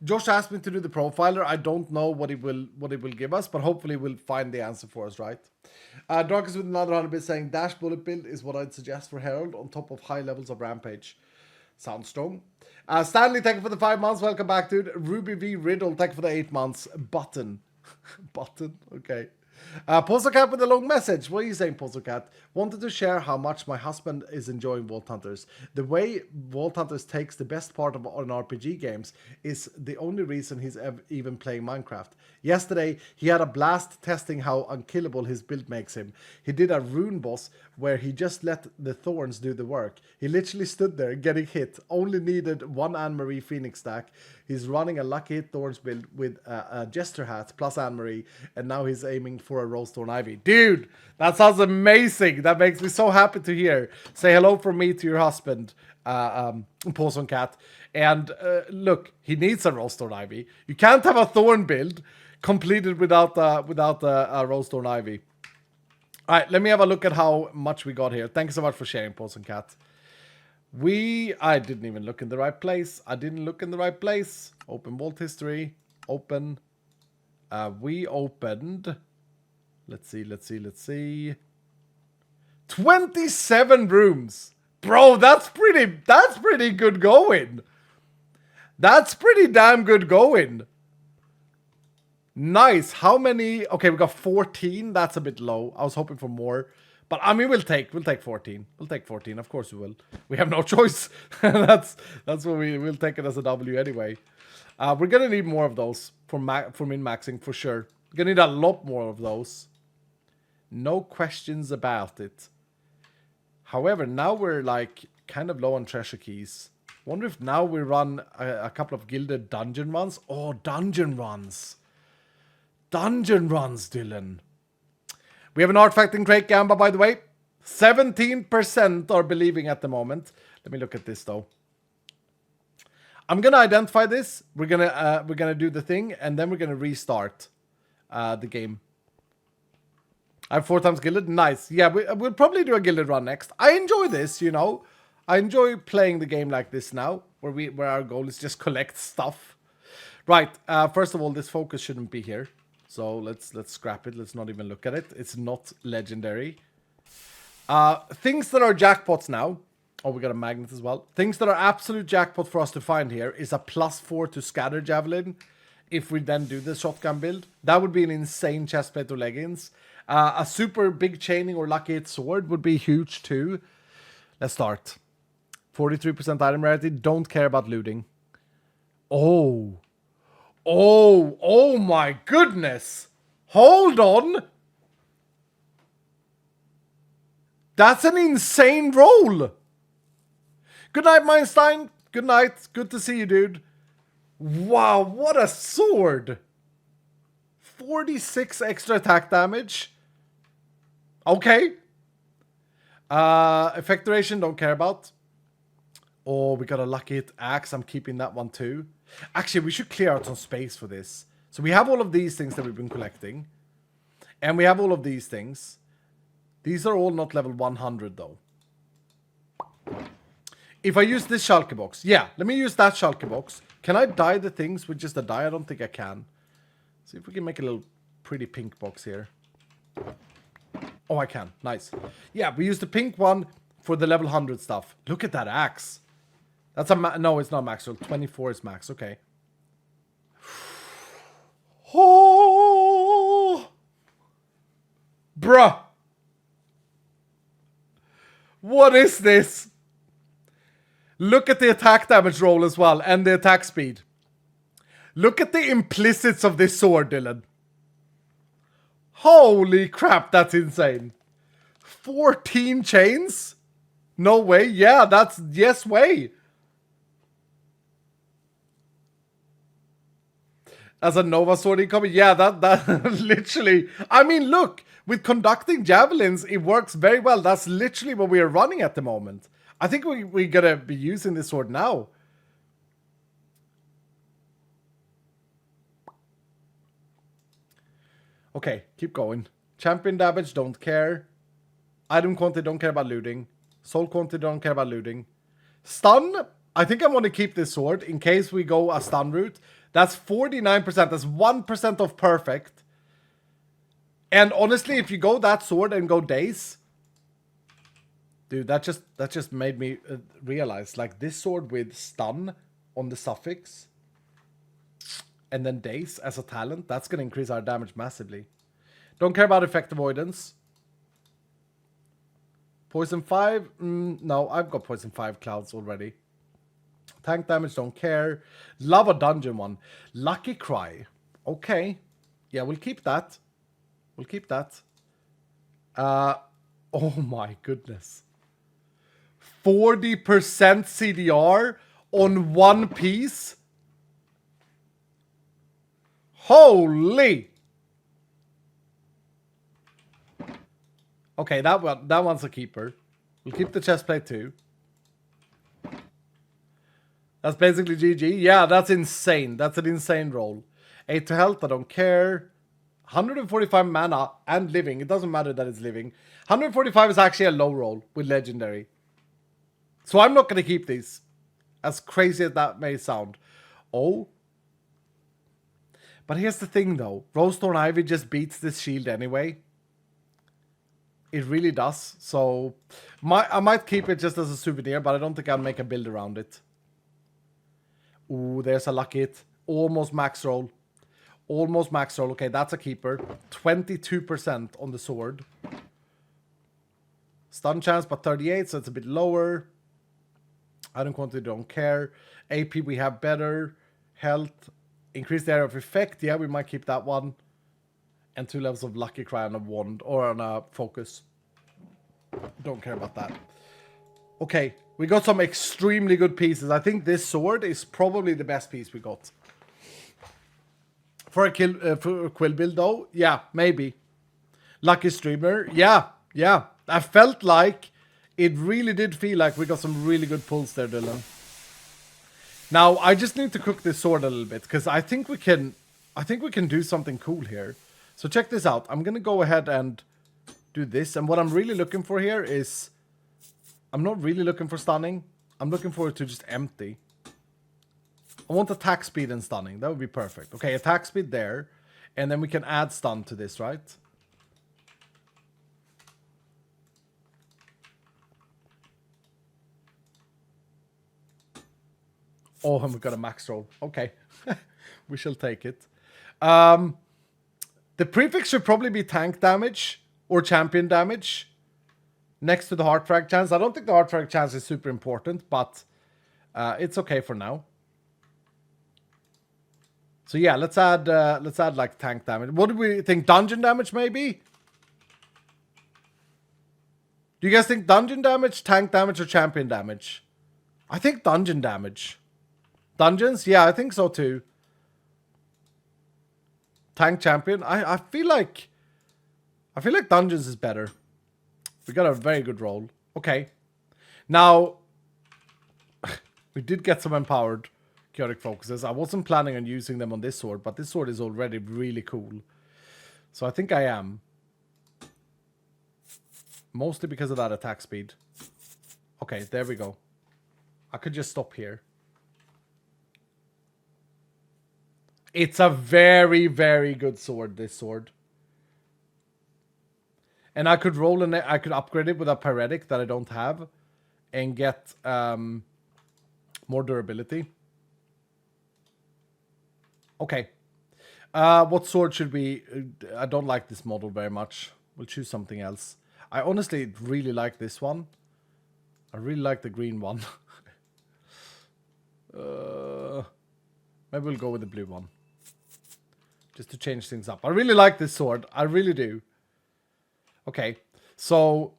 Josh asked me to do the profiler. I don't know what it will give us, but hopefully we'll find the answer for us, right? Darkest with another 100 bits saying, Dash Bullet build is what I'd suggest for Herald on top of high levels of Rampage. Sounds strong. Stanley, thank you for the 5 months. Welcome back, dude. Ruby V Riddle, thank you for the 8 months. Button. Button, okay. Cat with a long message. What are you saying, Cat? Wanted to share how much my husband is enjoying Vault Hunters. The way Vault Hunters takes the best part of on RPG games is the only reason he's even playing Minecraft. Yesterday, he had a blast testing how unkillable his build makes him. He did a rune boss where he just let the thorns do the work. He literally stood there getting hit, only needed one Anne-Marie Phoenix stack. He's running a Lucky Hit Thorns build with a Jester hat plus Anne-Marie, and now he's aiming for a Rollstone Ivy. Dude, that sounds amazing. That makes me so happy to hear. Say hello from me to your husband, Cat. And look, he needs a Rollstone Ivy. You can't have a Thorn build completed without a Rollstone Ivy. All right, let me have a look at how much we got here. Thanks so much for sharing, Cat. I didn't even look in the right place. Open vault history. Open. We opened. Let's see. 27 rooms. Bro, that's pretty good going. That's pretty damn good going. Nice. How many? Okay, we got 14. That's a bit low. I was hoping for more. But I mean, we'll take 14. We'll take 14. Of course we will. We have no choice. that's what we'll take it as a W anyway. We're gonna need more of those for min-maxing for sure. We're gonna need a lot more of those. No questions about it. However, now we're like kind of low on treasure keys. Wonder if now we run a couple of gilded dungeon runs. Oh, dungeon runs. Dungeon runs, Dylan. We have an artifact in Great Gamba, by the way. 17% are believing at the moment. Let me look at this though. I'm gonna identify this. We're gonna do the thing, and then we're gonna restart the game. I have 4 times gilded. Nice. Yeah, we'll probably do a gilded run next. I enjoy this, you know. I enjoy playing the game like this now, where our goal is just collect stuff. Right. First of all, this focus shouldn't be here. So let's scrap it. Let's not even look at it. It's not legendary. Things that are jackpots now. Oh, we got a magnet as well. Things that are absolute jackpot for us to find here is a +4 to scatter javelin. If we then do the shotgun build, that would be an insane chestplate or leggings. A super big chaining or lucky hit sword would be huge too. Let's start. 43% item rarity. Don't care about looting. Oh my goodness. Hold on. That's an insane roll. Good night, Meinstein. Good night. Good to see you, dude. Wow, what a sword. 46 extra attack damage. Okay. Effect duration, don't care about. Oh, we got a lucky hit axe. I'm keeping that one too. Actually, we should clear out some space for this. So we have all of these things that we've been collecting. And we have all of these things. These are all not level 100 though. If I use this shulker box. Yeah, let me use that shulker box. Can I dye the things with just a dye? I don't think I can. See if we can make a little pretty pink box here. Oh, I can. Nice. Yeah, we use the pink one for the level 100 stuff. Look at that axe. That's a no, it's not max roll. 24 is max. Okay. Oh, bruh. What is this? Look at the attack damage roll as well, and the attack speed. Look at the implicits of this sword, Dylan. Holy crap, that's insane. 14 chains? No way. Yeah, that's yes way. As a Nova sword incoming? Yeah, that literally... I mean, look, with conducting javelins, it works very well. That's literally what we are running at the moment. I think we're gonna be using this sword now. Okay, keep going. Champion damage, don't care. Item quantity, don't care about looting. Soul quantity, don't care about looting. Stun, I think I want to keep this sword in case we go a stun route. That's 49%. That's 1% of perfect. And honestly, if you go that sword and go daze, dude, that just made me realize, like, this sword with stun on the suffix and then daze as a talent, that's going to increase our damage massively. Don't care about effect avoidance. Poison 5? No, I've got Poison 5 clouds already. Tank damage, don't care. Love a dungeon one. Lucky Cry. Okay. Yeah, we'll keep that. We'll keep that. Oh my goodness. 40% CDR on one piece? Holy! Okay, that one's a keeper. We'll keep the chestplate too. That's basically GG. Yeah, that's insane. That's an insane roll. 8 to health, I don't care. 145 mana and living. It doesn't matter that it's living. 145 is actually a low roll with legendary. So I'm not going to keep these. As crazy as that may sound. Oh. But here's the thing though. Rosethorn Ivy just beats this shield anyway. It really does. So I might keep it just as a souvenir, but I don't think I'll make a build around it. Ooh, there's a lucky hit. Almost max roll. Almost max roll. Okay, that's a keeper. 22% on the sword. Stun chance, but 38, so it's a bit lower. Item quantity, don't care. AP, we have better. Health, increase the area of effect. Yeah, we might keep that one. And 2 levels of Lucky Cry on a wand or on a focus. Don't care about that. Okay, we got some extremely good pieces. I think this sword is probably the best piece we got. For a quill build though, yeah, maybe. Lucky Streamer, yeah. I felt like, it really did feel like we got some really good pulls there, Dylan. Now, I just need to cook this sword a little bit, because I think we can do something cool here. So check this out. I'm going to go ahead and do this. And what I'm really looking for here is, I'm not really looking for stunning. I'm looking for it to just empty. I want attack speed and stunning. That would be perfect. Okay, attack speed there. And then we can add stun to this, right? Oh, and we got a max roll. Okay. We shall take it. The prefix should probably be tank damage or champion damage next to the heart frag chance. I don't think the heart frag chance is super important, but it's okay for now. So yeah, let's add like tank damage. What do we think? Dungeon damage maybe? Do you guys think dungeon damage, tank damage, or champion damage? I think dungeon damage. Dungeons? Yeah, I think so too. Tank champion. I feel like dungeons is better. We got a very good roll. Okay. Now we did get some empowered chaotic focuses. I wasn't planning on using them on this sword, but this sword is already really cool. So I think I am. Mostly because of that attack speed. Okay, there we go. I could just stop here. It's a very, very good sword, this sword. And I could roll in it, I could upgrade it with a pyretic that I don't have and get more durability. Okay. What sword should we... I don't like this model very much. We'll choose something else. I honestly really like this one. I really like the green one. Maybe we'll go with the blue one. Just to change things up. I really like this sword. I really do. Okay. So,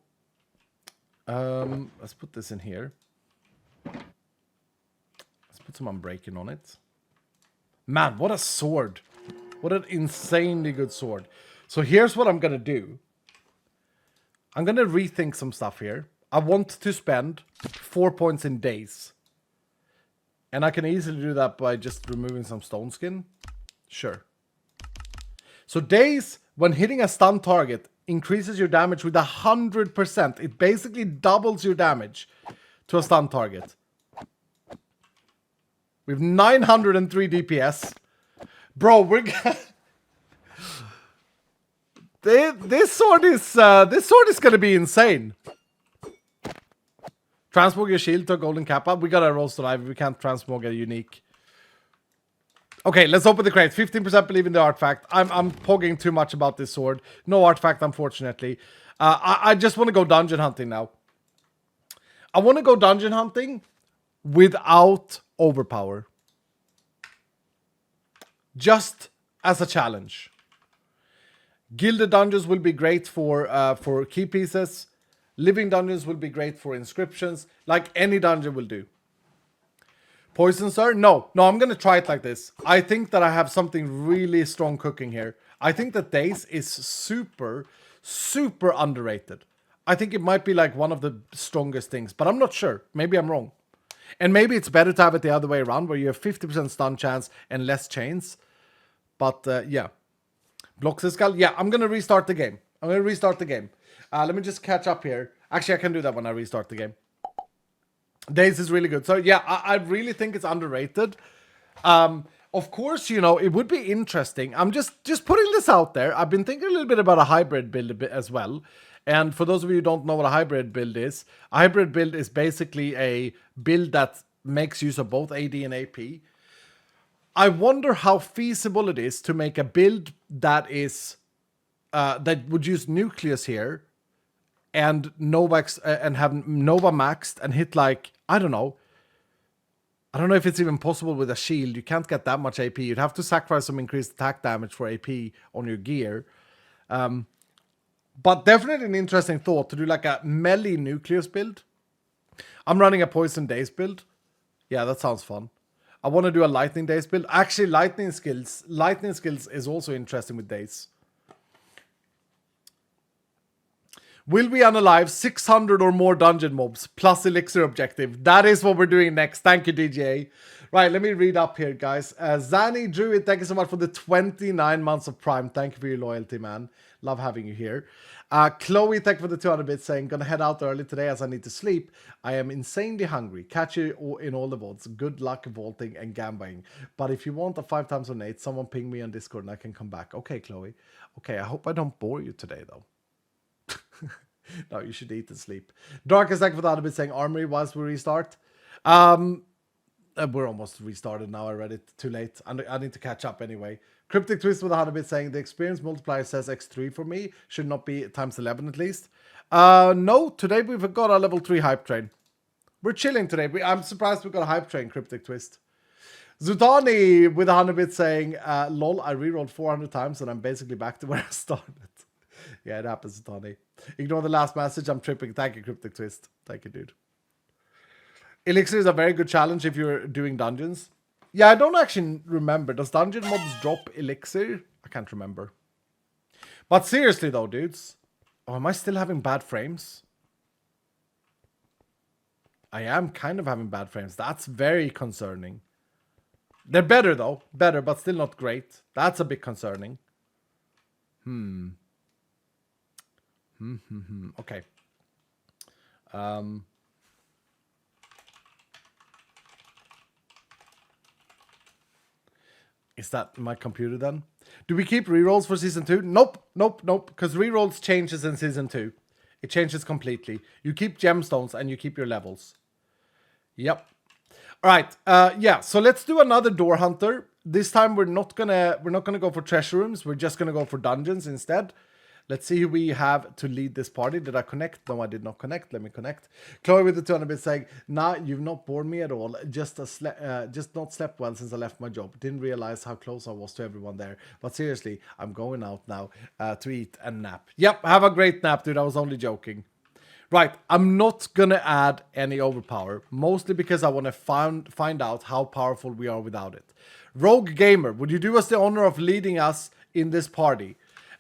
let's put this in here. Let's put some unbreaking on it. Man, what a sword. What an insanely good sword. So here's what I'm going to do. I'm going to rethink some stuff here. I want to spend 4 points in days. And I can easily do that by just removing some stone skin. Sure. So days, when hitting a stun target, increases your damage with 100%. It basically doubles your damage to a stun target. We have 903 DPS. Bro, we're this sword is gonna be insane. Transmog your shield to a golden kappa. We gotta roast alive. We can't transmog a unique. Okay, let's open the crate. 15% believe in the artifact. I'm pogging too much about this sword. No artifact, unfortunately. I just want to go dungeon hunting now. I want to go dungeon hunting without overpower. Just as a challenge. Gilded dungeons will be great for key pieces. Living dungeons will be great for inscriptions. Like any dungeon will do. Poison sir? No, I'm going to try it like this. I think that I have something really strong cooking here. I think that Daze is super, super underrated. I think it might be like one of the strongest things, but I'm not sure. Maybe I'm wrong. And maybe it's better to have it the other way around, where you have 50% stun chance and less chains. But yeah. Blocks skull? Yeah, I'm going to restart the game. Let me just catch up here. Actually, I can do that when I restart the game. Daze is really good. So yeah, I really think it's underrated. Of course, you know, it would be interesting. I'm just putting this out there. I've been thinking a little bit about a hybrid build a bit as well. And for those of you who don't know what a hybrid build is basically a build that makes use of both AD and AP. I wonder how feasible it is to make a build that is that would use Nucleus here and and have Nova maxed and hit like, I don't know if it's even possible with a shield. You can't get that much AP. You'd have to sacrifice some increased attack damage for AP on your gear. But definitely an interesting thought to do like a melee nucleus build. I'm running a poison days build. Yeah, that sounds fun. I want to do a lightning days build. Actually, lightning skills is also interesting with days. Will we unalive 600 or more dungeon mobs plus elixir objective? That is what we're doing next. Thank you, DJA. Right, let me read up here, guys. Zani Druid, thank you so much for the 29 months of Prime. Thank you for your loyalty, man. Love having you here. Chloe, thank you for the 200 bits, saying, gonna head out early today as I need to sleep. I am insanely hungry. Catch you in all the VODs. Good luck vaulting and gambling. But if you want a 5 times on 8, someone ping me on Discord and I can come back. Okay, Chloe. Okay, I hope I don't bore you today, though. No, you should eat and sleep. Darkest, thank you for the 100 bits, saying, Armory, whilst we restart. We're almost restarted now. I read it too late. I need to catch up anyway. Cryptic Twist with 100 bits, saying the experience multiplier says X3 for me. Should not be times 11 at least. No, today we've got a level 3 hype train. We're chilling today. I'm surprised we got a hype train, Cryptic Twist. Zutani with 100 bits, saying, lol, I rerolled 400 times and I'm basically back to where I started. Yeah, it happens, Zutani. Ignore the last message. I'm tripping. Thank you, Cryptic Twist. Thank you, dude. Elixir is a very good challenge if you're doing dungeons. Yeah, I don't actually remember. Does dungeon mobs drop elixir? I can't remember. But seriously though, dudes. Oh, am I still having bad frames? I am kind of having bad frames. That's very concerning. They're better though. Better, but still not great. That's a bit concerning. Okay. Is that my computer then? Do we keep rerolls for season 2? Nope. Because rerolls changes in season 2. It changes completely. You keep gemstones and you keep your levels. Yep. All right. Yeah. So let's do another door hunter. This time we're not gonna go for treasure rooms. We're just gonna go for dungeons instead. Let's see who we have to lead this party. Did I connect? No, I did not connect. Let me connect. Chloe with the 200 bits saying, nah, you've not bored me at all. Just not slept well since I left my job. Didn't realize how close I was to everyone there. But seriously, I'm going out now to eat and nap. Yep, have a great nap, dude. I was only joking. Right, I'm not gonna add any overpower, mostly because I want to find out how powerful we are without it. Rogue Gamer, would you do us the honor of leading us in this party?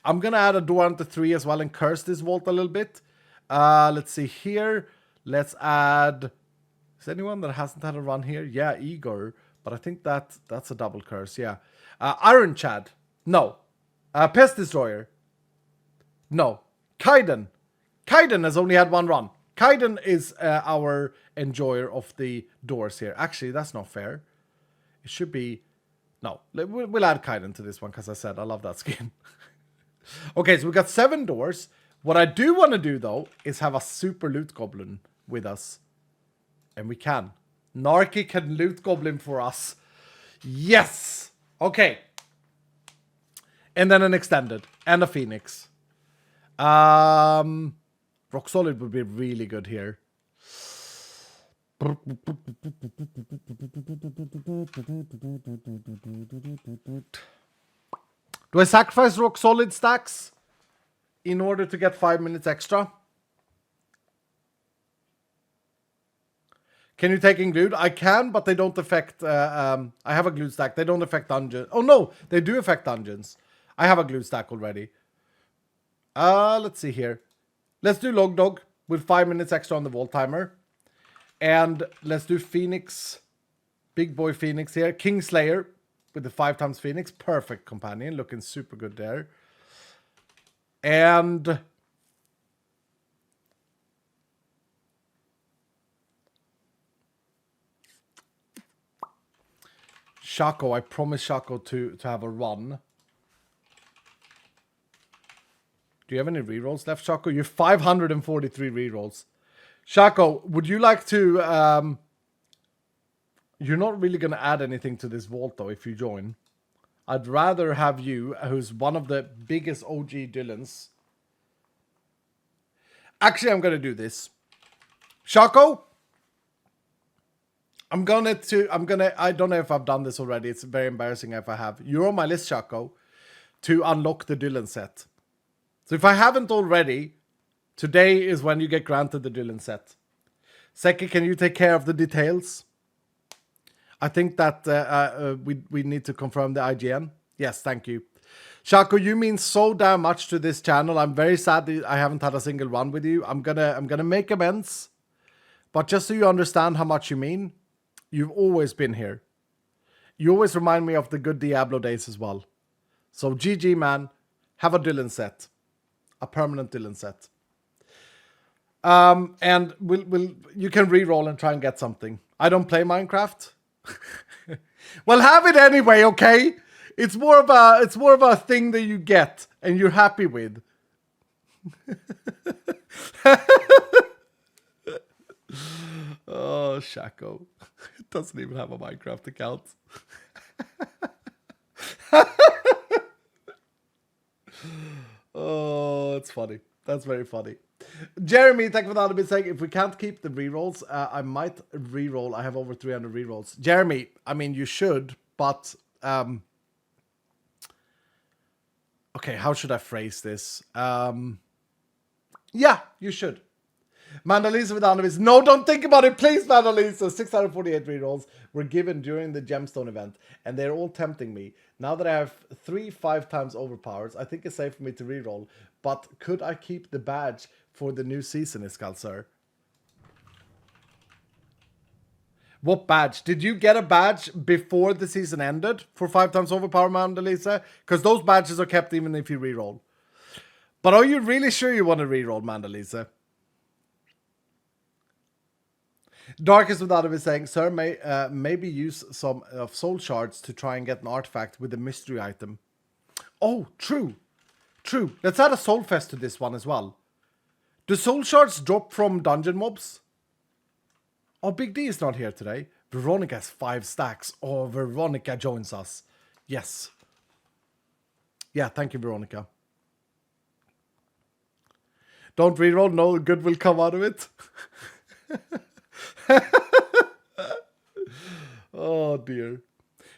I'm gonna add a door hunter 3 as well and curse this vault a little bit. Let's see here. Let's add. Is anyone that hasn't had a run here? Yeah, Igor, but I think that's a double curse. Yeah, Iron Chad. No. Pest Destroyer. No. Kaiden. Kaiden has only had one run. Kaiden is our enjoyer of the doors here. Actually, that's not fair. It should be. No, we'll add Kaiden to this one because I said I love that skin. Okay, so we got 7 doors. What I do want to do, though, is have a super loot goblin with us. And we can. Narky can loot goblin for us. Yes! Okay. And then an extended. And a phoenix. Rock Solid would be really good here. Do I sacrifice Rock Solid stacks in order to get 5 minutes extra? Can you take in glued? I can, but they don't affect... I have a glued stack. They don't affect dungeons. Oh, no. They do affect dungeons. I have a glued stack already. Let's see here. Let's do Log Dog with 5 minutes extra on the vault timer. And let's do Phoenix. Big boy Phoenix here. Kingslayer with the 5 times Phoenix. Perfect companion. Looking super good there. And... Shaco. I promised Shaco to have a run. Do you have any rerolls left, Shaco? You have 543 rerolls. Shaco, would you like to... You're not really going to add anything to this vault, though, if you join. I'd rather have you, who's one of the biggest OG Dylans. Actually, I'm gonna do this. Shaco, I don't know if I've done this already. It's very embarrassing if I have. You're on my list, Shaco, to unlock the Dylan set. So if I haven't already, today is when you get granted the Dylan set. Seki, can you take care of the details? I think that we need to confirm the IGN. Yes, thank you. Shaco, you mean so damn much to this channel. I'm very sad that I haven't had a single run with you. I'm gonna make amends. But just so you understand how much you mean, you've always been here. You always remind me of the good Diablo days as well. So GG, man. Have a Dylan set. A permanent Dylan set. And you can re-roll and try and get something. I don't play Minecraft. Well, have it anyway, okay? It's more of a thing that you get and you're happy with. Oh, Shaco. It doesn't even have a Minecraft account. Oh, it's funny. That's very funny. Jeremy, thank you for that. I've been saying if we can't keep the rerolls, I might reroll. I have over 300 rerolls. Jeremy, I mean, you should, but okay, how should I phrase this? Yeah, you should. Mandalisa with Anavis. No, don't think about it, please, Mandalisa. 648 rerolls were given during the gemstone event, and they're all tempting me. Now that I have 5 times overpowers, I think it's safe for me to reroll. But could I keep the badge for the new season, Iskal, sir? What badge? Did you get a badge before the season ended for 5 times overpower, Mandalisa? Because those badges are kept even if you reroll. But are you really sure you want to reroll, Mandalisa? Darkest without is saying, sir, maybe use some of soul shards to try and get an artifact with a mystery item. Oh, true. True. Let's add a soul fest to this one as well. Do soul shards drop from dungeon mobs? Oh, Big D is not here today. Veronica has 5 stacks. Oh, Veronica joins us. Yes. Yeah, thank you, Veronica. Don't reroll. No good will come out of it. Oh dear.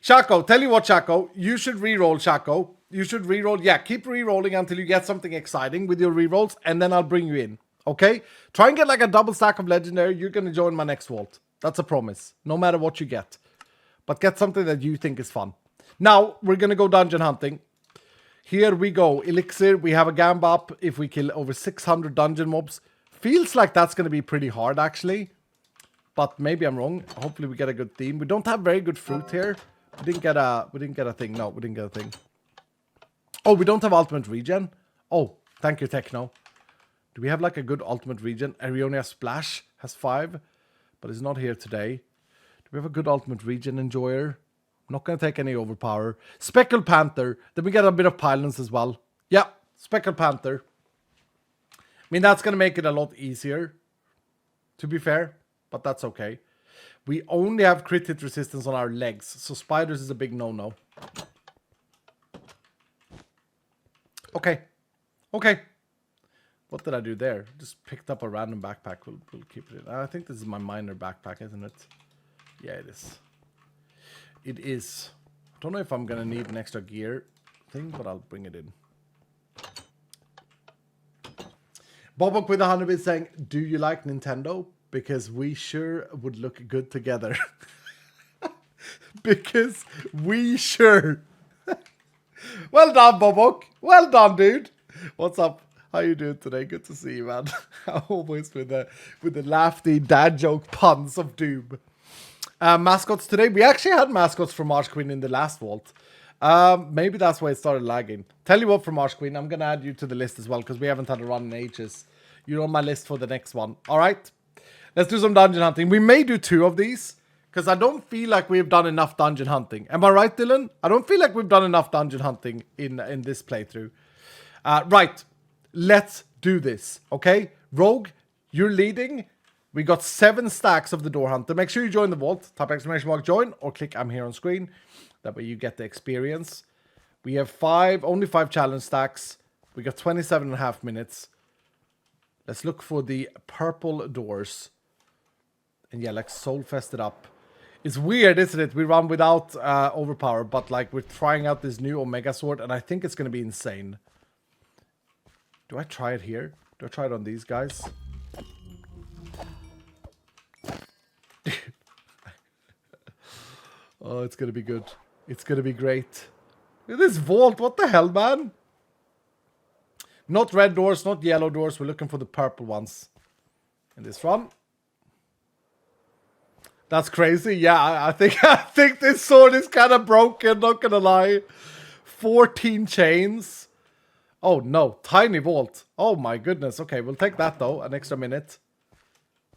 Shaco, tell you what, Shaco, you should reroll, Shaco. You should reroll. Yeah, keep rerolling until you get something exciting with your rerolls, and then I'll bring you in. Okay? Try and get like a double stack of legendary. You're gonna join my next vault. That's a promise. No matter what you get. But get something that you think is fun. Now, we're gonna go dungeon hunting. Here we go. Elixir, we have a gamba up if we kill over 600 dungeon mobs. Feels like that's gonna be pretty hard, actually. But maybe I'm wrong. Hopefully we get a good theme. We don't have very good fruit here. We didn't get a thing. No, we didn't get a thing. Oh, we don't have ultimate regen. Oh, thank you, Techno. Do we have like a good ultimate regen? Arionia Splash has 5, but is not here today. Do we have a good ultimate regen enjoyer? I'm not going to take any overpower. Speckled Panther. Then we get a bit of Pylons as well. Yeah, Speckled Panther. I mean, that's going to make it a lot easier, to be fair. But that's okay. We only have crit hit resistance on our legs, so spiders is a big no-no. Okay. Okay. What did I do there? Just picked up a random backpack. We'll keep it in. I think this is my miner backpack, isn't it? Yeah, it is. It is. I don't know if I'm going to need an extra gear thing, but I'll bring it in. Bobok with 100 is saying, do you like Nintendo? Because we sure would look good together. Because we sure. Well done, Bobok. Well done, dude. What's up? How you doing today? Good to see you, man. Always with the lafty dad joke puns of doom. Mascots today. We actually had mascots from Marsh Queen in the last vault. Maybe that's why it started lagging. Tell you what, from Marsh Queen, I'm going to add you to the list as well because we haven't had a run in ages. You're on my list for the next one. All right. Let's do some dungeon hunting. We may do 2 of these because I don't feel like we've done enough dungeon hunting. Am I right, Dylan? I don't feel like we've done enough dungeon hunting in this playthrough. Right. Let's do this. Okay? Rogue, you're leading. We got 7 stacks of the Door Hunter. Make sure you join the vault. Type exclamation mark join or click I'm here on screen. That way you get the experience. We have only 5 challenge stacks. We got 27.5 minutes. Let's look for the purple doors. And yeah, like soul fest it up. It's weird, isn't it? We run without overpower, but like we're trying out this new Omega sword, and I think it's gonna be insane. Do I try it here? Do I try it on these guys? Oh, it's gonna be good. It's gonna be great. Look at this vault. What the hell, man? Not red doors, not yellow doors. We're looking for the purple ones. In this one. That's crazy. Yeah, I think I think this sword is kind of broken, not gonna lie. 14 chains. Oh no, tiny vault. Oh my goodness. Okay, we'll take that though, an extra minute.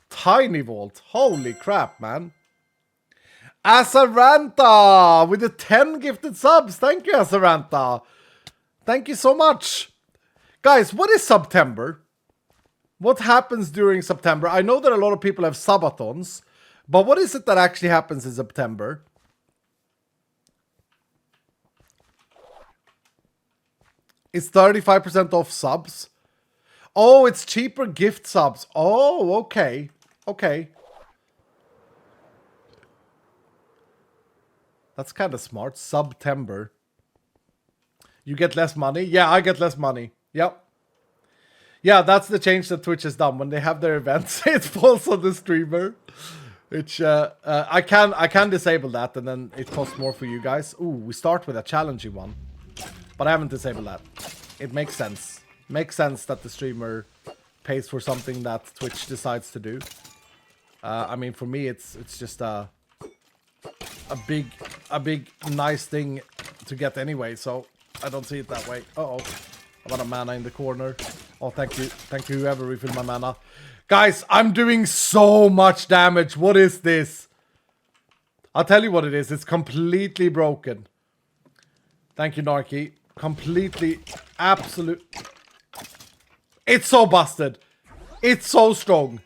Tiny vault. Holy crap, man. Azaranta with the 10 gifted subs. Thank you, Azaranta. Thank you so much. Guys, what is September? What happens during September? I know that a lot of people have subathons, but what is it that actually happens in September? It's 35% off subs. Oh, it's cheaper gift subs. Oh, okay. Okay. That's kind of smart. September. You get less money? Yeah, I get less money. Yep. Yeah, that's the change that Twitch has done. When they have their events, it falls on the streamer. Which, I can disable that, and then it costs more for you guys. Ooh, we start with a challenging one. But I haven't disabled that. It makes sense. Makes sense that the streamer pays for something that Twitch decides to do. I mean, for me, it's just a big nice thing to get anyway, so I don't see it that way. Uh-oh. I got a mana in the corner. Oh, thank you. Thank you, whoever refilled my mana. Guys, I'm doing so much damage. What is this? I'll tell you what it is. It's completely broken. Thank you, Narky. Completely, absolute. It's so busted. It's so strong.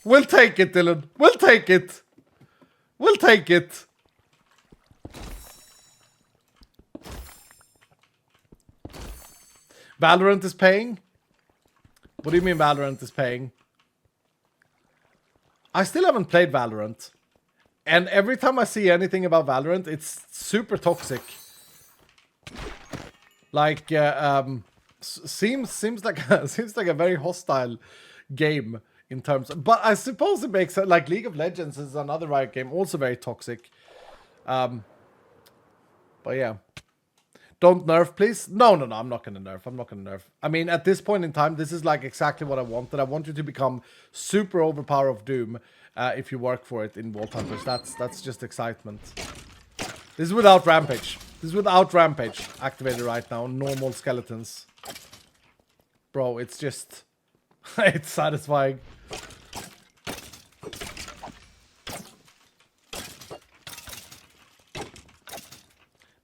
We'll take it, Dylan. We'll take it. We'll take it. Valorant is paying? What do you mean Valorant is paying? I still haven't played Valorant. And every time I see anything about Valorant, it's super toxic. Like, seems like a very hostile game in terms of, but I suppose it makes sense. Like League of Legends is another Riot game, also very toxic. But yeah. Don't nerf, please. No, I'm not gonna nerf. I'm not gonna nerf. I mean, at this point in time, this is like exactly what I wanted. I want you to become super overpower of Doom if you work for it in Vault Hunters. That's just excitement. This is without Rampage. This is without Rampage activated right now. Normal skeletons. Bro, it's just... it's satisfying.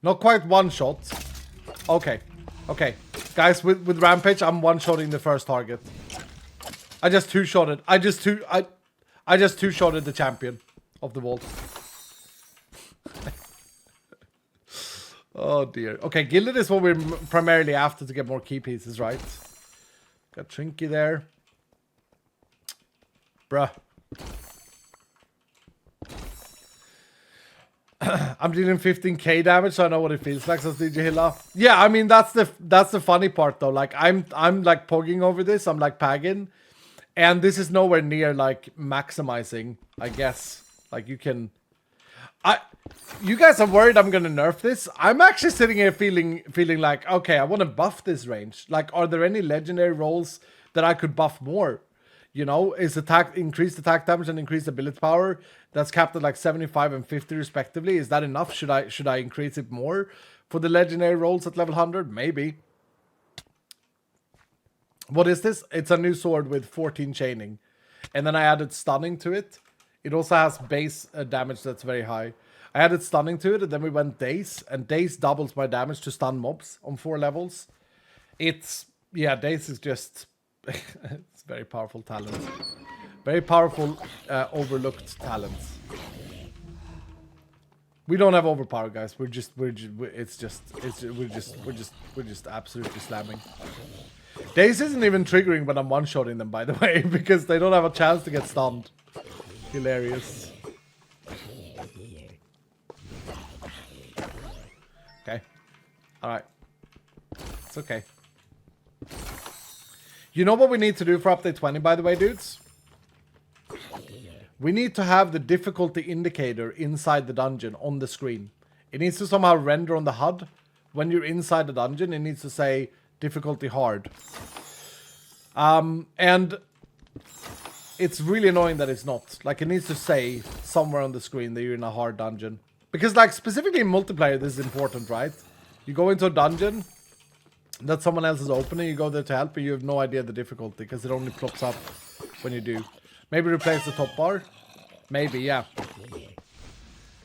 Not quite one shot. Okay. Okay. Guys, with Rampage, I'm one-shotting the first target. I just two-shotted. I just two-shotted the champion of the vault. Oh dear. Okay, Gilded is what we're primarily after to get more key pieces, right? Got Trinky there. Bruh. I'm dealing 15k damage, so I know what it feels like, says DJ Hilla. Yeah, I mean that's the funny part though. Like I'm like pogging over this, I'm like pagging. And this is nowhere near like maximizing, I guess. Like you can you guys are worried I'm gonna nerf this. I'm actually sitting here feeling like, okay, I want to buff this range. Like, are there any legendary roles that I could buff more? You know, is increased attack damage and increased ability power that's capped at like 75 and 50 respectively. Is that enough? Should I increase it more for the legendary roles at level 100? Maybe. What is this? It's a new sword with 14 chaining. And then I added stunning to it. It also has base damage that's very high. I added stunning to it, and then we went Daze. And Daze doubles my damage to stun mobs on 4 levels. Yeah, Daze is just... it's very powerful talent. Very powerful, overlooked talent. We don't have overpower, guys. We're just absolutely slamming. Daze isn't even triggering when I'm one-shotting them, by the way, because they don't have a chance to get stunned. Hilarious. Okay. Alright. It's okay. You know what we need to do for update 20, by the way, dudes? We need to have the difficulty indicator inside the dungeon on the screen. It needs to somehow render on the HUD. When you're inside the dungeon, it needs to say difficulty hard. And it's really annoying that it's not. Like, it needs to say somewhere on the screen that you're in a hard dungeon. Because, like, specifically in multiplayer, this is important, right? You go into a dungeon that someone else is opening, you go there to help, but you have no idea the difficulty, because it only plops up when you do. Maybe replace the top bar? Maybe, yeah.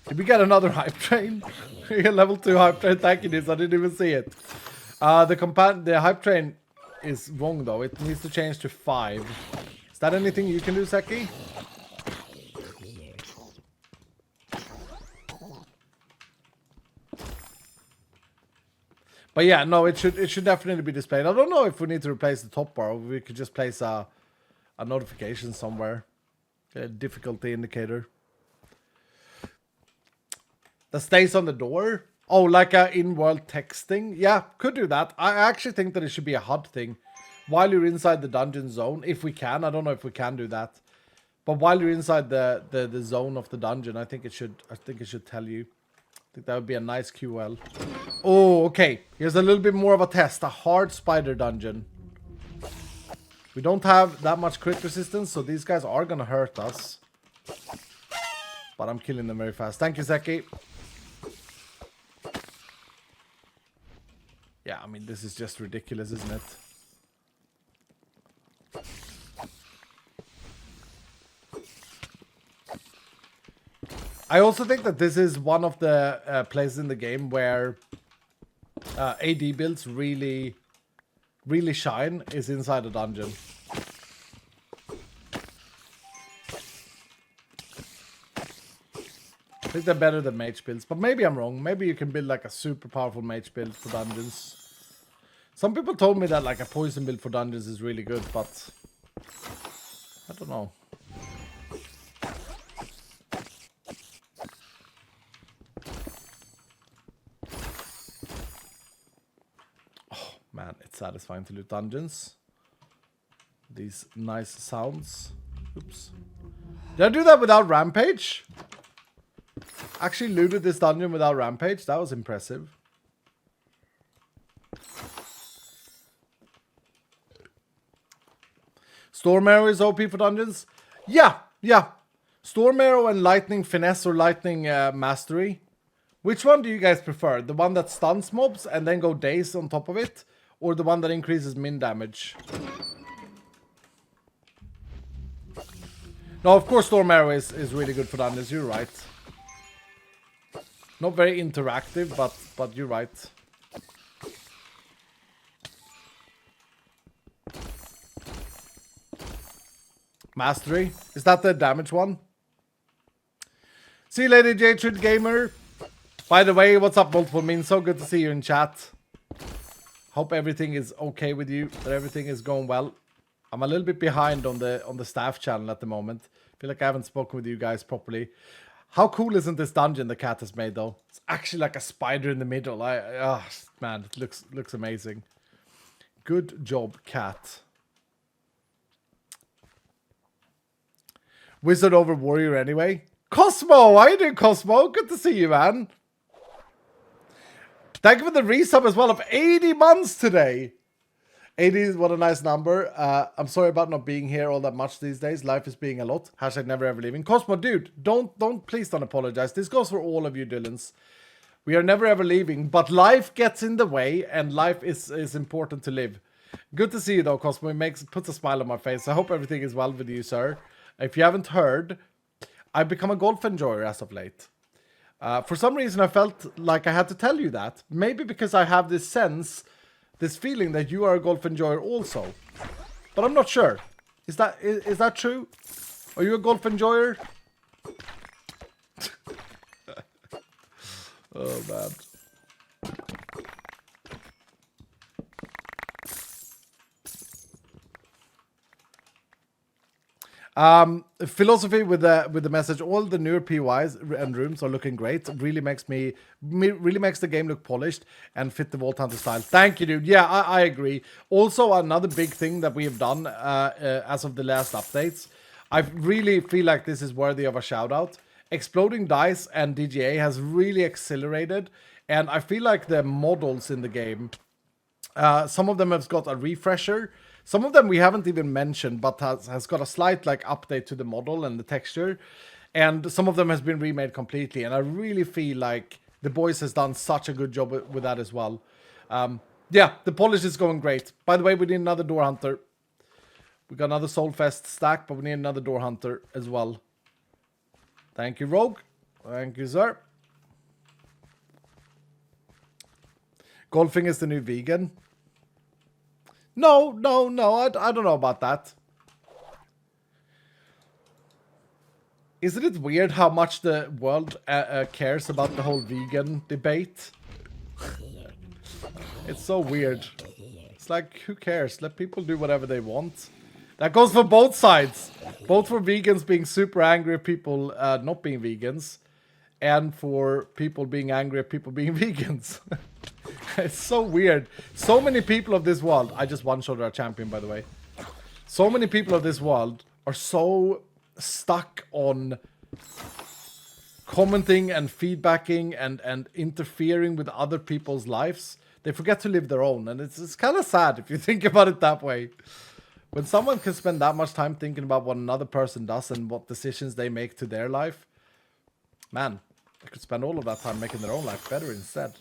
Did we get another hype train? Level 2 hype train, thank you, this. I didn't even see it. The hype train is wrong, though. It needs to change to 5. Is that anything you can do, Seki? But yeah, no, it should definitely be displayed. I don't know if we need to replace the top bar, or we could just place a notification somewhere. A difficulty indicator. That stays on the door? Oh, like a in-world texting? Yeah, could do that. I actually think that it should be a HUD thing. While you're inside the dungeon zone, if we can. I don't know if we can do that. But while you're inside the zone of the dungeon, I think it should tell you. I think that would be a nice QL. Oh, okay. Here's a little bit more of a test. A hard spider dungeon. We don't have that much crit resistance, so these guys are gonna hurt us. But I'm killing them very fast. Thank you, Zeki. Yeah, I mean, this is just ridiculous, isn't it? I also think that this is one of the places in the game where AD builds really shine, is inside a dungeon. I think they're better than mage builds, but maybe I'm wrong. Maybe you can build like a super powerful mage build for dungeons. Some people told me that like a poison build for dungeons is really good, but I don't know. Oh man, it's satisfying to loot dungeons. These nice sounds. Oops. Did I do that without Rampage? Actually looted this dungeon without Rampage. That was impressive. Storm Arrow is OP for dungeons? Yeah. Storm Arrow and Lightning Finesse or Lightning Mastery. Which one do you guys prefer? The one that stuns mobs and then go Daze on top of it? Or the one that increases min damage? No, of course Storm Arrow is really good for dungeons. You're right. Not very interactive, but you're right. Mastery? Is that the damage one? See you later, J-Trid Gamer. By the way, what's up, Multiple Means? So good to see you in chat. Hope everything is okay with you, that everything is going well. I'm a little bit behind on the staff channel at the moment. Feel like I haven't spoken with you guys properly. How cool isn't this dungeon the cat has made, though? It's actually like a spider in the middle. Man, it looks amazing. Good job, cat. Wizard over warrior anyway. Cosmo, how you doing, Cosmo? Good to see you, man. Thank you for the resub as well of 80 months today. 80 is what a nice number. I'm sorry about not being here all that much these days. Life is being a lot. Hashtag never ever leaving. Cosmo, dude, please don't apologize. This goes for all of you, Dylans. We are never ever leaving, but life gets in the way, and life is important to live. Good to see you though, Cosmo. It puts a smile on my face. I hope everything is well with you, sir. If you haven't heard, I've become a golf enjoyer as of late. For some reason, I felt like I had to tell you that. Maybe because I have this sense, this feeling that you are a golf enjoyer also. But I'm not sure. Is that true? Are you a golf enjoyer? Oh, man. Philosophy with the message. All the newer PYs and rooms are looking great. Really makes really makes the game look polished and fit the Vault Hunter style. Thank you, dude. Yeah, I agree. Also, another big thing that we have done as of the last updates, I really feel like this is worthy of a shout out. Exploding Dice and DGA has really accelerated, and I feel like the models in the game, some of them have got a refresher. Some of them we haven't even mentioned, but has got a slight like update to the model and the texture. And some of them has been remade completely. And I really feel like the boys has done such a good job with that as well. Yeah, the polish is going great. By the way, we need another Door Hunter. We got another Soulfest stack, but we need another Door Hunter as well. Thank you, Rogue. Thank you, sir. Golfing is the new vegan. No, I don't know about that. Isn't it weird how much the world cares about the whole vegan debate? It's so weird. It's like, who cares? Let people do whatever they want. That goes for both sides. Both for vegans being super angry at people not being vegans, and for people being angry at people being vegans. It's so weird. So many people of this world, I just one-shot our champion, by the way. So many people of this world are so stuck on commenting and feedbacking and interfering with other people's lives. They forget to live their own, and it's kind of sad if you think about it that way. When someone can spend that much time thinking about what another person does and what decisions they make to their life, man, they could spend all of that time making their own life better instead.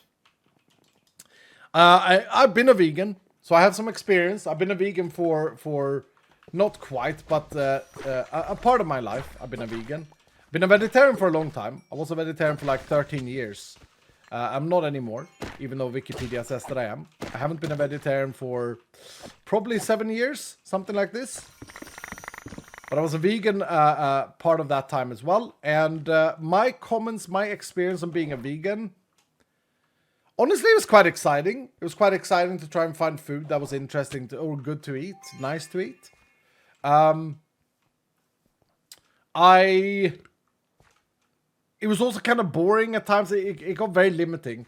I've been a vegan, so I have some experience. I've been a vegan for not quite, but a part of my life. I've been a vegan. Been a vegetarian for a long time. I was a vegetarian for like 13 years. I'm not anymore, even though Wikipedia says that I am. I haven't been a vegetarian for probably 7 years, something like this. But I was a vegan part of that time as well. And my comments, my experience on being a vegan, honestly, it was quite exciting. It was quite exciting to try and find food that was interesting to, or good to eat, nice to eat. It was also kind of boring at times. It got very limiting.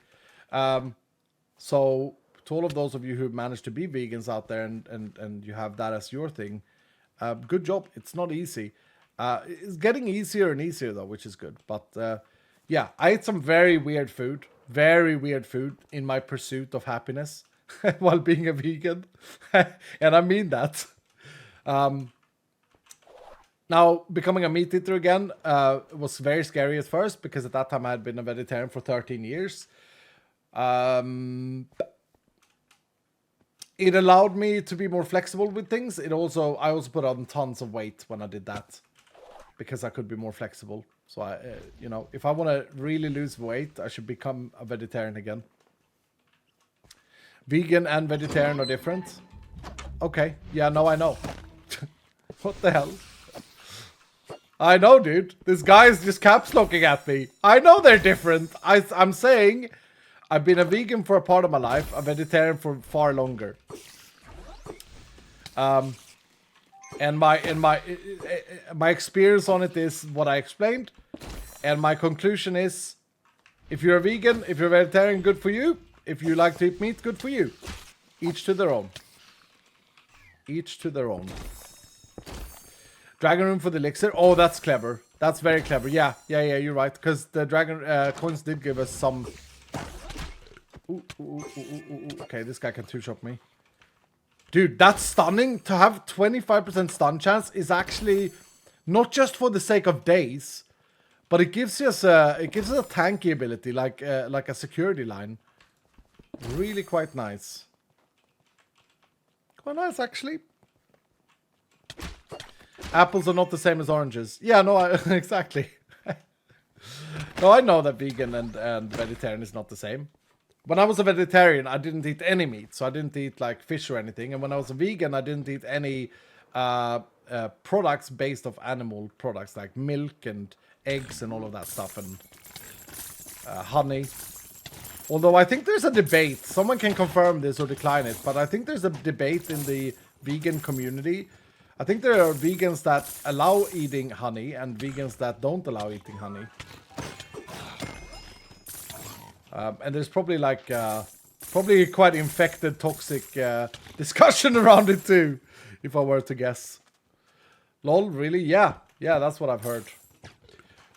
So to all of those of you who managed to be vegans out there and you have that as your thing, good job. It's not easy. It's getting easier and easier though, which is good. But yeah, I ate some very weird food in my pursuit of happiness while being a vegan. And I mean that. Now, becoming a meat eater again was very scary at first, because at that time I had been a vegetarian for 13 years. It allowed me to be more flexible with things. I also put on tons of weight when I did that, because I could be more flexible. So you know, if I want to really lose weight, I should become a vegetarian again. Vegan and vegetarian are different. Okay, yeah, no, I know. What the hell? I know, dude. This guy's just caps looking at me. I know they're different. I'm saying I've been a vegan for a part of my life, a vegetarian for far longer. And my experience on it is what I explained. And my conclusion is, if you're a vegan, if you're a vegetarian, good for you. If you like to eat meat, good for you. Each to their own. Each to their own. Dragon room for the elixir. Oh, that's clever. That's very clever. Yeah, you're right. Because the dragon coins did give us some... Ooh. Okay, this guy can two-shot me. Dude, that's stunning. To have 25% stun chance is actually not just for the sake of days, but it gives us a tanky ability, like a security line. Really quite nice. Quite nice, actually. Apples are not the same as oranges. Yeah, no, exactly. No, I know that vegan and vegetarian is not the same. When I was a vegetarian, I didn't eat any meat, so I didn't eat like fish or anything. And when I was a vegan, I didn't eat any products based off animal products, like milk and eggs and all of that stuff, and honey. Although I think there's a debate. Someone can confirm this or decline it, but I think there's a debate in the vegan community I think there are vegans that allow eating honey and vegans that don't allow eating honey. And there's probably like, probably quite infected, toxic discussion around it too, if I were to guess. Lol, really? Yeah, that's what I've heard.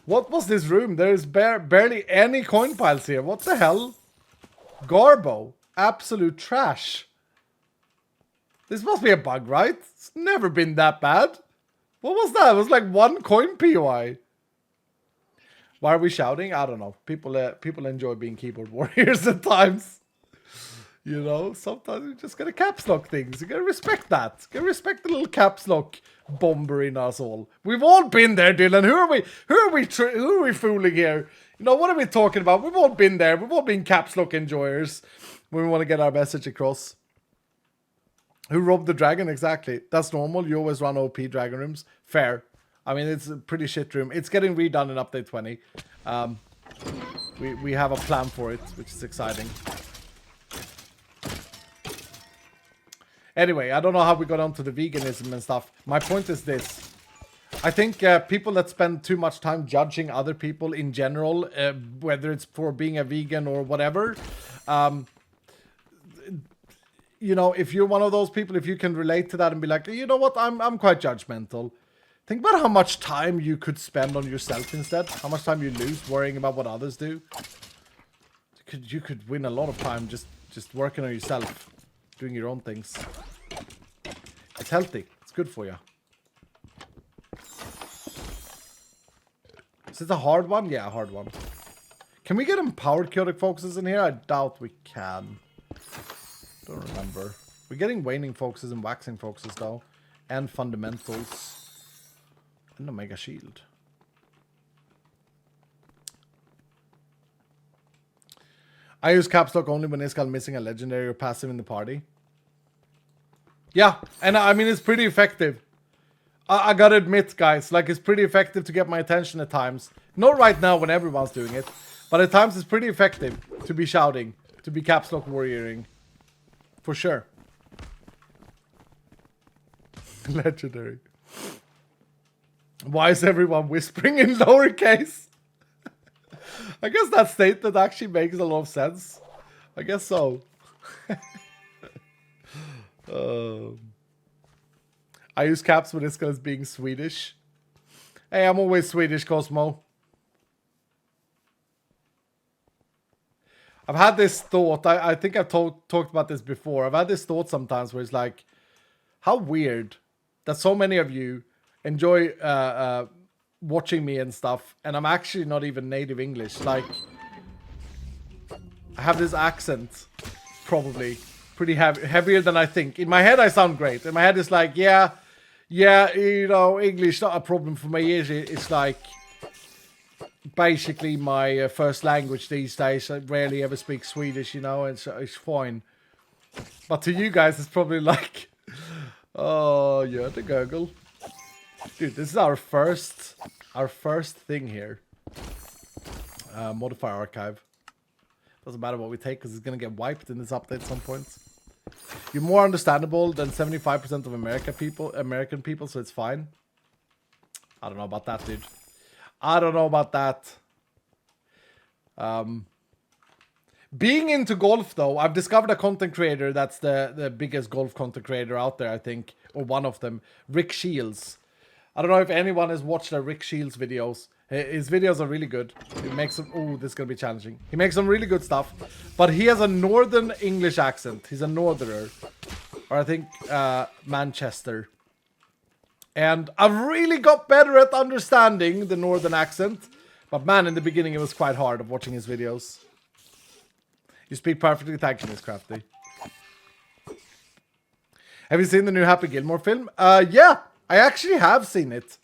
What was this room? There's barely any coin piles here. What the hell? Garbo. Absolute trash. This must be a bug, right? It's never been that bad. What was that? It was like 1 coin POI. Why are we shouting? I don't know. People enjoy being keyboard warriors at times. You know, sometimes you just gotta caps lock things. You gotta respect that. You gotta respect the little caps lock bomber in us all. We've all been there, Dylan. Who are we fooling here? You know, what are we talking about? We've all been there. We've all been caps lock enjoyers when we want to get our message across. Who robbed the dragon? Exactly. That's normal. You always run OP dragon rooms. Fair. I mean, it's a pretty shit room. It's getting redone in update 20. We have a plan for it, which is exciting. Anyway, I don't know how we got onto the veganism and stuff. My point is this. I think people that spend too much time judging other people in general, whether it's for being a vegan or whatever, you know, if you're one of those people, if you can relate to that and be like, you know what, I'm quite judgmental. Think about how much time you could spend on yourself instead. How much time you lose worrying about what others do. You could win a lot of time just working on yourself, doing your own things. It's healthy. It's good for you. Is this a hard one? Yeah, a hard one. Can we get empowered chaotic focuses in here? I doubt we can. Don't remember. We're getting waning focuses and waxing focuses though. And fundamentals. And Omega Shield. I use caps lock only when Iskall missing a legendary or passive in the party. Yeah, and I mean it's pretty effective. I gotta admit, guys, like it's pretty effective to get my attention at times. Not right now when everyone's doing it, but at times it's pretty effective to be shouting, to be caps lock warrioring. For sure. Legendary. Why is everyone whispering in lowercase? I guess that statement actually makes a lot of sense. I guess so. I use caps when it's because being Swedish. Hey, I'm always Swedish, Cosmo. I've had this thought. I think I've talked about this before. I've had this thought sometimes where it's like, how weird that so many of you enjoy watching me and stuff, and I'm actually not even native English. Like, I have this accent, probably pretty heavier than I think. In my head, I sound great. In my head, it's like, yeah, you know, English not a problem for me, is it? It's like basically my first language these days. I rarely ever speak Swedish, you know, and so it's fine. But to you guys, it's probably like, oh, yeah, the gurgle. Dude, this is our first thing here. Modify archive. Doesn't matter what we take because it's gonna get wiped in this update at some point. You're more understandable than 75% of American people, so it's fine. I don't know about that, dude. I don't know about that. Being into golf, though, I've discovered a content creator that's the biggest golf content creator out there, I think, or one of them, Rick Shields. I don't know if anyone has watched the Rick Shields videos. His videos are really good. He makes some... Oh, this is going to be challenging. He makes some really good stuff. But he has a northern English accent. He's a northerner. Or I think Manchester. And I've really got better at understanding the northern accent. But man, in the beginning it was quite hard of watching his videos. You speak perfectly. Thank you, Miss Crafty. Have you seen the new Happy Gilmore film? Yeah, I actually have seen it.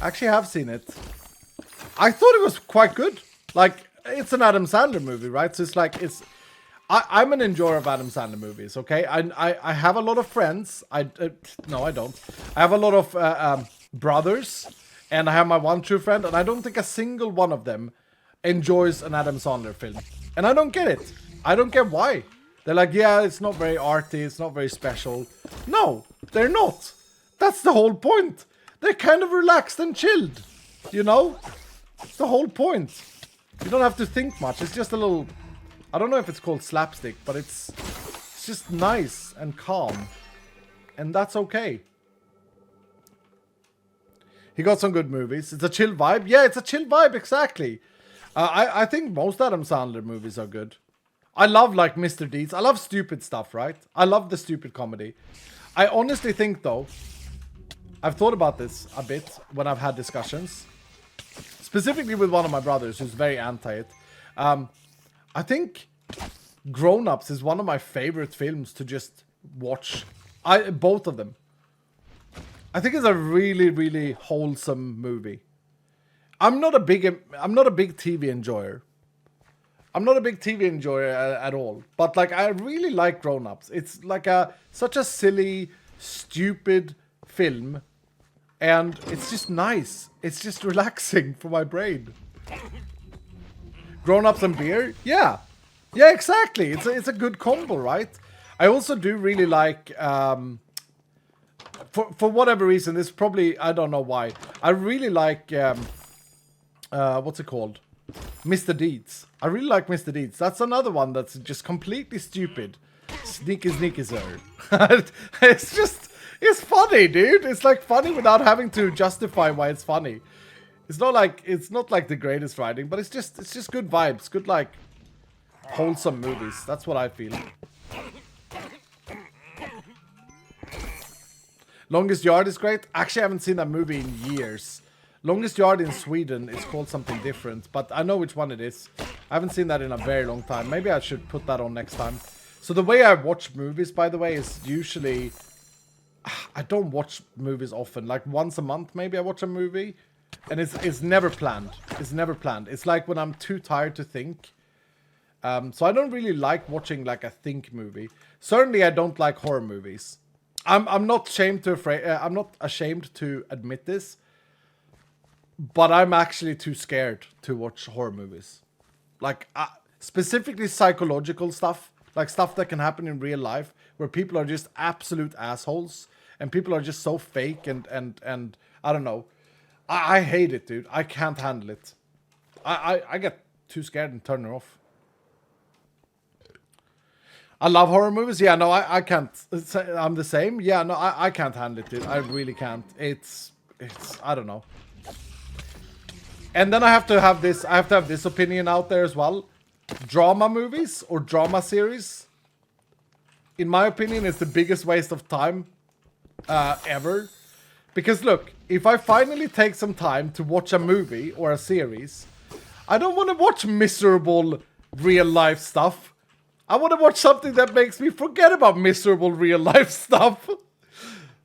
I thought it was quite good. Like, it's an Adam Sandler movie, right? So it's like, I'm an enjoyer of Adam Sandler movies, okay? I have a lot of friends. No, I don't. I have a lot of brothers, and I have my one true friend, and I don't think a single one of them enjoys an Adam Sandler film. And I don't get it. I don't get why. They're like, yeah, it's not very arty, it's not very special. No, they're not. That's the whole point. They're kind of relaxed and chilled. You know? It's the whole point. You don't have to think much. It's just a little... I don't know if it's called slapstick, but it's just nice and calm. And that's okay. He got some good movies. It's a chill vibe. Yeah, it's a chill vibe, exactly. I think most Adam Sandler movies are good. I love, like, Mr. Deeds. I love stupid stuff, right? I love the stupid comedy. I honestly think, though, I've thought about this a bit when I've had discussions. Specifically with one of my brothers who's very anti it. I think Grown Ups is one of my favorite films to just watch. Both of them. I think it's a really, really wholesome movie. I'm not a big TV enjoyer. I'm not a big TV enjoyer at all. But like, I really like Grown Ups. It's like such a silly, stupid film. And it's just nice. It's just relaxing for my brain. Grown Ups and beer? Yeah. Yeah, exactly. It's a good combo, right? I also do really like... for whatever reason, this probably... I don't know why. I really like... what's it called? Mr. Deeds. I really like Mr. Deeds. That's another one that's just completely stupid. Sneaky, sir. It's just... It's funny, dude. It's like funny without having to justify why it's funny. It's not like the greatest writing, but it's just good vibes, good like wholesome movies. That's what I feel. Longest Yard is great. Actually, I haven't seen that movie in years. Longest Yard in Sweden is called something different, but I know which one it is. I haven't seen that in a very long time. Maybe I should put that on next time. So the way I watch movies, by the way, is usually... I don't watch movies often. Like once a month, maybe I watch a movie. And it's never planned. It's never planned. It's like when I'm too tired to think. So I don't really like watching like a think movie. Certainly I don't like horror movies. I'm not ashamed to admit this. But I'm actually too scared to watch horror movies. Like specifically psychological stuff. Like stuff that can happen in real life. Where people are just absolute assholes. And people are just so fake and I don't know. I hate it, dude. I can't handle it. I get too scared and turn it off. I love horror movies. Yeah, no, I can't. I'm the same. Yeah, no, I can't handle it, dude. I really can't. It's I don't know. And then I have to have this opinion out there as well. Drama movies or drama series, in my opinion, is the biggest waste of time ever. Because look, if I finally take some time to watch a movie or a series, I don't want to watch miserable real life stuff. I want to watch something that makes me forget about miserable real life stuff.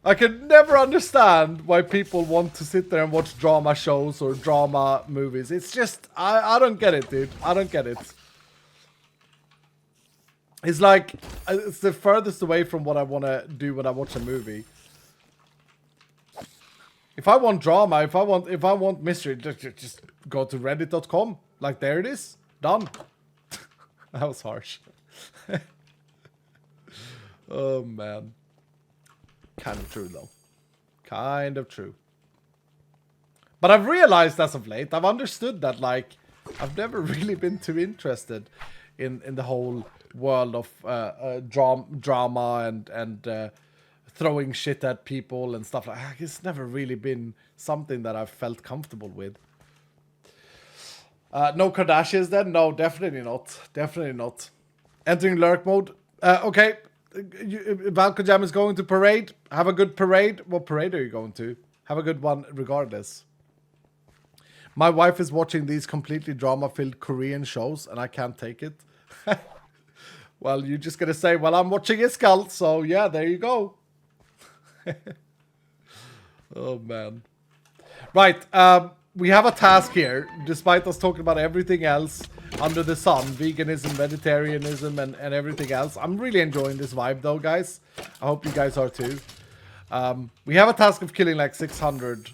I can never understand why people want to sit there and watch drama shows or drama movies. It's just, I don't get it, dude. I don't get it. It's like, it's the furthest away from what I want to do when I watch a movie. If I want drama, if I want mystery, just go to reddit.com. Like, there it is. Done. That was harsh. Oh, man. Kind of true, though. Kind of true. But I've realized as of late, I've understood that, like, I've never really been too interested in the whole world of drama and throwing shit at people and stuff like that. It's never really been something that I've felt comfortable with. No Kardashians then? No, definitely not. Definitely not. Entering lurk mode. Okay. Valko Jam is going to parade. Have a good parade. What parade are you going to? Have a good one regardless. My wife is watching these completely drama-filled Korean shows and I can't take it. Well, you're just going to say, well, I'm watching Iskall, so yeah, there you go. Oh, man. Right, we have a task here, despite us talking about everything else under the sun, veganism, vegetarianism, and everything else. I'm really enjoying this vibe, though, guys. I hope you guys are, too. We have a task of killing, like, 600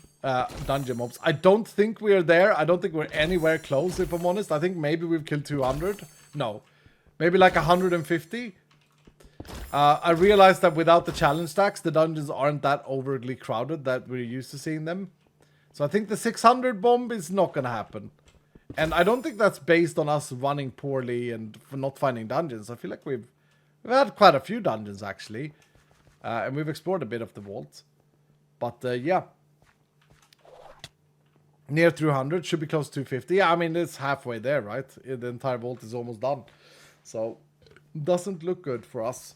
dungeon mobs. I don't think we are there. I don't think we're anywhere close, if I'm honest. I think maybe we've killed 200. No. Maybe like 150. I realized that without the challenge stacks, the dungeons aren't that overly crowded that we're used to seeing them. So I think the 600 bomb is not going to happen. And I don't think that's based on us running poorly and for not finding dungeons. I feel like we've had quite a few dungeons, actually. And we've explored a bit of the vault. But, yeah. Near 300, should be close to 250. Yeah, I mean, it's halfway there, right? The entire vault is almost done. So, doesn't look good for us.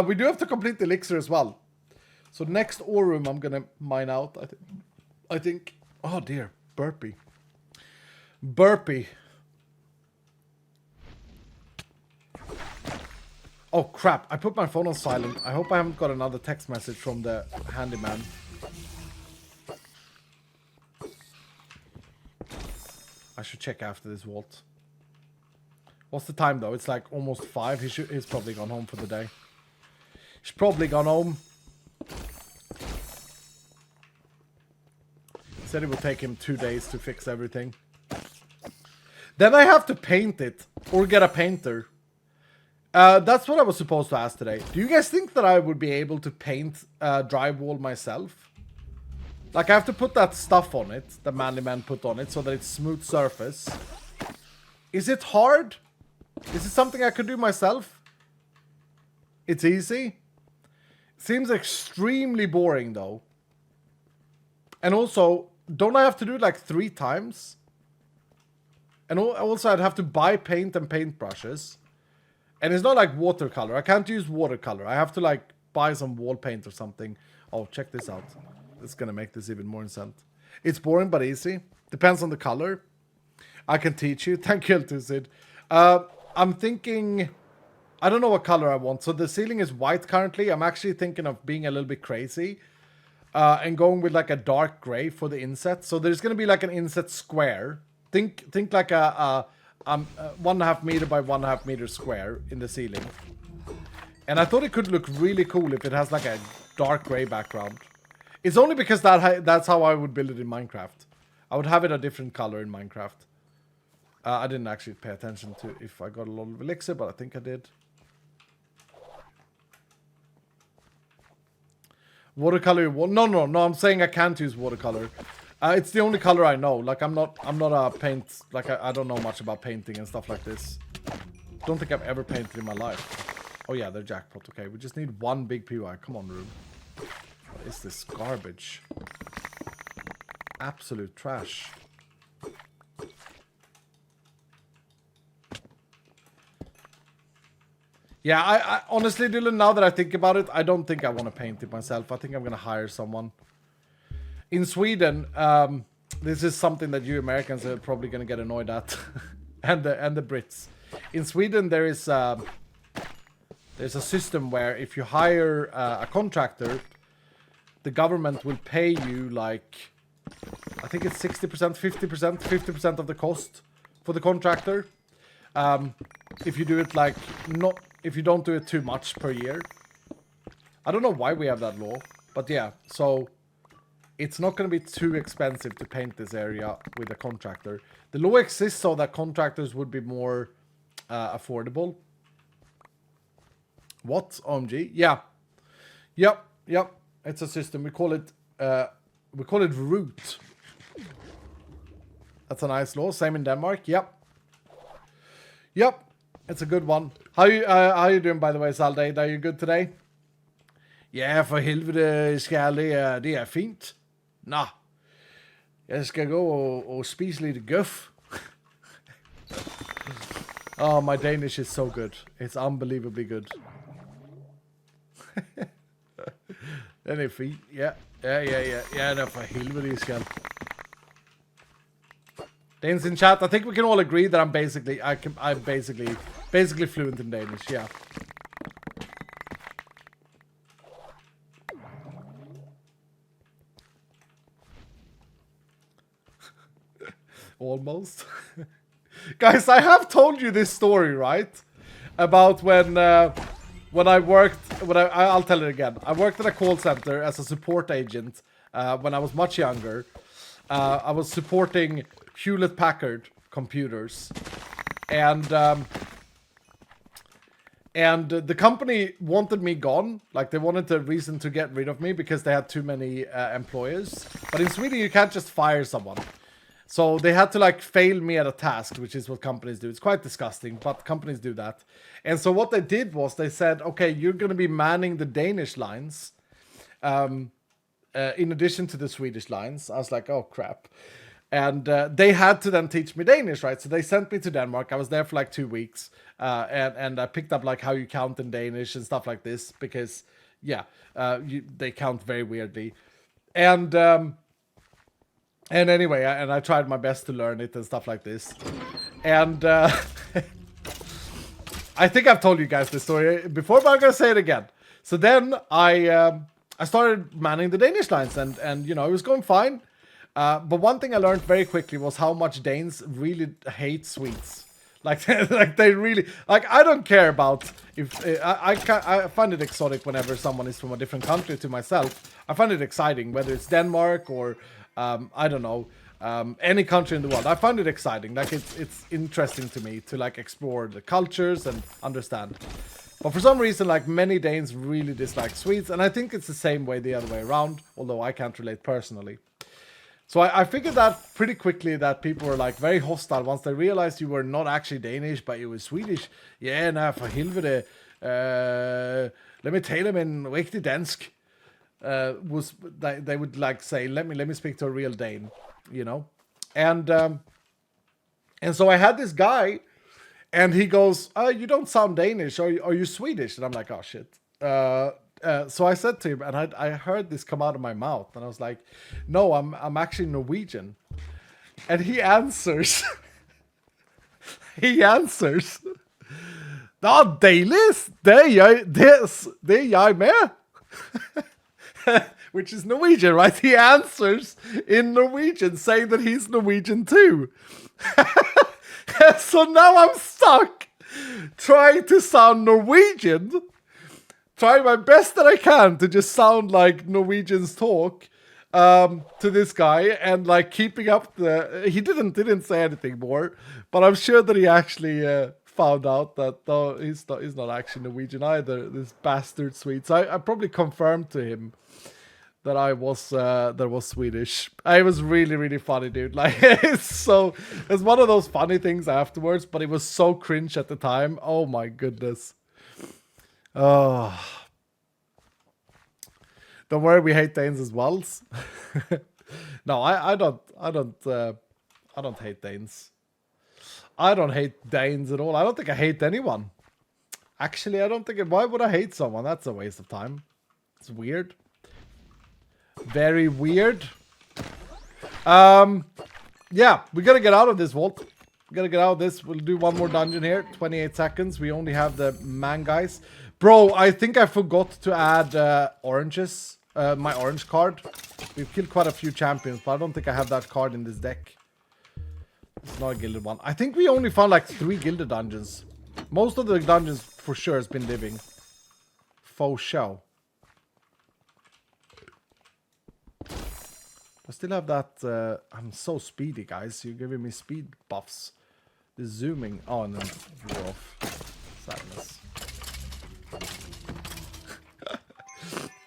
We do have to complete the elixir as well. So, next ore room I'm going to mine out, I think. Oh, dear. Burpee. Burpee. Oh, crap. I put my phone on silent. I hope I haven't got another text message from the handyman. I should check after this vault. What's the time, though? It's like almost 5. He's probably gone home for the day. He's probably gone home. He said it would take him 2 days to fix everything. Then I have to paint it. Or get a painter. That's what I was supposed to ask today. Do you guys think that I would be able to paint drywall myself? Like, I have to put that stuff on it, the Handyman put on it, so that it's smooth surface. Is it hard? Is it something I could do myself? It's easy. Seems extremely boring, though. And also, don't I have to do it like 3 times? And also, I'd have to buy paint and paintbrushes. And it's not like watercolor. I can't use watercolor. I have to, like, buy some wall paint or something. Oh, check this out. It's gonna make this even more insane. It's boring but easy. Depends on the color. I can teach you. Thank you, Sid. I'm thinking... I don't know what color I want. So the ceiling is white currently. I'm actually thinking of being a little bit crazy. And going with like a dark gray for the inset. So there's gonna be like an inset square. Think like a 1.5 meter by 1.5 meter square in the ceiling. And I thought it could look really cool if it has like a dark gray background. It's only because that's how I would build it in Minecraft. I would have it a different color in Minecraft. I didn't actually pay attention to if I got a lot of elixir, but I think I did. Watercolor. No. I'm saying I can't use watercolor. It's the only color I know. Like I'm not a paint. Like I don't know much about painting and stuff like this. Don't think I've ever painted in my life. Oh yeah, they're jackpot. Okay, we just need 1 big PY. Come on, room. What is this garbage? Absolute trash. Yeah, I honestly, Dylan, now that I think about it, I don't think I want to paint it myself. I think I'm going to hire someone. In Sweden, this is something that you Americans are probably going to get annoyed at. and the Brits. In Sweden, there's a system where if you hire a contractor, the government will pay you like, I think it's 60%, 50% of the cost for the contractor. If you do it like, if you don't do it too much per year. I don't know why we have that law, but yeah, so it's not going to be too expensive to paint this area with a contractor. The law exists so that contractors would be more affordable. What? OMG? Yeah. Yep. It's a system. We call it root. That's a nice law. Same in Denmark. Yep. It's a good one. How you doing, by the way, Salde? Are you good today? Ja, for helvede, skal det er fint. Nå, jeg skal gå og spise lidt gøf. Oh, my Danish is so good. It's unbelievably good. Den er fint. Ja, der for helvede, I skal. Danes in chat, I think we can all agree that I'm basically fluent in Danish, yeah. Almost. Guys, I have told you this story, right? About when I worked, I'll tell it again. I worked at a call center as a support agent when I was much younger. I was supporting Hewlett-Packard computers. And And the company wanted me gone. Like, they wanted a reason to get rid of me because they had too many employers. But in Sweden, you can't just fire someone. So they had to, like, fail me at a task, which is what companies do. It's quite disgusting, but companies do that. And so what they did was they said, okay, you're going to be manning the Danish lines in addition to the Swedish lines. I was like, oh, crap. And they had to then teach me Danish, right? So they sent me to Denmark. I was there for like 2 weeks. And I picked up like how you count in Danish and stuff like this. Because, yeah, they count very weirdly. And anyway, I tried my best to learn it and stuff like this. And I think I've told you guys this story before, but I'm going to say it again. So then I started manning the Danish lines. And you know, it was going fine. But one thing I learned very quickly was how much Danes really hate Swedes. Like, like they really, like, I don't care about if I find it exotic whenever someone is from a different country to myself. I find it exciting, whether it's Denmark or I don't know, any country in the world. I find it exciting. Like, it's interesting to me to like explore the cultures and understand. But for some reason, like, many Danes really dislike Swedes, and I think it's the same way the other way around. Although I can't relate personally. So I figured that pretty quickly that people were like very hostile once they realized you were not actually Danish, but you were Swedish. Yeah, nah, for helvede. Let me tell them in rigtig dansk. They would like say, let me speak to a real Dane, you know? And so I had this guy, and he goes, you don't sound Danish. Are you Swedish? And I'm like, oh, shit. So I said to him, and I heard this come out of my mouth, and I was like, no, I'm actually Norwegian. And he answers, ja, dejligt, det är jag med. Which is Norwegian, right? He answers in Norwegian, saying that he's Norwegian too. So now I'm stuck trying to sound Norwegian, trying my best that I can to just sound like Norwegians talk to this guy, and like keeping up the. He didn't say anything more, but I'm sure that he actually found out that no, he's not actually Norwegian either. This bastard Swede. So I probably confirmed to him that I was Swedish. It was really funny, dude. Like, it's one of those funny things afterwards, but it was so cringe at the time. Oh my goodness. Oh, don't worry, we hate Danes as well. No, I don't hate Danes. I don't hate Danes at all. I don't think I hate anyone. Actually, I don't think. Why would I hate someone? That's a waste of time. It's weird. Very weird. Yeah, we gotta get out of this vault. We gotta get out of this. We'll do one more dungeon here. 28 seconds. We only have the man guys. Bro, I think I forgot to add oranges. My orange card. We've killed quite a few champions, but I don't think I have that card in this deck. It's not a gilded one. I think we only found like 3 gilded dungeons. Most of the dungeons for sure has been living. Faux show. I still have that. I'm so speedy, guys. You're giving me speed buffs. The zooming. Oh, and then blew off. Sadness.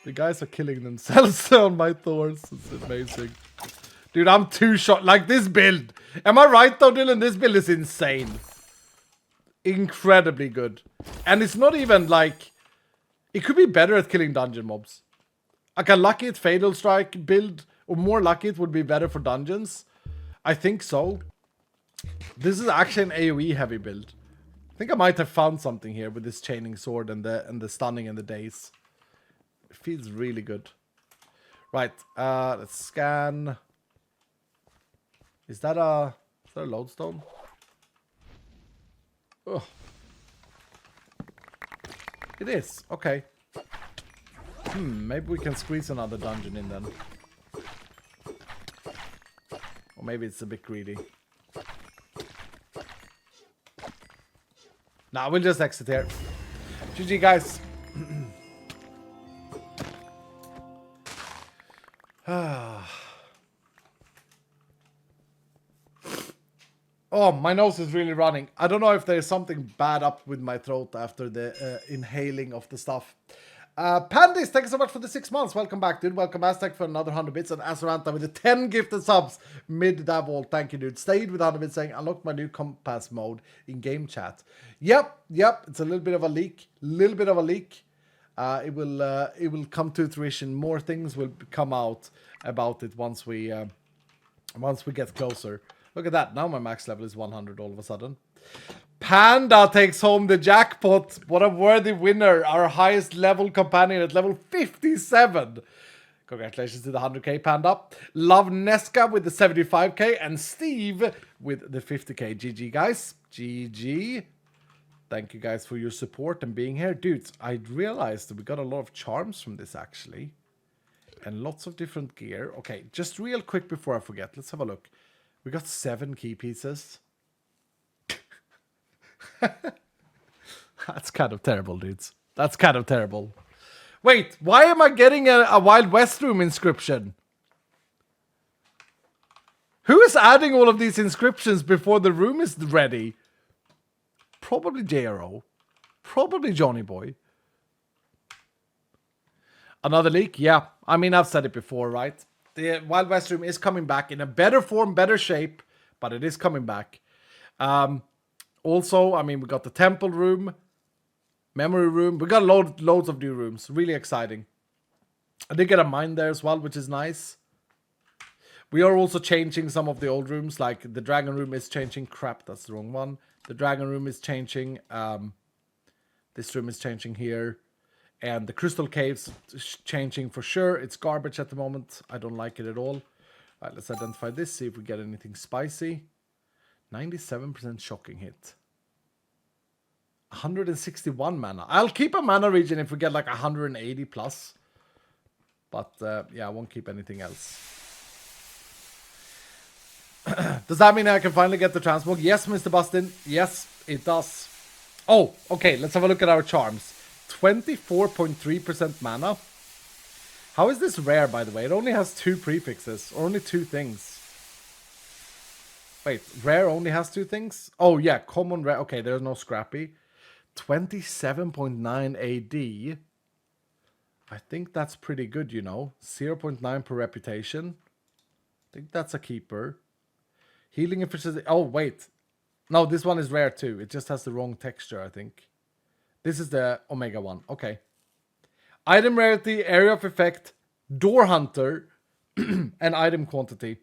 The guys are killing themselves on my thorns. It's amazing. Dude, I'm 2 shot. Like, this build. Am I right, though, Dylan? This build is insane. Incredibly good. And it's not even like... It could be better at killing dungeon mobs. Like a Lucky It Fatal Strike build... Or more Lucky It would be better for dungeons. I think so. This is actually an AoE heavy build. I think I might have found something here with this chaining sword and the stunning and the daze. It feels really good. Right, let's scan. Is that a lodestone? Oh. It is, okay. Maybe we can squeeze another dungeon in then. Or maybe it's a bit greedy. Nah, we'll just exit here. GG, guys. Oh, my nose is really running. I don't know if there's something bad up with my throat after the inhaling of the stuff. Pandis, thank you so much for the 6 months. Welcome back, dude. Welcome, Aztec, for another 100 bits. And Azaranta with the 10 gifted subs mid that wall. Thank you, dude. Stayed with 100 bits saying, unlock my new compass mode in game chat. Yep. It's a little bit of a leak. It will come to fruition. More things will come out about it once we get closer. Look at that. Now my max level is 100 all of a sudden. Panda takes home the jackpot. What a worthy winner. Our highest level companion at level 57. Congratulations to the 100k, Panda. Love Nesca with the 75k. And Steve with the 50k. GG, guys. GG. Thank you guys for your support and being here. Dudes, I realized that we got a lot of charms from this, actually. And lots of different gear. Okay, just real quick before I forget. Let's have a look. We got 7 key pieces. That's kind of terrible, dudes. That's kind of terrible. Wait, why am I getting a Wild West room inscription? Who is adding all of these inscriptions before the room is ready? Probably JRO. Probably Johnny Boy. Another leak? Yeah. I mean, I've said it before, right? The Wild West room is coming back in a better form, better shape, but it is coming back. Also, I mean, we got the temple room, memory room. We got loads of new rooms. Really exciting. I did get a mine there as well, which is nice. We are also changing some of the old rooms, like the dragon room is changing. Crap, that's the wrong one. The dragon room is changing. This room is changing here. And the crystal caves is changing for sure. It's garbage at the moment. I don't like it at all. All right, let's identify this, see if we get anything spicy. 97% shocking hit. 161 mana. I'll keep a mana regen if we get like 180 plus. But yeah, I won't keep anything else. Does that mean I can finally get the transmog? Yes, Mr. Bustin. Yes, it does. Oh, okay. Let's have a look at our charms. 24.3% mana. How is this rare, by the way? It only has 2 prefixes. Or only 2 things. Wait, rare only has 2 things? Oh, yeah. Common, rare. Okay, there's no scrappy. 27.9 AD. I think that's pretty good, you know. 0.9 per reputation. I think that's a keeper. Healing efficiency. Oh, wait. No, this one is rare too. It just has the wrong texture, I think. This is the Omega one. Okay. Item rarity, area of effect, door hunter, and item quantity.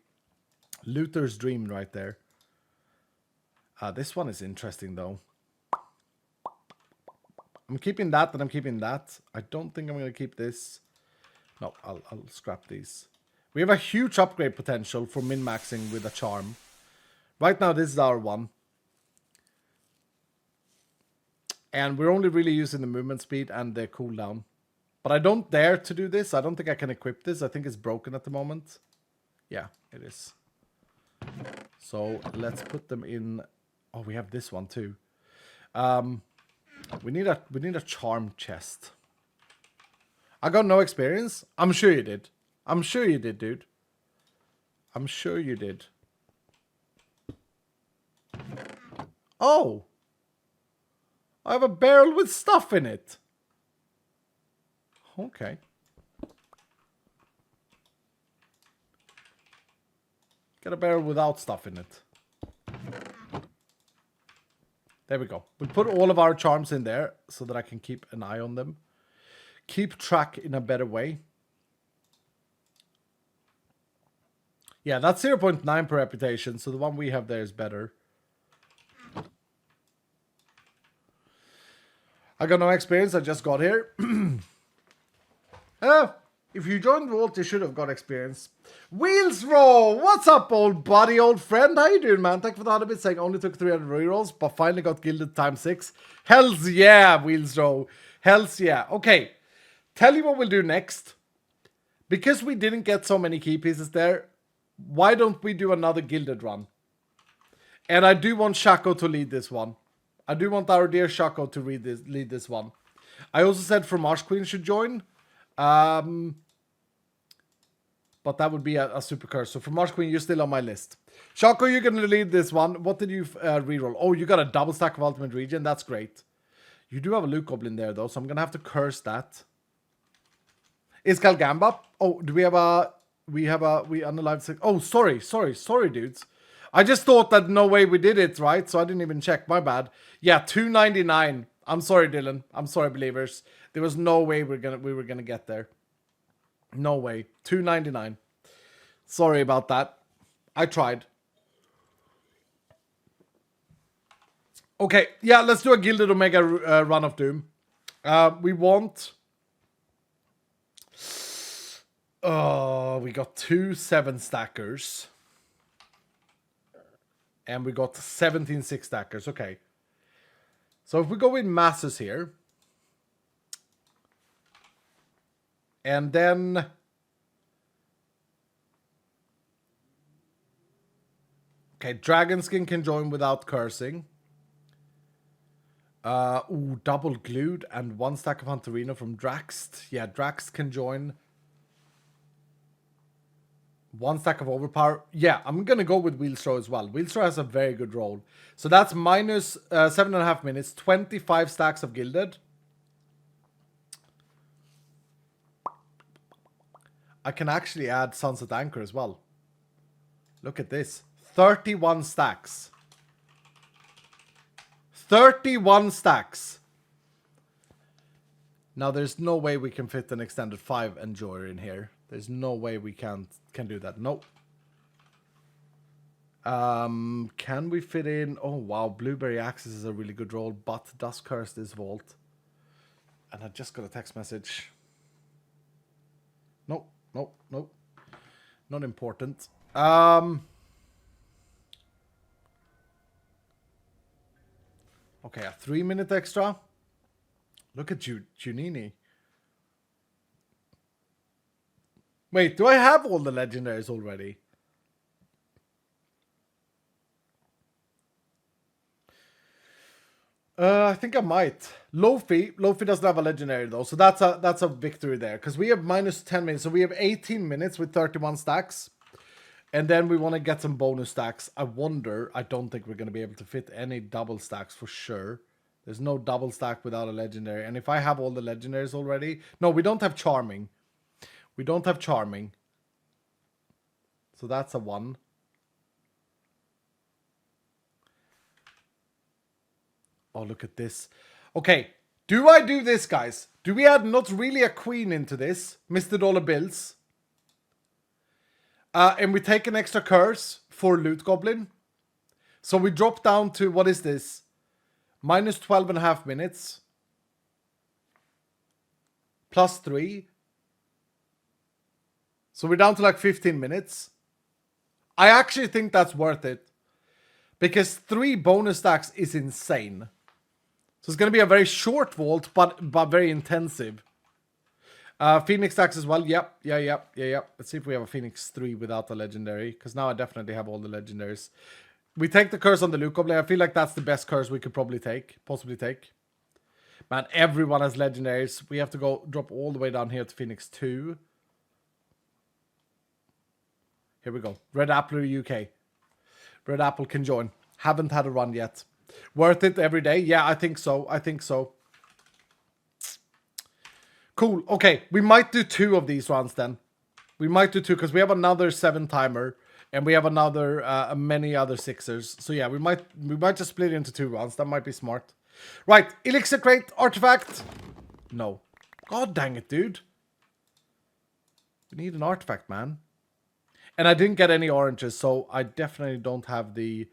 Looter's dream right there. This one is interesting though. I'm keeping that and I'm keeping that. I don't think I'm going to keep this. No, I'll scrap these. We have a huge upgrade potential for min-maxing with a charm. Right now, this is our one. And we're only really using the movement speed and the cooldown. But I don't dare to do this. I don't think I can equip this. I think it's broken at the moment. Yeah, it is. So let's put them in. Oh, we have this one too. We need a charm chest. I got no experience. I'm sure you did. I'm sure you did, dude. I'm sure you did. Oh! I have a barrel with stuff in it. Okay. Get a barrel without stuff in it. There we go. We'll put all of our charms in there so that I can keep an eye on them. Keep track in a better way. Yeah, that's 0.9 per reputation, so the one we have there is better. I got no experience, I just got here. If you joined Vault, you should have got experience. Wheels Roll! What's up, old buddy, old friend? How you doing, man? Thank you for the 100 bits saying only took 300 rerolls, but finally got gilded times 6. Hells yeah, Wheels Roll. Hells yeah. Okay, tell you what we'll do next. Because we didn't get so many key pieces there, why don't we do another gilded run? And I do want Shaco to lead this one. I do want our dear Shaco to lead this one. I also said Fromage Queen should join. But that would be a super curse. So for Marsh Queen, you're still on my list. Shako, you're going to lead this one. What did you reroll? Oh, you got a double stack of Ultimate Regen. That's great. You do have a Luke Goblin there, though, so I'm going to have to curse that. Is Galgamba? Oh, do we have a... We unalive... Oh, sorry, dudes. I just thought that no way we did it, right? So I didn't even check. My bad. Yeah, 299. I'm sorry, Dylan. I'm sorry, believers. There was no way we were gonna get there. No way. 299. Sorry about that. I tried. Okay, yeah, let's do a Gilded Omega run of Doom. We want... Oh, we got 2 7-stackers. And we got 17 6-stackers. Okay. So if we go in masses here. And then... Okay, Dragonskin can join without cursing. Ooh, double glued and 1 stack of Hunterino from Draxt. Yeah, Draxt can join. 1 stack of Overpower. Yeah, I'm going to go with Wheelstraw as well. Wheelstraw has a very good roll. So that's minus 7.5 minutes, 25 stacks of Gilded. I can actually add Sunset Anchor as well. Look at this. 31 stacks. 31 stacks. Now, there's no way we can fit an extended 5 Enjoyer in here. There's no way we can do that. Nope. Can we fit in... Oh, wow. Blueberry Axis is a really good roll, but does curse this vault. And I just got a text message. Nope. Not important. Okay, a 3-minute extra. Look at you, Junini. Wait, do I have all the legendaries already? I think I might. Lofi doesn't have a legendary though, so that's a victory there. Because we have minus 10 minutes, so we have 18 minutes with 31 stacks. And then we want to get some bonus stacks. I don't think we're going to be able to fit any double stacks for sure. There's no double stack without a legendary. And if I have all the legendaries already... No, we don't have Charming. We don't have Charming. So that's a 1. Oh, look at this. Okay, do I do this, guys? Do we add not really a queen into this? Mr. Dollar Bills. And we take an extra curse for Loot Goblin. So we drop down to, what is this? Minus 12.5 minutes. Plus 3. So we're down to like 15 minutes. I actually think that's worth it. Because 3 bonus stacks is insane. So it's going to be a very short vault, but very intensive. Phoenix stacks as well. Yep. Let's see if we have a Phoenix 3 without the legendary. Because now I definitely have all the legendaries. We take the curse on the Luke Goblin. I feel like that's the best curse we could possibly take. Man, everyone has legendaries. We have to go drop all the way down here to Phoenix 2. Here we go. Red Apple UK. Red Apple can join. Haven't had a run yet. Worth it every day? Yeah, I think so. Cool. Okay, we might do 2 of these runs then. We might do 2 because we have another 7-timer and we have another many other 6ers. So yeah, we might just split it into 2 runs. That might be smart. Right, Elixir Crate, Artifact. No. God dang it, dude. We need an artifact, man. And I didn't get any oranges, so I definitely don't have the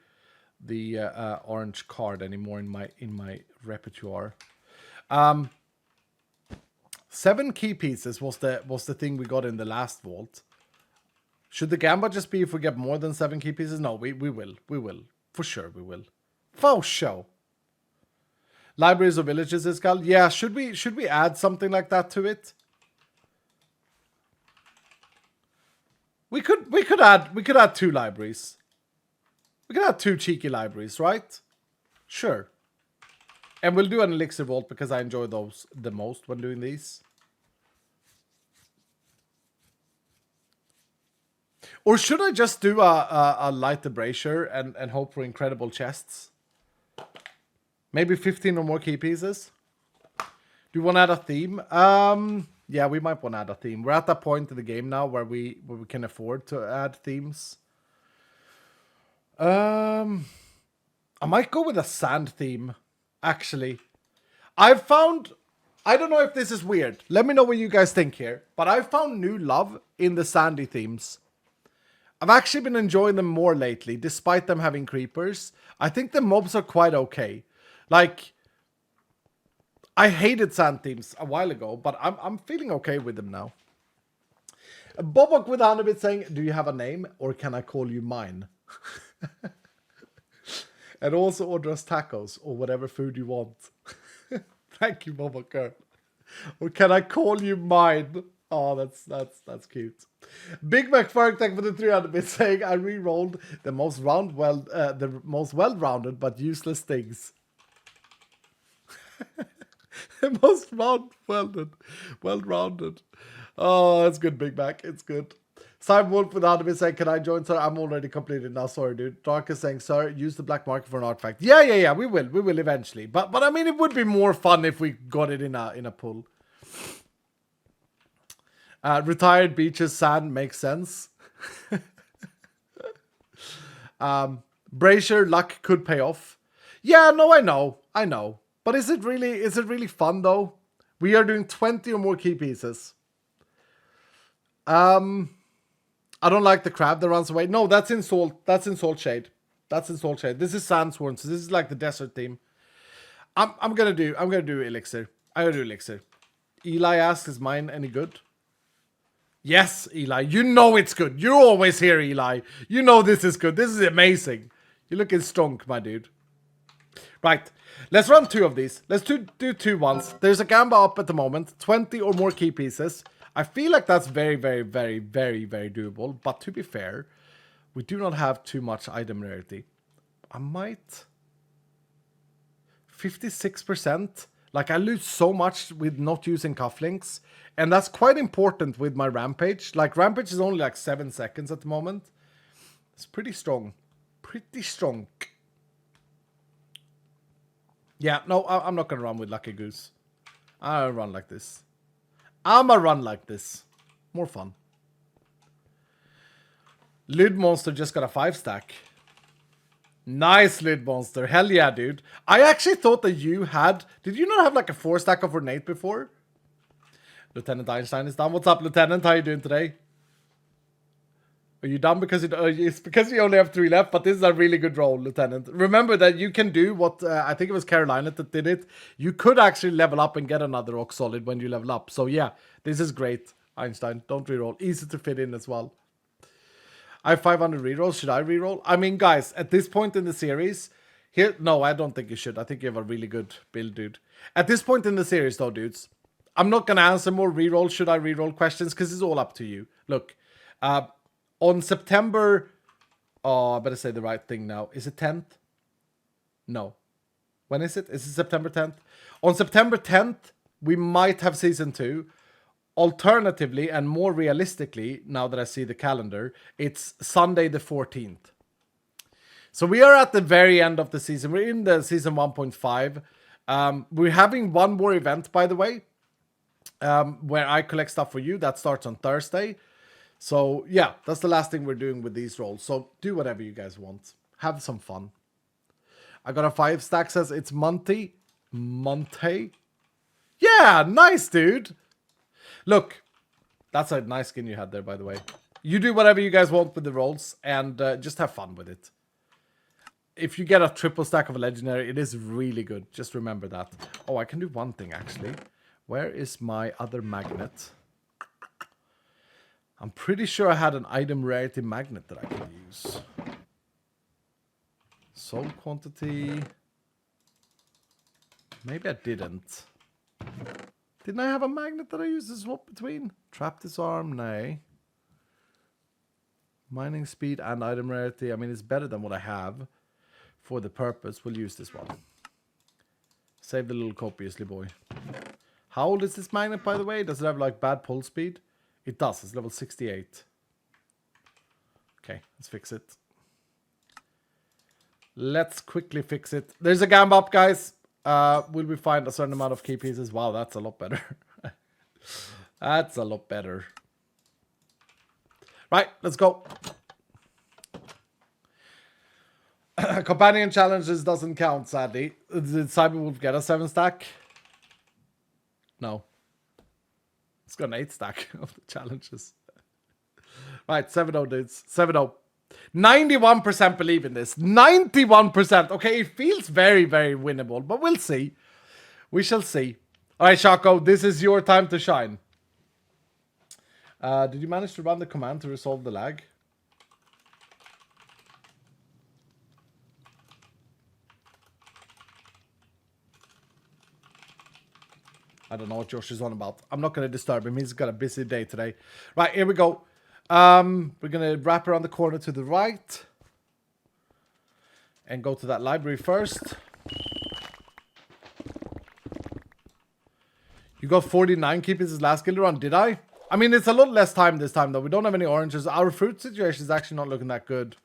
orange card anymore in my repertoire. 7 key pieces was the thing we got in the last vault. Should the gamba just be if we get more than 7 key pieces? No, we will. For sure we will. For sure. Libraries of villages, Iskal. Yeah, should we add something like that to it? We could add 2 libraries. We could add 2 cheeky libraries, right? Sure. And we'll do an elixir vault because I enjoy those the most when doing these. Or should I just do a light abrasure and hope for incredible chests? Maybe 15 or more key pieces? Do you want to add a theme? Yeah, we might want to add a theme. We're at that point in the game now where we can afford to add themes. I might go with a sand theme, actually. I've found... I don't know if this is weird. Let me know what you guys think here. But I've found new love in the sandy themes. I've actually been enjoying them more lately, despite them having creepers. I think the mobs are quite okay. Like, I hated sand themes a while ago, but I'm feeling okay with them now. Bobok with 100 bit saying, do you have a name or can I call you mine? And also order us tacos or whatever food you want. Thank you, Bobok girl. Or can I call you mine? Oh, that's cute. Big Mac Ferg, thank you for the 300 bit saying I re-rolled the most well-rounded but useless things. The most well-rounded. Oh, that's good, Big Mac. It's good. Simon Wolf with 100 bit saying, can I join, sir? I'm already completed now. Sorry, dude. Dark is saying, sir, use the black market for an artifact. Yeah. We will eventually. But I mean, it would be more fun if we got it in a pool. Retired beaches, sand makes sense. Brazier luck could pay off. Yeah, no, I know. But is it really fun though? We are doing 20 or more key pieces. I don't like the crab that runs away. No, that's in Salt. That's in Salt Shade. This is Sandsworn, so this is like the desert theme. I'm gonna do Elixir. I'm gonna do Elixir. Eli asks, is mine any good? Yes, Eli. You know it's good. You're always here, Eli. You know this is good. This is amazing. You're looking strong, my dude. Right. Let's run 2 of these. Let's do 2 once. There's a gamba up at the moment. 20 or more key pieces. I feel like that's very doable. But to be fair, we do not have too much item rarity. I might... 56%. Like, I lose so much with not using cufflinks. And that's quite important with my Rampage. Like, Rampage is only like 7 seconds at the moment. It's pretty strong. Yeah, no, I'm not gonna run with Lucky Goose. I'll run like this. I'ma run like this. More fun. Lid Monster just got a 5-stack. Nice, Lid Monster. Hell yeah, dude. I actually thought that you had... Did you not have like a 4-stack of Ornate before? Lieutenant Einstein is done. What's up, Lieutenant? How you doing today? Are you done because it's because you only have 3 left, but this is a really good roll, Lieutenant. Remember that you can do what, I think it was Carolina that did it. You could actually level up and get another Rock Solid when you level up. So yeah, this is great, Einstein. Don't reroll. Easy to fit in as well. I have 500 rerolls. Should I reroll? I mean, guys, at this point in the series, here, no, I don't think you should. I think you have a really good build, dude. At this point in the series, though, dudes, I'm not going to answer more reroll, should I reroll questions, because it's all up to you. Look, on September... Oh, I better say the right thing now. Is it 10th? No. When is it? Is it September 10th? On September 10th, we might have Season 2. Alternatively, and more realistically, now that I see the calendar, it's Sunday the 14th. So we are at the very end of the season. We're in the Season 1.5. We're having one more event, by the way, where I collect stuff for you. That starts on Thursday. So, yeah, that's the last thing we're doing with these rolls. So, do whatever you guys want. Have some fun. I got a 5-stack, says it's Monty. Yeah, nice, dude. Look, that's a nice skin you had there, by the way. You do whatever you guys want with the rolls, and just have fun with it. If you get a 3-stack of a legendary, it is really good. Just remember that. Oh, I can do one thing, actually. Where is my other magnet? I'm pretty sure I had an item rarity magnet that I could use. Soul quantity. Maybe I didn't. Didn't I have a magnet that I used to swap between? Trap disarm? Nay. Mining speed and item rarity. I mean, it's better than what I have. For the purpose, we'll use this one. Save the little copiously, boy. How old is this magnet, by the way? Does it have, like, bad pull speed? It does. It's level 68. Okay, let's fix it. Let's quickly fix it. There's a gamba up, guys. Will we find a certain amount of key pieces? Wow, that's a lot better. That's a lot better. Right, let's go. Companion challenges doesn't count, sadly. Did Cyberwolf get a 7 stack? No. It's got an 8 stack of the challenges. Right, 7-0 dudes. 7-0. 91% believe in this. 91%. Okay, it feels very, very winnable, but we'll see. We shall see. All right, Shako, this is your time to shine. Did you manage to run the command to resolve the lag? I don't know what Josh is on about. I'm not going to disturb him. He's got a busy day today. Right, here we go. We're going to wrap around the corner to the right. And go to that library first. You got 49 key pieces last guild run, did I? I mean, it's a lot less time this time, though. We don't have any oranges. Our fruit situation is actually not looking that good.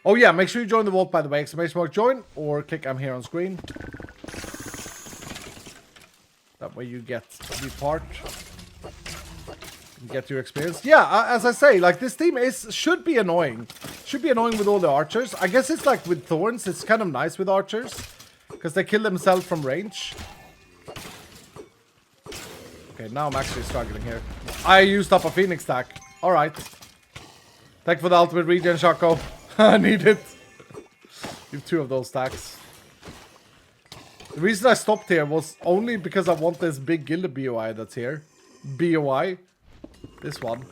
Oh yeah, make sure you join the vault, by the way. Exclamation mark join or click I'm here on screen. That way you get to be part. And get your experience. Yeah, as I say, like this team should be annoying. Should be annoying with all the archers. I guess it's like with thorns, it's kind of nice with archers. Because they kill themselves from range. Okay, now I'm actually struggling here. I used up a phoenix stack. Alright. Thank you for the ultimate regen, Shako. I need it. You have 2 of those stacks. The reason I stopped here was only because I want this big gilded BOI that's here. BOI. This one.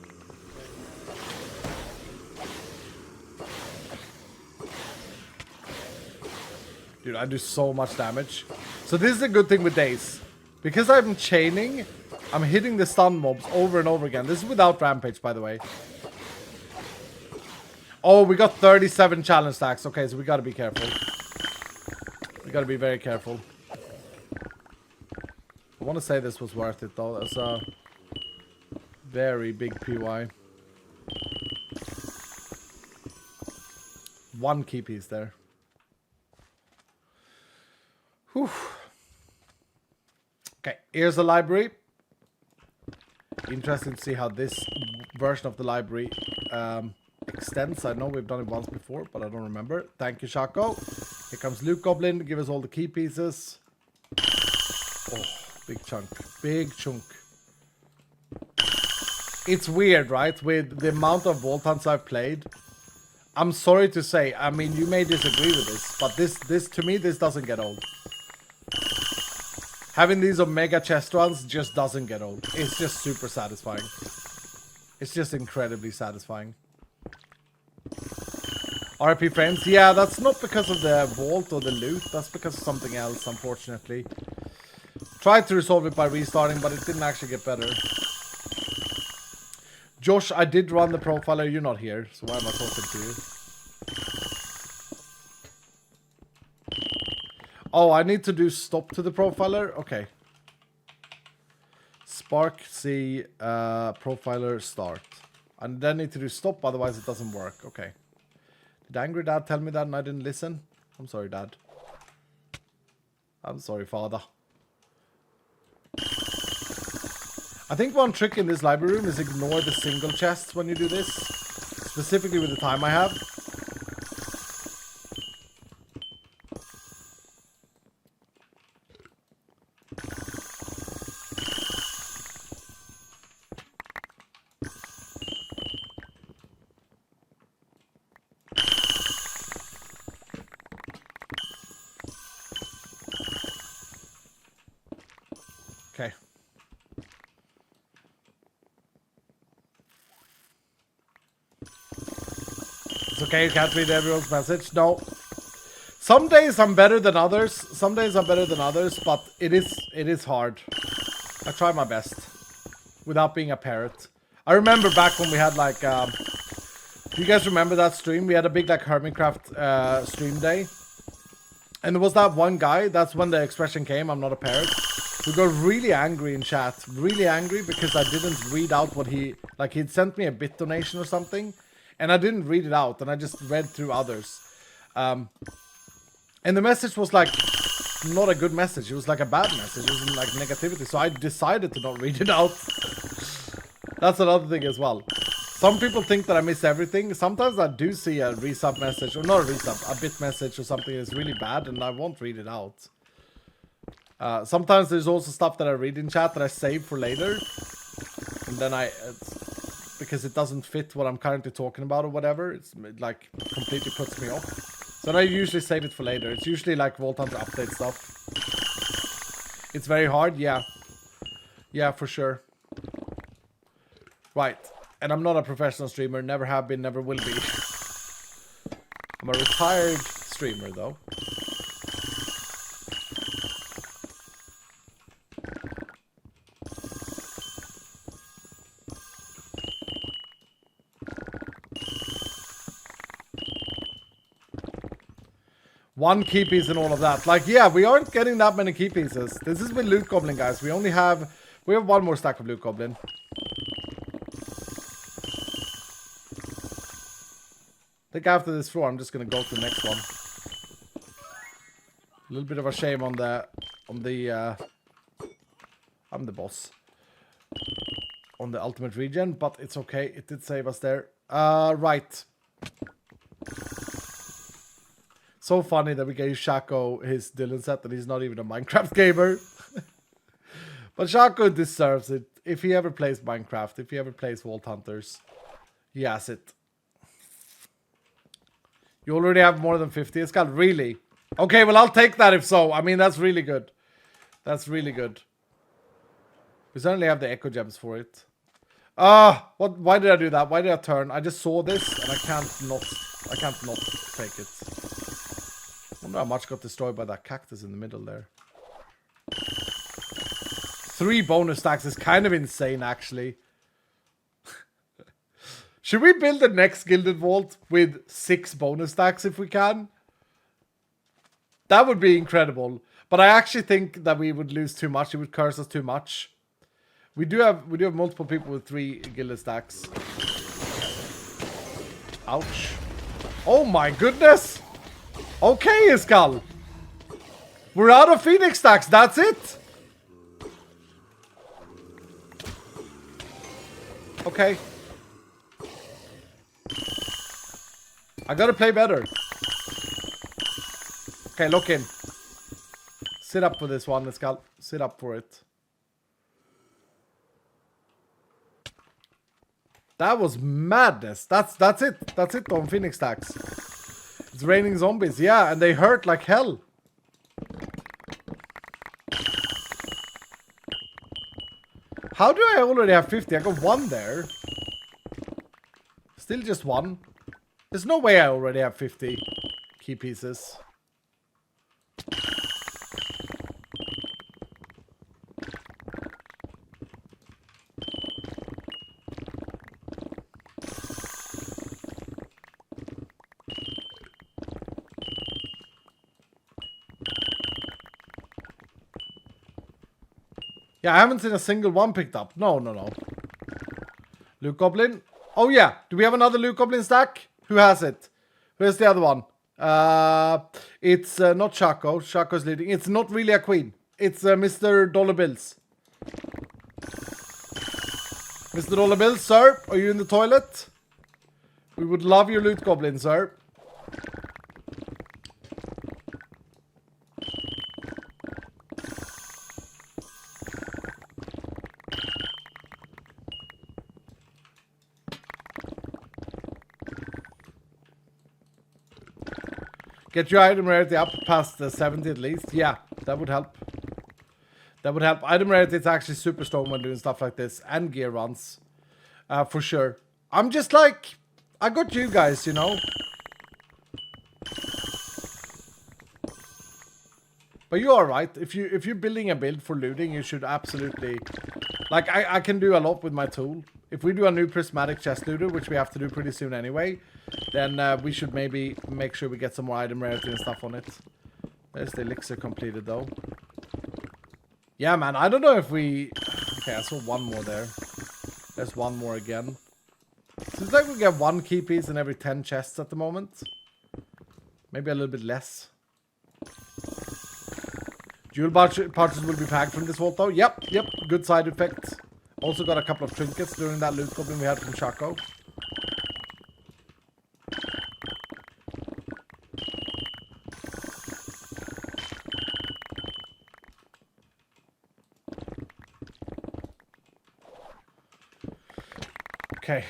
Dude, I do so much damage. So this is a good thing with days. Because I'm chaining, I'm hitting the stun mobs over and over again. This is without rampage, by the way. Oh, we got 37 challenge stacks. Okay, so we gotta be careful. We gotta be very careful. I want to say this was worth it, though. That's a very big PY. 1 key piece there. Whew. Okay, here's the library. Interesting to see how this version of the library extends. I know we've done it once before, but I don't remember. Thank you, Shako. Here comes Luke Goblin. Give us all the key pieces. Oh, big chunk. Big chunk. It's weird, right? With the amount of vault hunts I've played. I'm sorry to say. I mean, you may disagree with this, but this to me, this doesn't get old. Having these Omega chest runs just doesn't get old. It's just super satisfying. It's just incredibly satisfying. RP friends, yeah, that's not because of the vault or the loot. That's because of something else, unfortunately. Tried to resolve it by restarting, but it didn't actually get better. Josh, I did run the profiler. You're not here, so why am I talking to you? Oh, I need to do stop to the profiler? Okay. Spark C, profiler start. And then need to do stop, otherwise it doesn't work. Okay. Did Angry Dad tell me that and I didn't listen? I'm sorry, Dad. I'm sorry, Father. I think one trick in this library room is ignore the single chests when you do this. Specifically with the time I have. Okay. It's okay, you can't read everyone's message. No. Some days I'm better than others. Some days I'm better than others, but it is hard. I try my best. Without being a parrot. I remember back when we had like do you guys remember that stream? We had a big like Hermitcraft stream day. And there was that one guy, that's when the expression came, I'm not a parrot, who got really angry in chat. Really angry because I didn't read out what he... Like, he'd sent me a bit donation or something, and I didn't read it out, and I just read through others. And the message was, like, not a good message. It was, like, a bad message. It was, like, negativity. So I decided to not read it out. That's another thing as well. Some people think that I miss everything. Sometimes I do see a resub message, or not a resub, a bit message or something that's really bad, and I won't read it out. Sometimes there's also stuff that I read in chat that I save for later, and then because it doesn't fit what I'm currently talking about or whatever, it like completely puts me off. So I usually save it for later. It's usually like Vault Hunter update stuff. It's very hard, yeah. Yeah, for sure. Right. And I'm not a professional streamer, never have been, never will be. I'm a retired streamer, though. One key piece and all of that. Like, yeah, we aren't getting that many key pieces. This is with Loot Goblin, guys. We have one more stack of Loot Goblin. I think after this floor, I'm just gonna go to the next one. A little bit of a shame on the I'm the boss on the ultimate regen, but it's okay. It did save us there. Right. So funny that we gave Shaco his Dylan set and he's not even a Minecraft gamer. But Shaco deserves it. If he ever plays Minecraft, if he ever plays Vault Hunters, he has it. You already have more than 50. It's got really. Okay, well, I'll take that if so. I mean, that's really good. That's really good. We certainly have the Echo Gems for it. What? Why did I do that? Why did I turn? I just saw this and I can't not take it. I wonder how much got destroyed by that cactus in the middle there. 3 bonus stacks is kind of insane, actually. Should we build the next Gilded Vault with 6 bonus stacks if we can? That would be incredible. But I actually think that we would lose too much. It would curse us too much. We do have multiple people with 3 Gilded stacks. Ouch. Oh my goodness. Okay, Iskal. We're out of Phoenix stacks. That's it. Okay. I gotta play better. Okay, look in. Sit up for this one, Iskal. Sit up for it. That was madness. That's it. That's it on Phoenix stacks. It's raining zombies. Yeah, and they hurt like hell. How do I already have 50? I got 1 there. Still just 1. There's no way I already have 50 key pieces. Yeah, I haven't seen a single one picked up. No. Loot Goblin. Oh yeah, do we have another Loot Goblin stack? Who has it? Where's the other one? It's not Shaco. Shaco's leading. It's not really a queen. It's Mr. Dollar Bills. Mr. Dollar Bills, sir, are you in the toilet? We would love your Loot Goblin, sir. Get your item rarity up past the 70 at least. Yeah, that would help. That would help. Item rarity is actually super strong when doing stuff like this. And gear runs. For sure. I'm just like... I got you guys, you know. But you are right. If you're building a build for looting, you should absolutely... Like, I can do a lot with my tool. If we do a new prismatic chest looter, which we have to do pretty soon anyway, then we should maybe make sure we get some more item rarity and stuff on it. There's the elixir completed though. Yeah, man, I don't know if we... Okay, I saw one more there. There's one more again. Seems like we get one key piece in every 10 chests at the moment. Maybe a little bit less. Jewel pouches will be packed from this vault though. Yep, good side effect. Also got a couple of trinkets during that loot goblin we had from Chaco. Okay.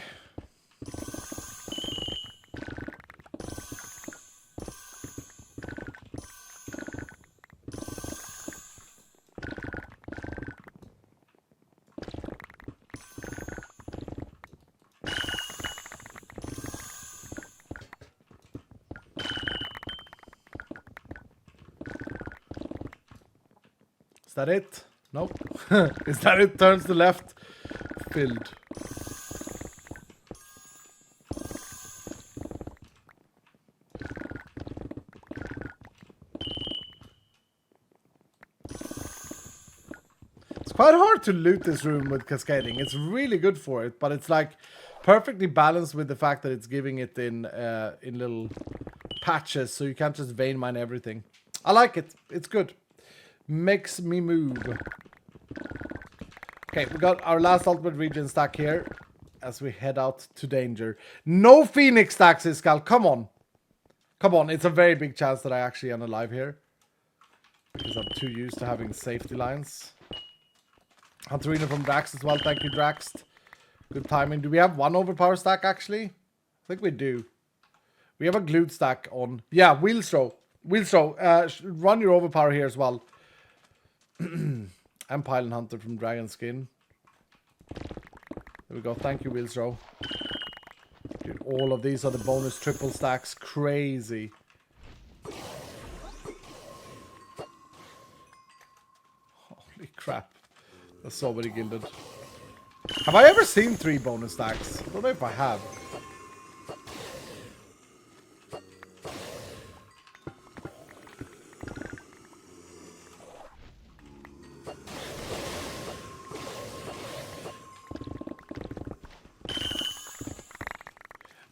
Is that it? Nope. Is that it? Turns to left. Filled. It's quite hard to loot this room with cascading. It's really good for it, but it's like perfectly balanced with the fact that it's giving it in little patches, so you can't just vein mine everything. I like it. It's good. Makes me move. Okay, we got our last ultimate regen stack here as we head out to danger. No Phoenix stacks, Iskal. Come on. Come on. It's a very big chance that I actually am alive here. Because I'm too used to having safety lines. Hunterina from Drax as well. Thank you, Drax. Good timing. Do we have one overpower stack, actually? I think we do. We have a glued stack on. Yeah, Wheelstro. Wheelstro, run your overpower here as well. I'm Pylon Hunter from Dragon Skin. There we go. Thank you, Wheelstro. Dude, all of these are the bonus triple stacks. Crazy. Holy crap. There's so many gilded. Have I ever seen 3 bonus stacks? I don't know if I have.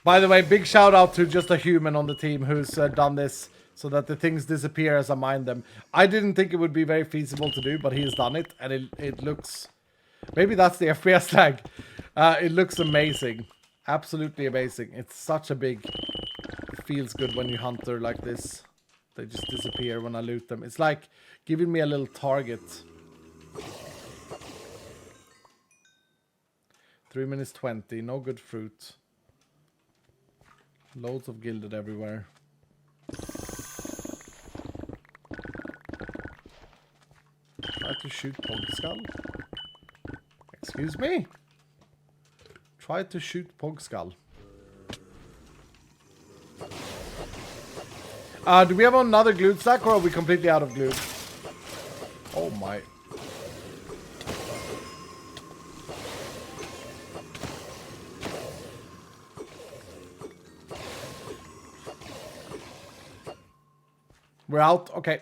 By the way, big shout out to just a human on the team who's done this so that the things disappear as I mine them. I didn't think it would be very feasible to do, but he has done it, and it looks... Maybe that's the FPS tag. It looks amazing. Absolutely amazing. It's such a big... It feels good when you hunter like this. They just disappear when I loot them. It's like giving me a little target. 3 minutes 20. No good fruit. Loads of gilded everywhere. Try to shoot Pog Skull. Excuse me? Try to shoot Pog Skull. Do we have another glued stack or are we completely out of glue? Oh my. We're out. Okay.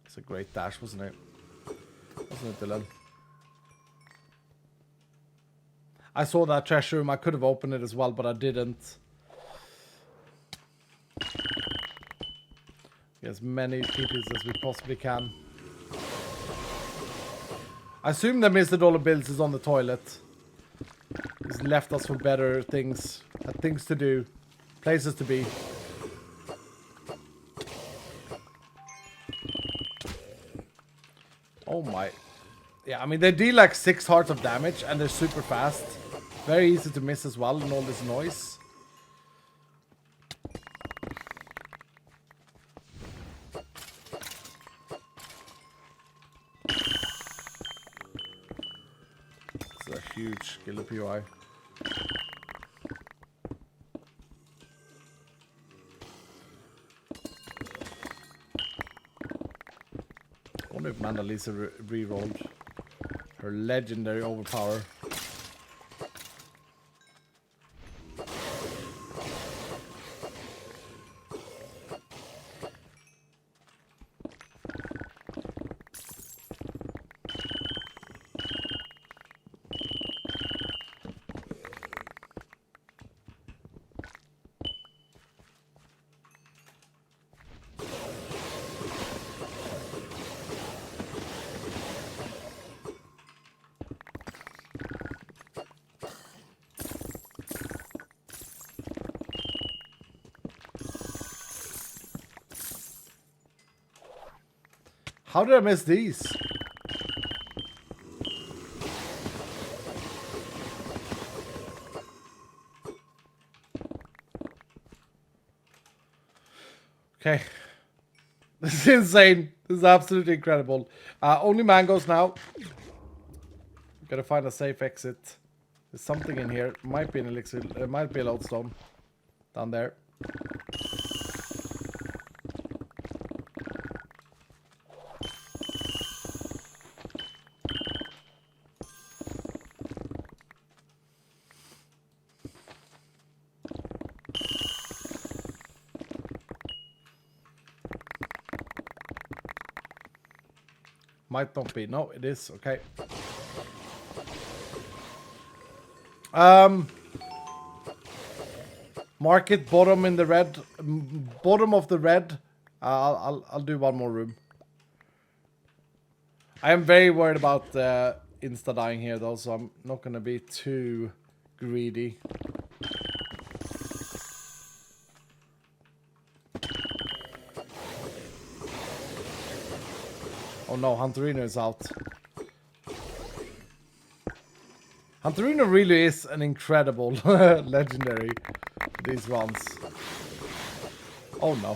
It's a great dash, wasn't it? Wasn't it, Dylan? I saw that treasure room. I could have opened it as well, but I didn't. As many TPs as we possibly can. I assume that Mr. Dollar Bills is on the toilet. He's left us for better things. Things to do. Places to be. Oh my. Yeah, I mean, they deal like 6 hearts of damage and they're super fast. Very easy to miss as well in all this noise. Huge Gilda POI. wonder if Mandalisa re-rolled her legendary overpower. How did I miss these? Okay. This is insane. This is absolutely incredible. Only mangoes now. Gotta find a safe exit. There's something in here. Might be an elixir. It might be a lodestone. Down there. Might not be. No, it is. Okay. Market bottom in the red. Bottom of the red. I'll do one more room. I am very worried about insta dying here though, so I'm not gonna be too greedy. Oh no, Hunterino is out. Hunterino really is an incredible legendary. These ones. Oh no.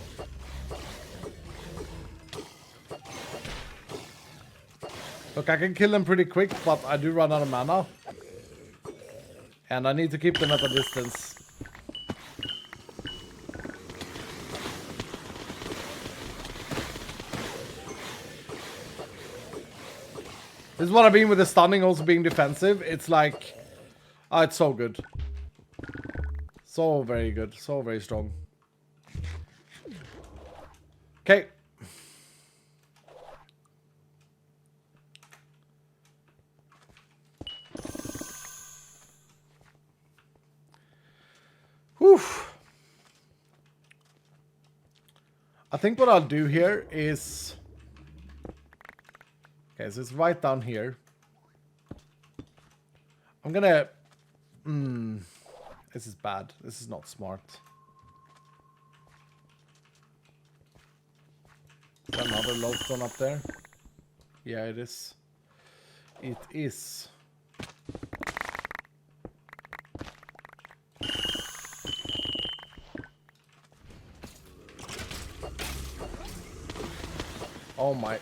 Look, I can kill them pretty quick, but I do run out of mana. And I need to keep them at a distance. This is what I mean with the stunning also being defensive. It's like... Oh, it's so good. So very good. So very strong. Okay. Whew. I think what I'll do here is... Okay, so it's right down here. I'm gonna... This is bad. This is not smart. Is there another lodestone up there? Yeah, it is. It is. Oh my...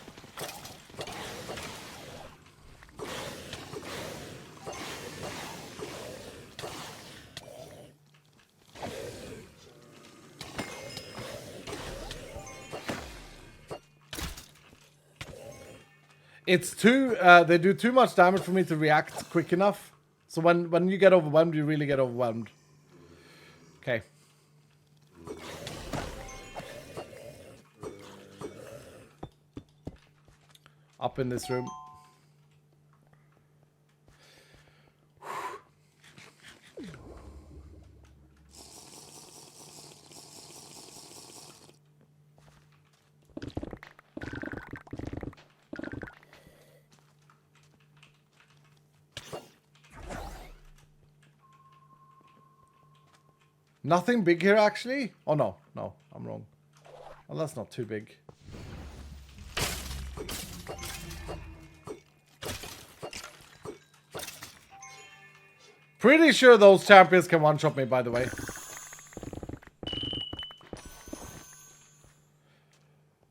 It's too, they do too much damage for me to react quick enough. So when you get overwhelmed, you really get overwhelmed. Okay. Up in this room. Nothing big here, actually? Oh, no. No, I'm wrong. Well, that's not too big. Pretty sure those champions can one-shot me, by the way.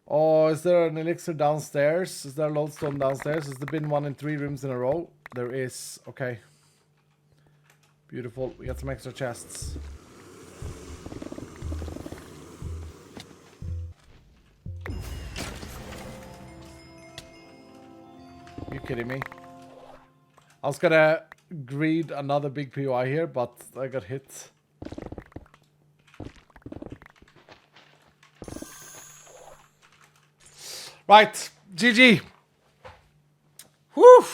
Oh, is there an elixir downstairs? Is there a lodestone downstairs? Has there been one in 3 rooms in a row? There is. Okay. Beautiful. We got some extra chests. kidding me? I was gonna greed another big POI here, but I got hit. Right, GG. Whew.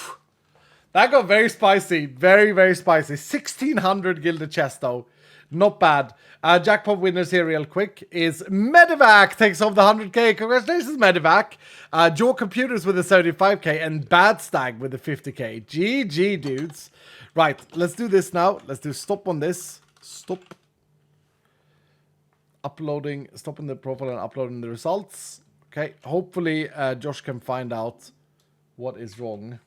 That got very spicy. Very, very spicy. 1,600 gilded chest though. Not bad. Jackpot winners here real quick is Medivac takes home the 100k. Congratulations, Medivac. Jaw Computers with the 75k and Bad Stag with the 50k. GG, dudes. Right, let's do this now. Let's do stop on this. Stop. Uploading. Stopping the profile and uploading the results. Okay, hopefully Josh can find out what is wrong.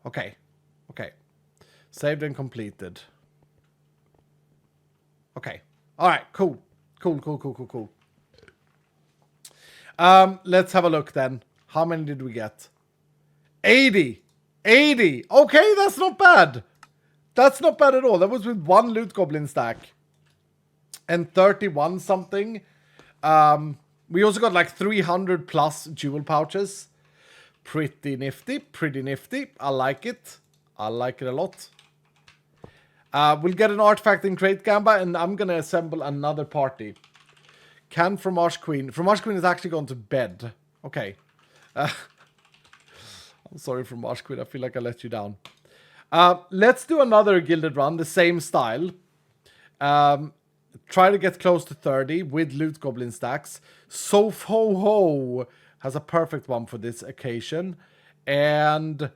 Okay, okay. Saved and completed. Okay. All right, cool. Cool. Let's have a look then. How many did we get? 80. 80. Okay, that's not bad. That's not bad at all. That was with one loot goblin stack. And 31 something. We also got like 300 plus jewel pouches. Pretty nifty. Pretty nifty. I like it. I like it a lot. We'll get an artifact in Crate Gamba, and I'm going to assemble another party. Can Fromage Queen. Fromage Queen is actually gone to bed. Okay. I'm sorry, Fromage Queen. I feel like I let you down. Let's do another gilded run, the same style. Try to get close to 30 with loot goblin stacks. Soph Ho Ho has a perfect one for this occasion. And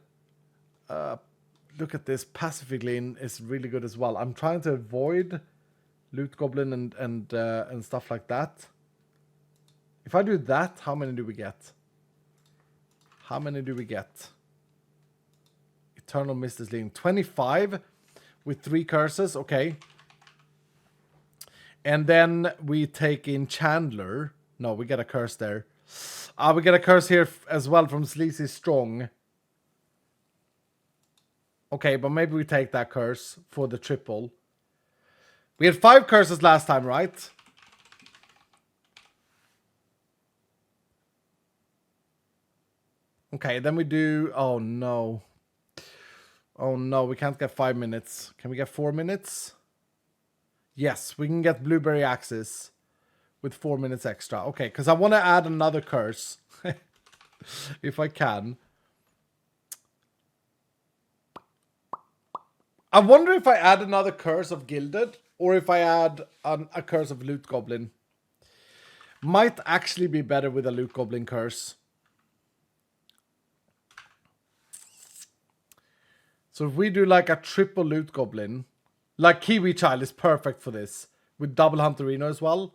look at this. Pacific Lean is really good as well. I'm trying to avoid loot goblin and stuff like that. If I do that, how many do we get? How many do we get? Eternal Mist is leading 25 with 3 curses. Okay. And then we take in Chandler. No, we get a curse there. We get a curse here as well from Sleazy Strong. Okay, but maybe we take that curse for the triple. We had 5 curses last time, right? Okay, then we do... Oh, no. Oh, no, we can't get 5 minutes. Can we get 4 minutes? Yes, we can get Blueberry Axes with 4 minutes extra. Okay, because I want to add another curse. If I can. I wonder if I add another curse of Gilded or if I add a curse of Loot Goblin. Might actually be better with a Loot Goblin curse. So if we do like a triple Loot Goblin, like Kiwi Child is perfect for this. With double Hunterino as well.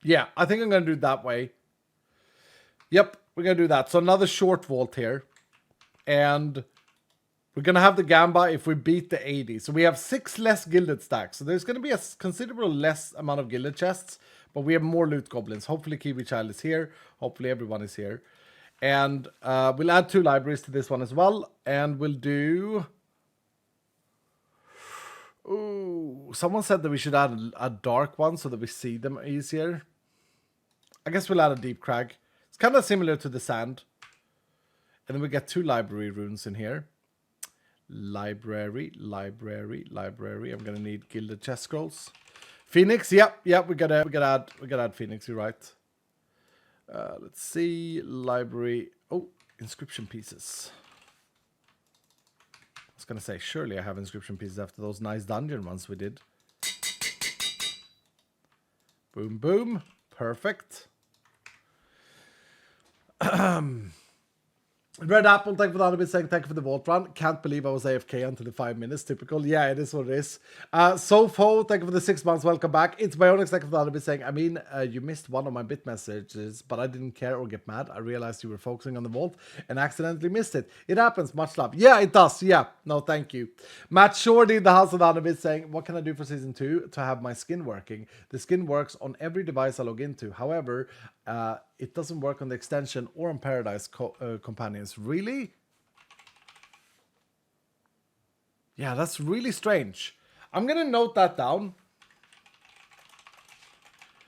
Yeah, I think I'm going to do it that way. Yep, we're going to do that. So another short vault here. And we're going to have the Gamba if we beat the 80. So we have 6 less Gilded stacks. So there's going to be a considerable less amount of Gilded chests. But we have more Loot Goblins. Hopefully Kiwi Child is here. Hopefully everyone is here. And we'll add 2 libraries to this one as well. And we'll do... Ooh, someone said that we should add a dark one so that we see them easier. I guess we'll add a deep crag. It's kind of similar to the sand. And then we get 2 library runes in here. Library. I'm gonna need Gilded Chest Scrolls. Phoenix, yep, we gotta add Phoenix, you're right. Let's see. Library. Oh, inscription pieces. I was gonna say, surely I have inscription pieces after those nice dungeon ones we did. Boom, boom. Perfect. Red Apple, thank you for the 100 saying thank you for the vault run. Can't believe I was AFK until the 5 minutes. Typical. Yeah, it is what it is. Sofo, thank you for the 6 months. Welcome back. It's Bionics, thank you for the 100 saying, I mean, you missed one of my bit messages, but I didn't care or get mad. I realized you were focusing on the vault and accidentally missed it. It happens. Much love. Yeah, it does. Yeah. No, thank you. Matt Shorty, the House of the 100 saying, what can I do for season 2 to have my skin working? The skin works on every device I log into. However, it doesn't work on the extension or on Paradise companions. Really? Yeah, that's really strange. I'm gonna note that down.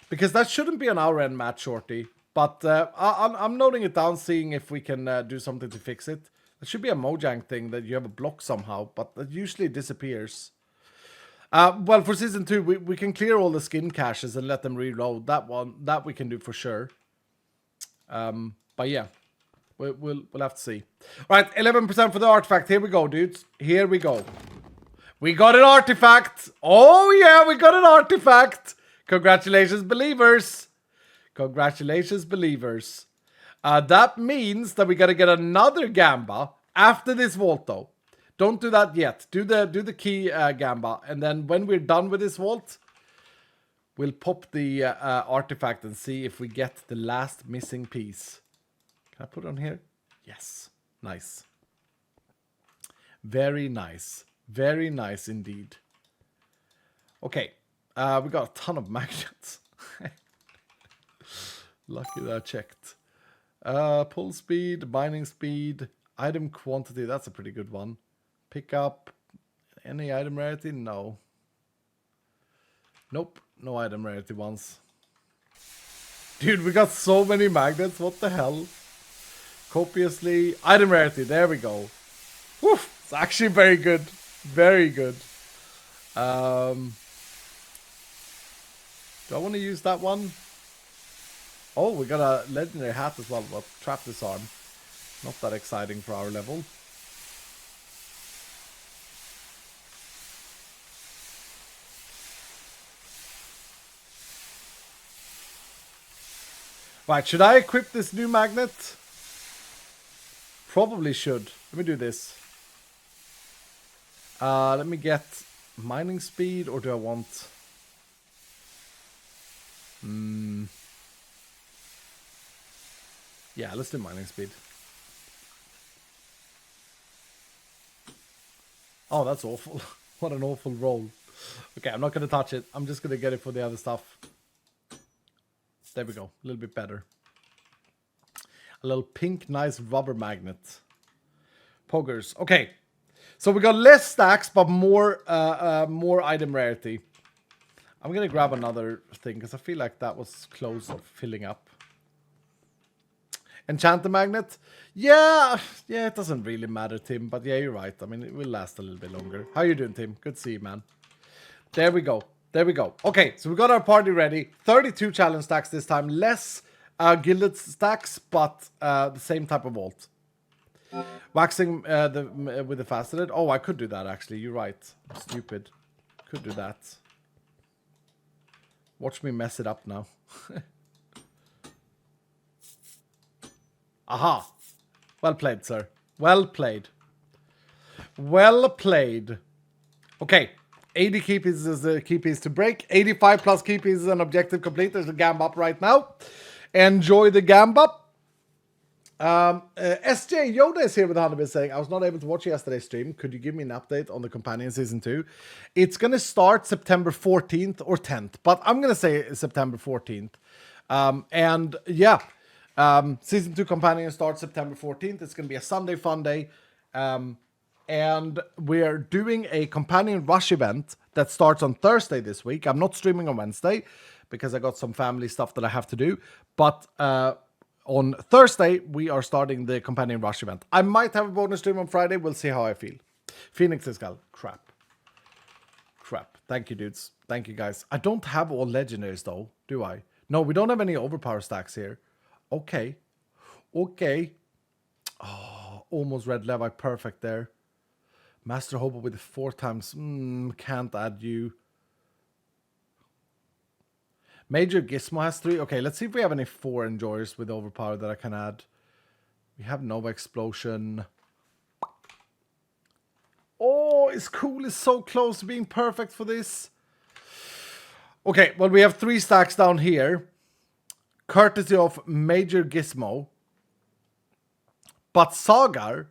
Because that shouldn't be an hour end match, Shorty. But I'm noting it down, seeing if we can do something to fix it. It should be a Mojang thing that you have a block somehow, but that usually disappears. Well, for season 2, we can clear all the skin caches and let them reload. That we can do for sure. But yeah, we'll have to see. All right, 11% for the artifact. Here we go, dudes. Here we go. We got an artifact. Oh yeah, we got an artifact. Congratulations, believers. Congratulations, believers. That means that we got to get another Gamba after this vault, though. Don't do that yet. Do the key Gamba, and then when we're done with this vault, we'll pop the artifact and see if we get the last missing piece. Can I put it on here? Yes. Nice. Very nice. Very nice indeed. Okay. We got a ton of magnets. Lucky that I checked. Pull speed, binding speed, item quantity. That's a pretty good one. Pick up. Any item rarity? No. Nope. No item rarity ones. Dude, we got so many magnets. What the hell? Copiously. Item rarity. There we go. Woof. It's actually very good. Very good. Do I want to use that one? Oh, we got a legendary hat as well. But trap disarm. Not that exciting for our level. Right, should I equip this new magnet? Probably should. Let me do this. Let me get mining speed, or do I want... Yeah, let's do mining speed. Oh, that's awful. What an awful roll. Okay, I'm not going to touch it. I'm just going to get it for the other stuff. There we go. A little bit better. A little pink, nice rubber magnet. Poggers. Okay. So we got less stacks, but more item rarity. I'm going to grab another thing, because I feel like that was close to filling up. Enchanter magnet? Yeah, it doesn't really matter, Tim. But yeah, you're right. I mean, it will last a little bit longer. How you doing, Tim? Good to see you, man. There we go. There we go. Okay, so we got our party ready. 32 challenge stacks this time. Less gilded stacks, but the same type of vault. Waxing with the faceted. Oh, I could do that, actually. You're right. Stupid. Could do that. Watch me mess it up now. Aha. Well played, sir. Well played. Well played. Okay. 80 key pieces is the key piece to break. 85 plus key pieces is an objective complete. There's a Gamba up right now. Enjoy the Gamba. SJ Yoda is here with Handyman saying, I was not able to watch yesterday's stream. Could you give me an update on the Companion Season 2? It's going to start September 14th or 10th. But I'm going to say September 14th. And yeah, Season 2 Companion starts September 14th. It's going to be a Sunday fun day. And we're doing a Companion Rush event that starts on Thursday this week. I'm not streaming on Wednesday because I got some family stuff that I have to do. But on Thursday, we are starting the Companion Rush event. I might have a bonus stream on Friday. We'll see how I feel. Phoenix Skull. Crap. Thank you, dudes. Thank you, guys. I don't have all legendaries, though, do I? No, we don't have any overpower stacks here. Okay. Oh, almost red Levi. Perfect there. Master Hobo with 4 times. Can't add you. Major Gizmo has 3. Okay, let's see if we have any 4 enjoyers with overpower that I can add. We have Nova Explosion. Oh, it's cool. It's so close to being perfect for this. Okay, well, we have 3 stacks down here. Courtesy of Major Gizmo. But Sagar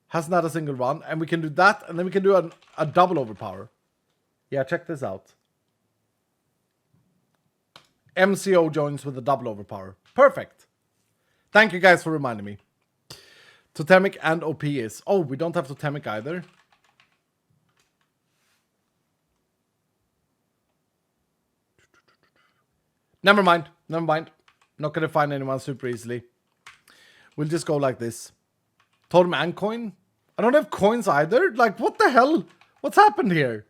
hasn't had a single run. And we can do that. And then we can do a double overpower. Yeah, check this out. MCO joins with a double overpower. Perfect. Thank you guys for reminding me. Totemic and OP is. Oh, we don't have Totemic either. Never mind. Never mind. Not gonna find anyone super easily. We'll just go like this. Totem and coin? I don't have coins either. Like, what the hell? What's happened here?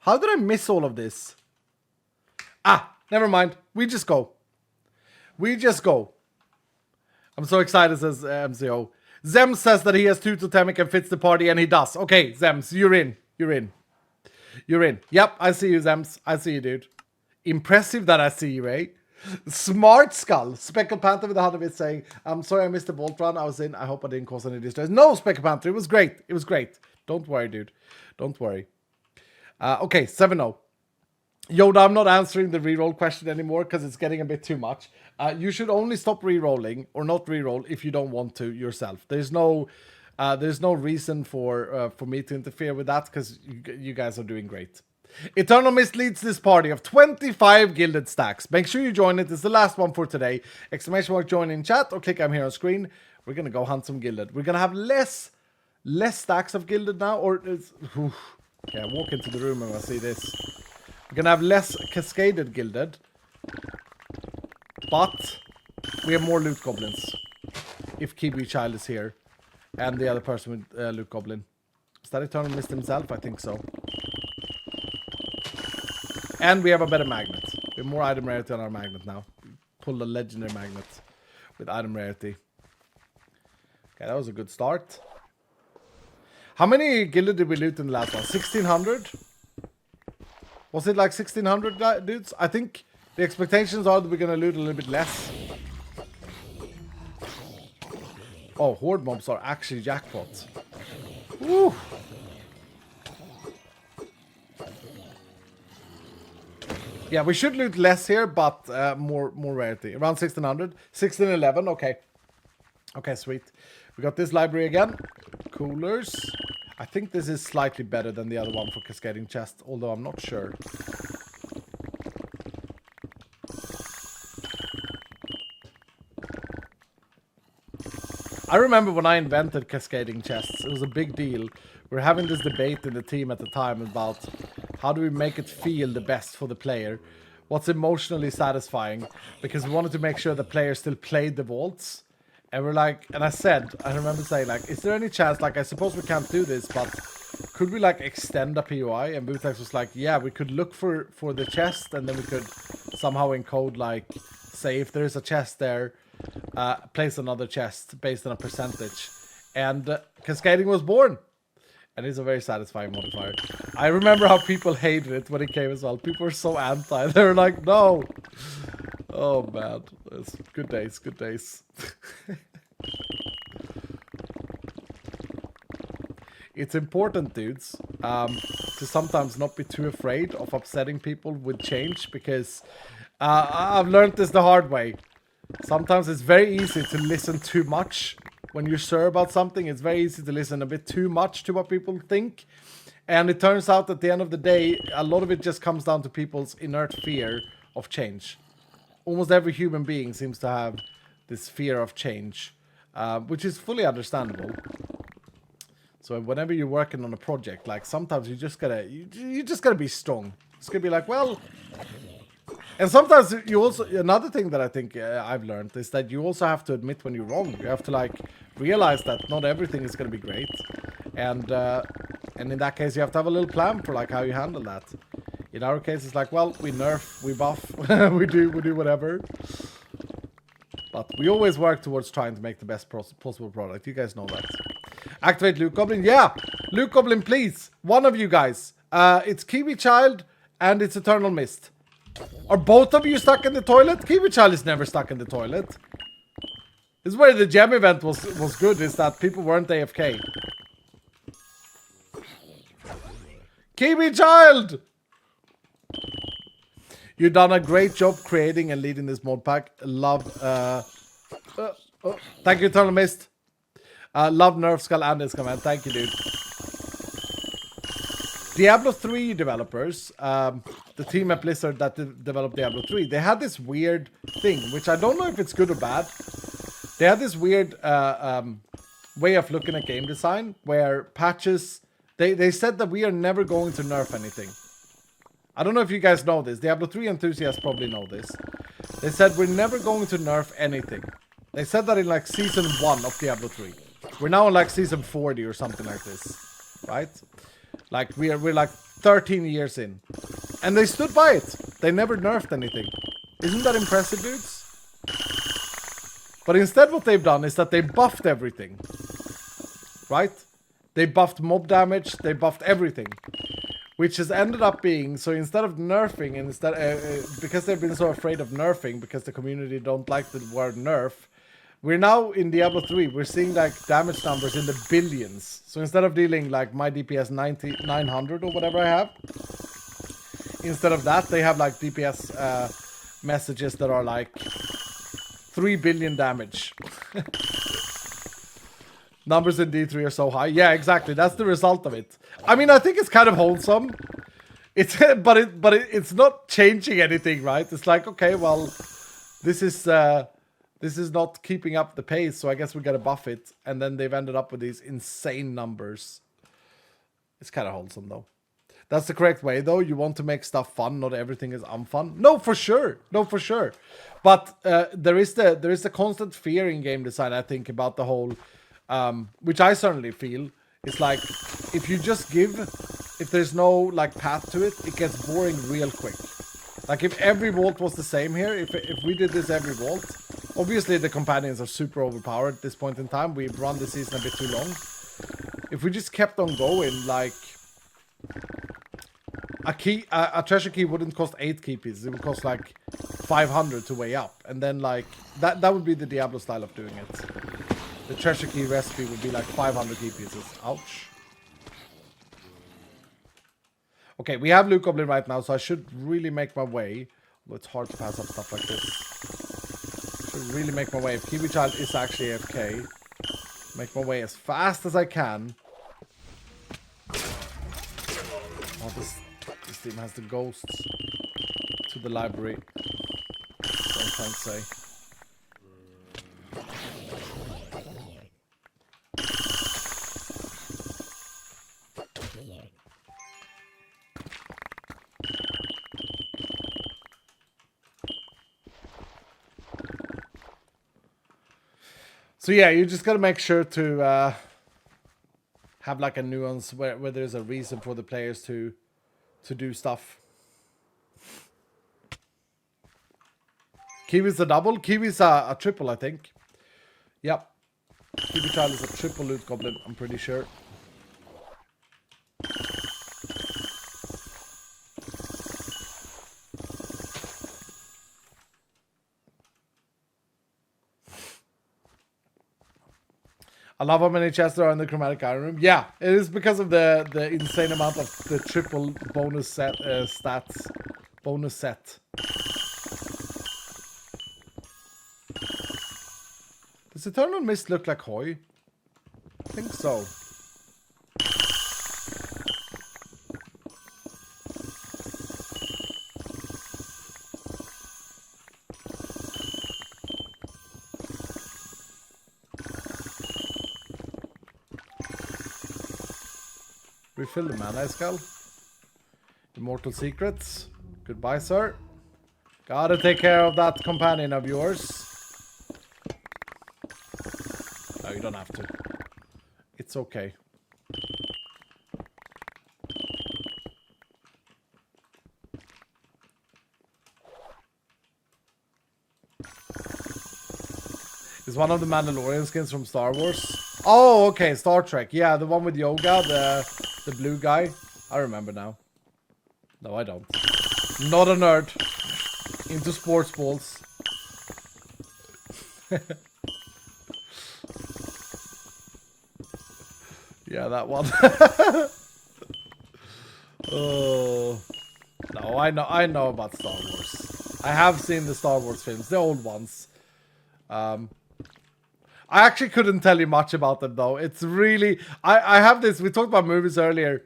How did I miss all of this? Ah, never mind. We just go. We just go. I'm so excited, says MCO. Zems says that he has 2 totemic and fits the party, and he does. Okay, Zems, you're in. You're in. You're in. Yep, I see you, Zems. I see you, dude. Impressive that I see you, eh? Smart Skull. Speckled Panther with 100 bits saying, I'm sorry I missed the Bolt run. I was in. I hope I didn't cause any distress. No, Speckled Panther. It was great. It was great. Don't worry, dude. Don't worry. Okay, 7-0. Yoda, I'm not answering the reroll question anymore because it's getting a bit too much. You should only stop rerolling or not reroll if you don't want to yourself. There's no reason for me to interfere with that because you guys are doing great. Eternal Mist leads this party of 25 gilded stacks. Make sure you join it. It's the last one for today. Exclamation mark join in chat or click I'm here on screen. We're gonna go hunt some gilded. We're gonna have less stacks of gilded now, or it's, okay, I walk into the room and I see this. We're gonna have less cascaded gilded, but we have more loot goblins. If Kiwi Child is here, and the other person with loot goblin. Is that Eternal Mist himself? I think so. And we have a better magnet. We have more item rarity on our magnet now. We pulled a legendary magnet with item rarity. Okay, that was a good start. How many gilded did we loot in the last one? 1600? Was it like 1600 dudes? I think the expectations are that we're gonna loot a little bit less. Oh, horde mobs are actually jackpots. Woo! Yeah, we should loot less here, but more rarity. Around 1600. 1611, okay. Okay, sweet. We got this library again. Coolers. I think this is slightly better than the other one for cascading chest, although I'm not sure. I remember when I invented cascading chests, it was a big deal. We were having this debate in the team at the time about how do we make it feel the best for the player? What's emotionally satisfying? Because we wanted to make sure the players still played the vaults. And we're like, and I remember saying like, is there any chance, like I suppose we can't do this, but could we like extend a POI? And Bootex was like, yeah, we could look for the chest and then we could somehow encode like, say if there's a chest there, place another chest based on a percentage. And cascading was born. And it's a very satisfying modifier. I remember how people hated it when it came as well. People were so anti. They were like, no. Oh, man. It's good days, good days. It's important, dudes, to sometimes not be too afraid of upsetting people with change. Because I've learned this the hard way. Sometimes it's very easy to listen too much. When you're sure about something, it's very easy to listen a bit too much to what people think. And it turns out at the end of the day, a lot of it just comes down to people's inert fear of change. Almost every human being seems to have this fear of change, which is fully understandable. So whenever you're working on a project, like sometimes you just gotta be strong. It's gonna be like, well... And sometimes you also, another thing that I think I've learned is that you also have to admit when you're wrong. You have to like realize that not everything is going to be great. And in that case, you have to have a little plan for like how you handle that. In our case, it's like, well, we nerf, we buff, we do whatever. But we always work towards trying to make the best possible product. You guys know that. Activate Luke Goblin. Yeah, Luke Goblin, please. One of you guys. It's Kiwi Child and it's Eternal Mist. Are both of you stuck in the toilet? Kiwi Child is never stuck in the toilet. This is where the gem event was good, is that people weren't AFK. Kiwi Child! You've done a great job creating and leading this mod pack. Love, thank you, Eternal Mist. Love Nerf Skull and this command. Thank you, dude. Diablo 3 developers, the team at Blizzard that developed Diablo 3, they had this weird thing, which I don't know if it's good or bad. They had this weird way of looking at game design, where patches, they said that we are never going to nerf anything. I don't know if you guys know this. Diablo 3 enthusiasts probably know this. They said we're never going to nerf anything. They said that in like season 1 of Diablo 3. We're now in like season 40 or something like this. Right? Like we're like 13 years in. And they stood by it. They never nerfed anything. Isn't that impressive, dudes? But instead what they've done is that they buffed everything. Right? They buffed mob damage. They buffed everything. Which has ended up being, so instead of nerfing, and instead, because they've been so afraid of nerfing, because the community don't like the word nerf, we're now in Diablo 3, we're seeing like damage numbers in the billions. So instead of dealing like my DPS 900 or whatever I have, instead of that, they have like DPS messages that are like 3 billion damage. Numbers in D3 are so high. Yeah, exactly. That's the result of it. I mean, I think it's kind of wholesome. It's it's not changing anything, right? It's like, okay, well, this is not keeping up the pace, so I guess we gotta buff it. And then they've ended up with these insane numbers. It's kind of wholesome, though. That's the correct way, though. You want to make stuff fun. Not everything is unfun. No, for sure. No, for sure. But there is the constant fear in game design, I think, about the whole... which I certainly feel, it's like, if you just give, if there's no, like, path to it, it gets boring real quick. Like, if every vault was the same here, if we did this every vault, obviously the companions are super overpowered at this point in time, we've run the season a bit too long. If we just kept on going, like, a treasure key wouldn't cost 8 key pieces, it would cost, like, 500 to weigh up, and then, like, that would be the Diablo style of doing it. The treasure key recipe would be like 500 key pieces. Ouch. Okay, we have Luke Goblin right now, so I should really make my way. Well, it's hard to pass up stuff like this. Should really make my way. If Kiwi Child is actually AFK, make my way as fast as I can. Oh, this team has the ghosts to the library. That's what I'm trying to say. So yeah, you just gotta make sure to have like a nuance where there's a reason for the players to do stuff. Kiwi's a double. Kiwi's a triple, I think. Yep. Kiwi Child is a triple loot goblin, I'm pretty sure. I love how many chests there are in the chromatic iron room. Yeah, it is because of the insane amount of the triple bonus set stats. Bonus set. Does Eternal Mist look like Hoi? I think so. Refill the mana skull. Immortal secrets. Goodbye, sir. Gotta take care of that companion of yours. No, you don't have to. It's okay. It's one of the Mandalorian skins from Star Wars. Oh, okay, Star Trek. Yeah, the one with Yoga, the blue guy. I remember now. No, I don't. Not a nerd. Into sports balls. Yeah, that one. Oh. No, I know about Star Wars. I have seen the Star Wars films, the old ones. I actually couldn't tell you much about them though. It's really... I have this... We talked about movies earlier.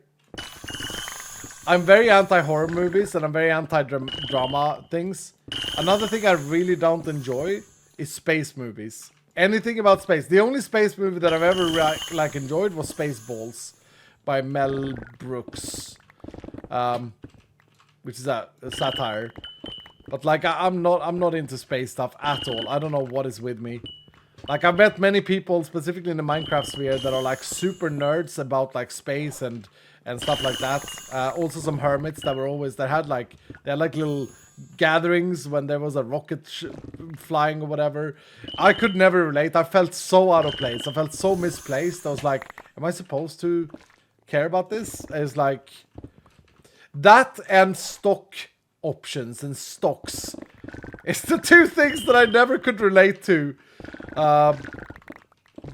I'm very anti-horror movies and I'm very anti-drama things. Another thing I really don't enjoy is space movies. Anything about space. The only space movie that I've ever like enjoyed was Spaceballs by Mel Brooks. which is a satire. But like I'm not into space stuff at all. I don't know what is with me. Like I've met many people, specifically in the Minecraft sphere, that are like super nerds about like space and stuff like that. Also some hermits that were always they had like little gatherings when there was a rocket flying or whatever. I could never relate. I felt so out of place. I felt so misplaced. I was like, am I supposed to care about this? It's like that and stock options and stocks. It's the two things that I never could relate to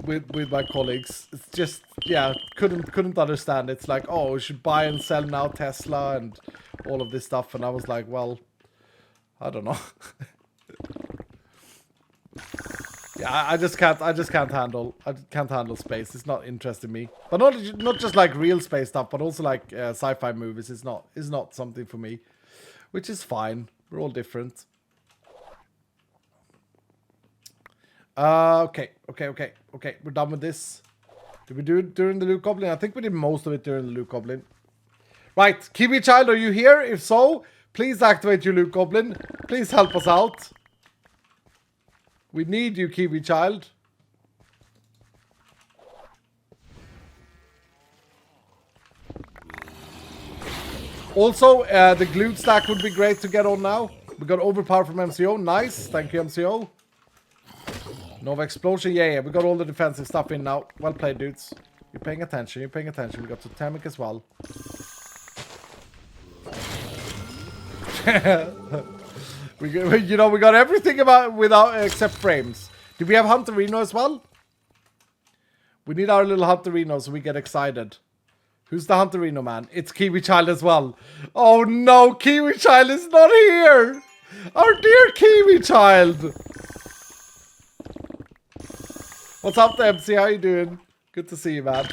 with my colleagues. It's just, yeah, couldn't understand. It's like, oh, we should buy and sell now Tesla and all of this stuff. And I was like, well, I don't know. Yeah, I just can't handle space. It's not interesting me. But not just like real space stuff, but also like sci-fi movies. It's not something for me, which is fine. We're all different. Okay. We're done with this. Did we do it during the Loot Goblin? I think we did most of it during the Loot Goblin. Right, Kiwi Child, are you here? If so, please activate your Loot Goblin. Please help us out. We need you, Kiwi Child. Also, the glue stack would be great to get on now. We got overpower from MCO. Nice. Thank you, MCO. Nova Explosion. Yeah. We got all the defensive stuff in now. Well played, dudes. You're paying attention. We got Totemic as well. we got everything without except frames. Do we have Hunterino as well? We need our little Hunterino so we get excited. Who's the Hunterino man? It's Kiwi Child as well. Oh no, Kiwi Child is not here! Our dear Kiwi Child! What's up, MC? How you doing? Good to see you, man.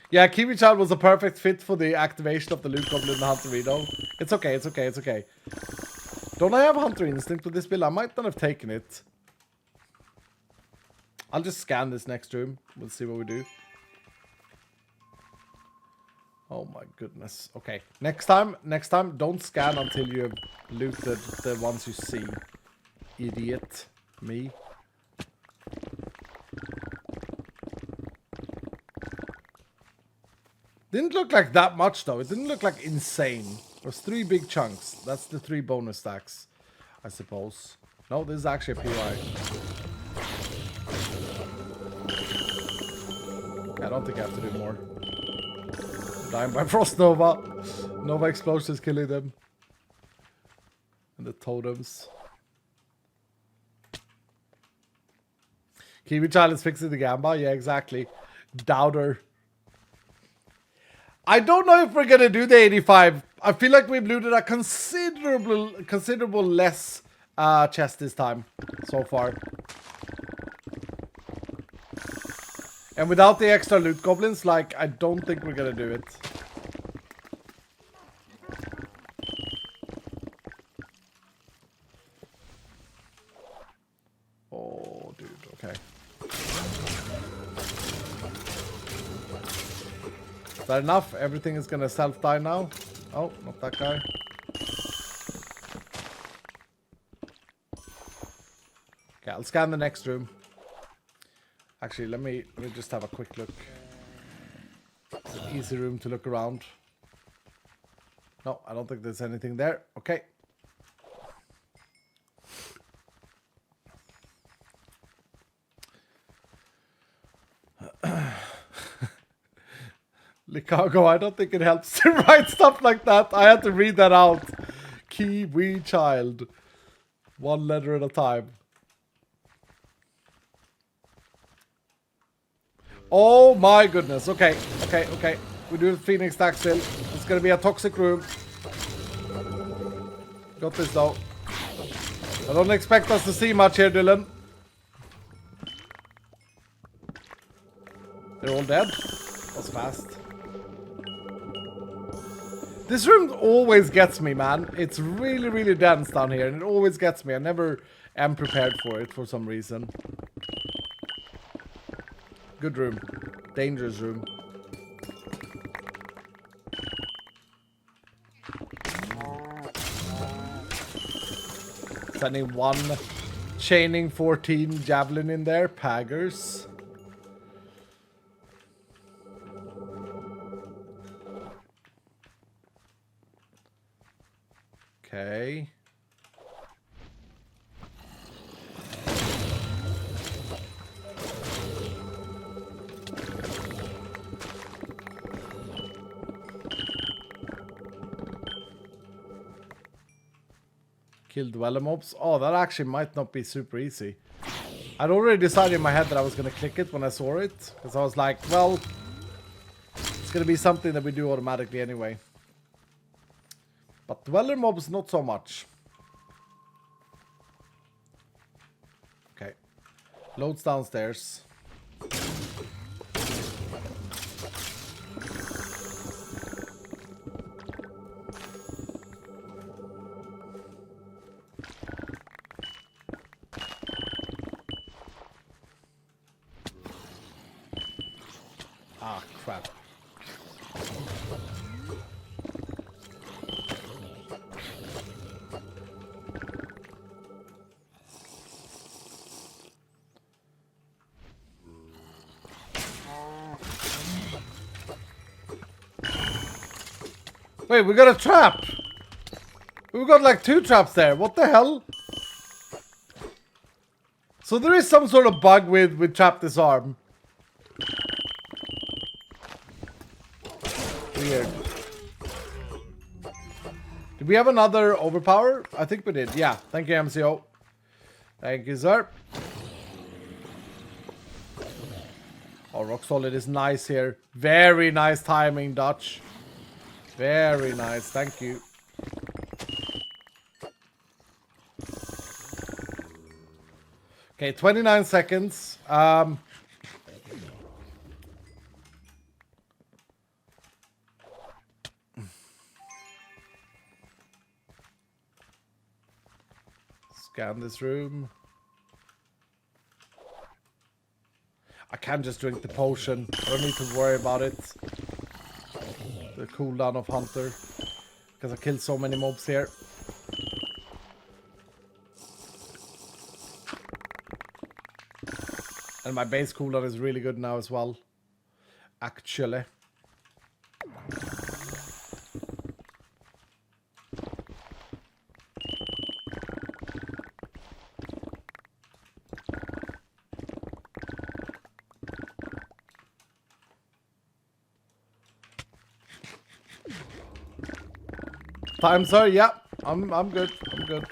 Yeah, Kiwi Child was a perfect fit for the activation of the Loot Goblin and Hunterino. It's okay. Don't I have Hunter Instinct with this build? I might not have taken it. I'll just scan this next room. We'll see what we do. Oh my goodness. Okay. Next time, don't scan until you have looted the ones you see. Idiot. Me. Didn't look like that much though. It didn't look like insane. It was 3 big chunks. That's the 3 bonus stacks, I suppose. No, this is actually a PY. I don't think I have to do more. Dying by Frost Nova. Nova Explosion is killing them. And the totems. Kiwi Child is fixing the Gamba. Yeah, exactly. Doubter. I don't know if we're gonna do the 85. I feel like we've looted a considerable less chest this time so far. And without the extra loot goblins, like, I don't think we're gonna do it. Oh, dude, okay. Is that enough? Everything is gonna self-die now? Oh, not that guy. Okay, I'll scan the next room. Actually, let me just have a quick look. It's an easy room to look around. No, I don't think there's anything there. Okay. Licago, I don't think it helps to write stuff like that. I had to read that out. Kiwi Child. 1 letter at a time. Oh my goodness. Okay. We do Phoenix stack still. It's gonna be a toxic room. Got this though. I don't expect us to see much here, Dylan. They're all dead. That was fast. This room always gets me, man. It's really, really dense down here, and it always gets me. I never am prepared for it for some reason. Good room. Dangerous room. Sending 1 chaining 14 javelin in there. Paggers. Okay. Kill dweller mobs. Oh, that actually might not be super easy. I'd already decided in my head that I was going to click it when I saw it. Because I was like, well, it's going to be something that we do automatically anyway. But dweller mobs, not so much. Okay. Loads downstairs. Ah, crap. Wait, we got a trap! We got like 2 traps there. What the hell? So there is some sort of bug with trap disarm. Weird. Did we have another overpower? I think we did. Yeah. Thank you, MCO. Thank you, sir. Oh, rock solid is nice here. Very nice timing, Dutch. Very nice. Thank you. Okay, 29 seconds. Scan this room. I can just drink the potion. I don't need to worry about it. The cooldown of Hunter. Because I killed so many mobs here. And my base cooldown is really good now as well. Actually. Time, sir. Yeah, I'm good. I'm good.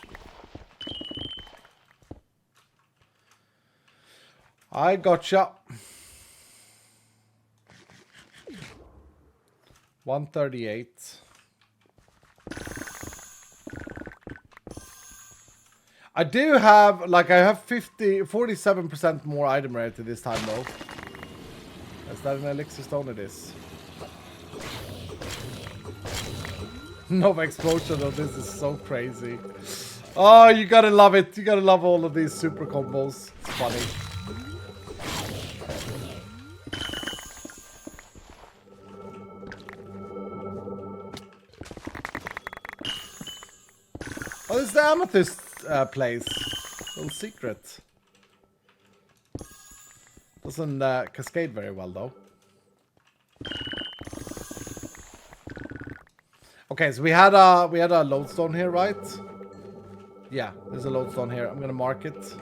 I gotcha. 138. I do have, like, I have 47% more item rarity this time though. Is that an elixir stone? It is. Nova explosion though, this is so crazy. Oh, you gotta love it. You gotta love all of these super combos. It's funny. Oh, this is the amethyst place. Little secret. Doesn't cascade very well though. Okay, so we had a lodestone here, right? Yeah, there's a lodestone here. I'm gonna mark it.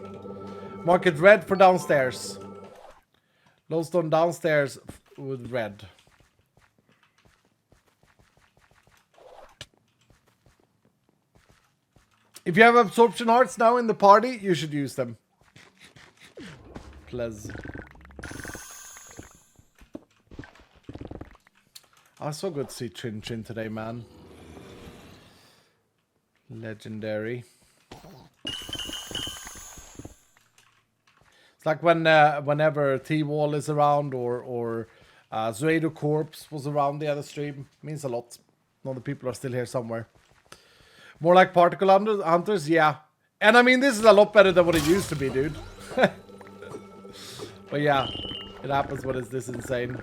Mark it red for downstairs. Lodestone downstairs with red. If you have absorption hearts now in the party, you should use them. Please. Oh, so good to see Chin Chin today, man. Legendary. It's like when whenever T-Wall is around or Zuedo Corpse was around the other stream. Means a lot. Know the people are still here somewhere. More like particle hunters, yeah. And I mean, this is a lot better than what it used to be, dude. But yeah, it happens when it's this insane.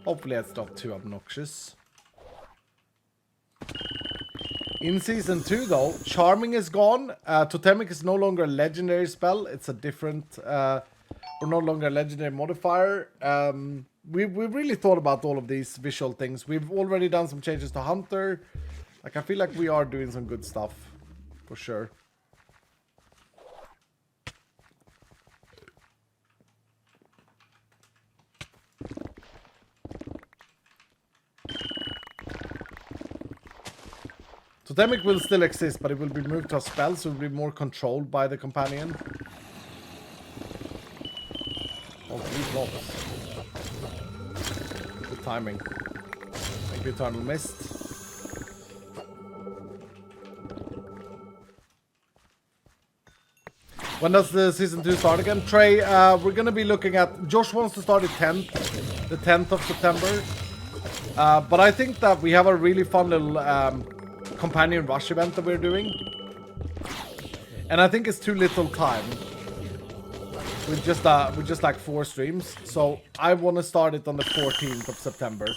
Hopefully it's not too obnoxious. In Season 2, though, Charming is gone. Totemic is no longer a legendary spell. It's a different... or no longer a legendary modifier. We really thought about all of these visual things. We've already done some changes to Hunter. Like, I feel like we are doing some good stuff. For sure. Totemic will still exist, but it will be moved to a spell, so it will be more controlled by the companion. Oh, 3 blocks. Good timing. Thank you, Eternal Mist. When does the Season 2 start again? Trey, we're going to be looking at... Josh wants to start the 10th of September. But I think that we have a really fun little... companion rush event that we're doing, and I think it's too little time with just like 4 streams, so I want to start it on the 14th of September,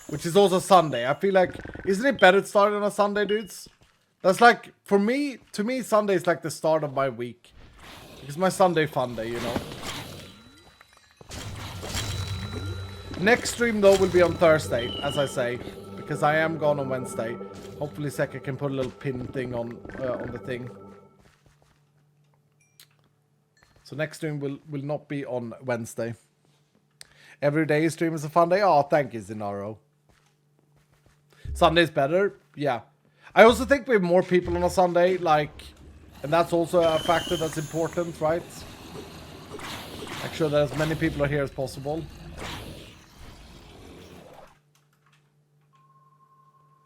which is also Sunday. I feel like, isn't it better to start on a Sunday, dudes? That's like, to me Sunday is like the start of my week. It's my Sunday fun day, you know. Next stream though will be on Thursday, as I say, because I am gone on Wednesday. Hopefully Seka can put a little pin thing on the thing. So next stream will not be on Wednesday. Every day stream is a fun day. Oh, thank you, Zinaro. Sunday's better. Yeah. I also think we have more people on a Sunday, like, and that's also a factor that's important, right? Make sure that as many people are here as possible.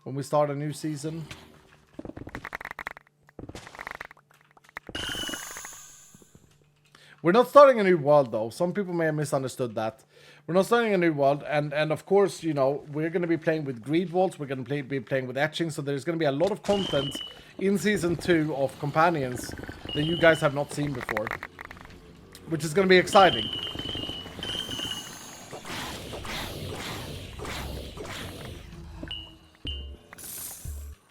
When we start a new season. We're not starting a new world, though. Some people may have misunderstood that. We're not starting a new world, and of course, you know, we're going to be playing with Greed Vaults, we're going to be playing with Etching, so there's going to be a lot of content in Season 2 of Companions that you guys have not seen before. Which is going to be exciting.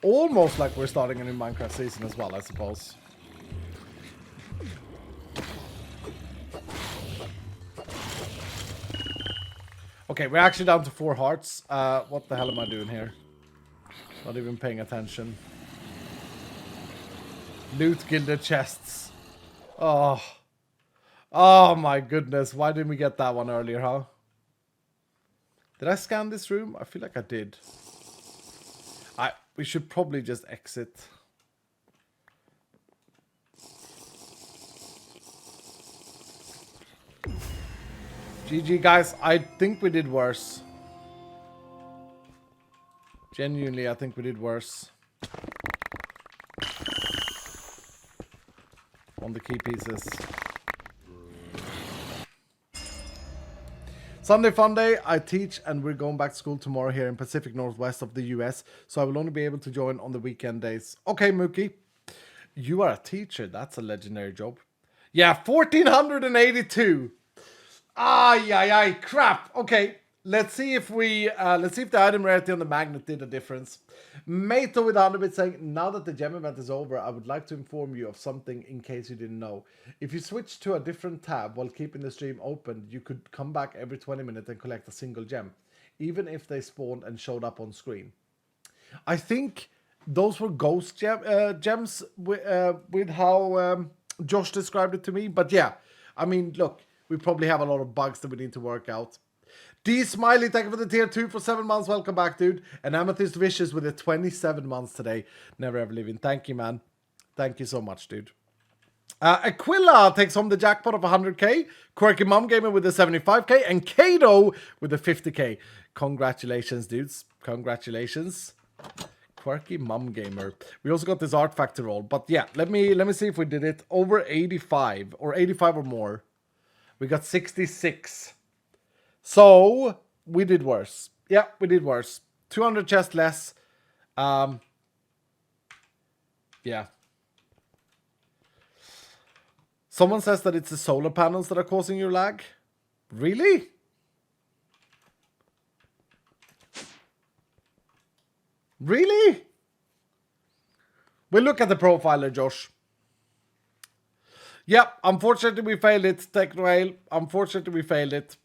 Almost like we're starting a new Minecraft season as well, I suppose. Okay, we're actually down to 4 hearts. What the hell am I doing here? Not even paying attention. Loot gilded chests. Oh. Oh my goodness. Why didn't we get that one earlier, huh? Did I scan this room? I feel like I did. We should probably just exit. GG, guys. I think we did worse. Genuinely, I think we did worse. On the key pieces. Sunday fun day, I teach and we're going back to school tomorrow here in Pacific Northwest of the US, so I will only be able to join on the weekend days. Okay, Mookie. You are a teacher, that's a legendary job. Yeah, 1482. Ay, crap. Okay, let's see if the item rarity on the magnet did a difference. Mato with 100 bits saying, now that the gem event is over, I would like to inform you of something in case you didn't know. If you switch to a different tab while keeping the stream open, you could come back every 20 minutes and collect a single gem, even if they spawned and showed up on screen. I think those were ghost gems with how Josh described it to me. But yeah, I mean, look, we probably have a lot of bugs that we need to work out. D Smiley, thank you for the tier 2 for 7 months. Welcome back, dude. And Amethyst Vicious with the 27 months today. Never ever leaving. Thank you, man. Thank you so much, dude. Aquila takes home the jackpot of 100k. Quirky Mom Gamer with the 75k. And Kato with the 50k. Congratulations, dudes. Congratulations. Quirky Mom Gamer. We also got this art factor roll. But yeah, let me see if we did it over 85 or 85 or more. We got 66. So, we did worse. Yeah, we did worse. 200 chests less. Yeah. Someone says that it's the solar panels that are causing your lag. Really? Really? We'll look at the profiler, Josh. Yep, unfortunately we failed it, Technoale. Unfortunately we failed it.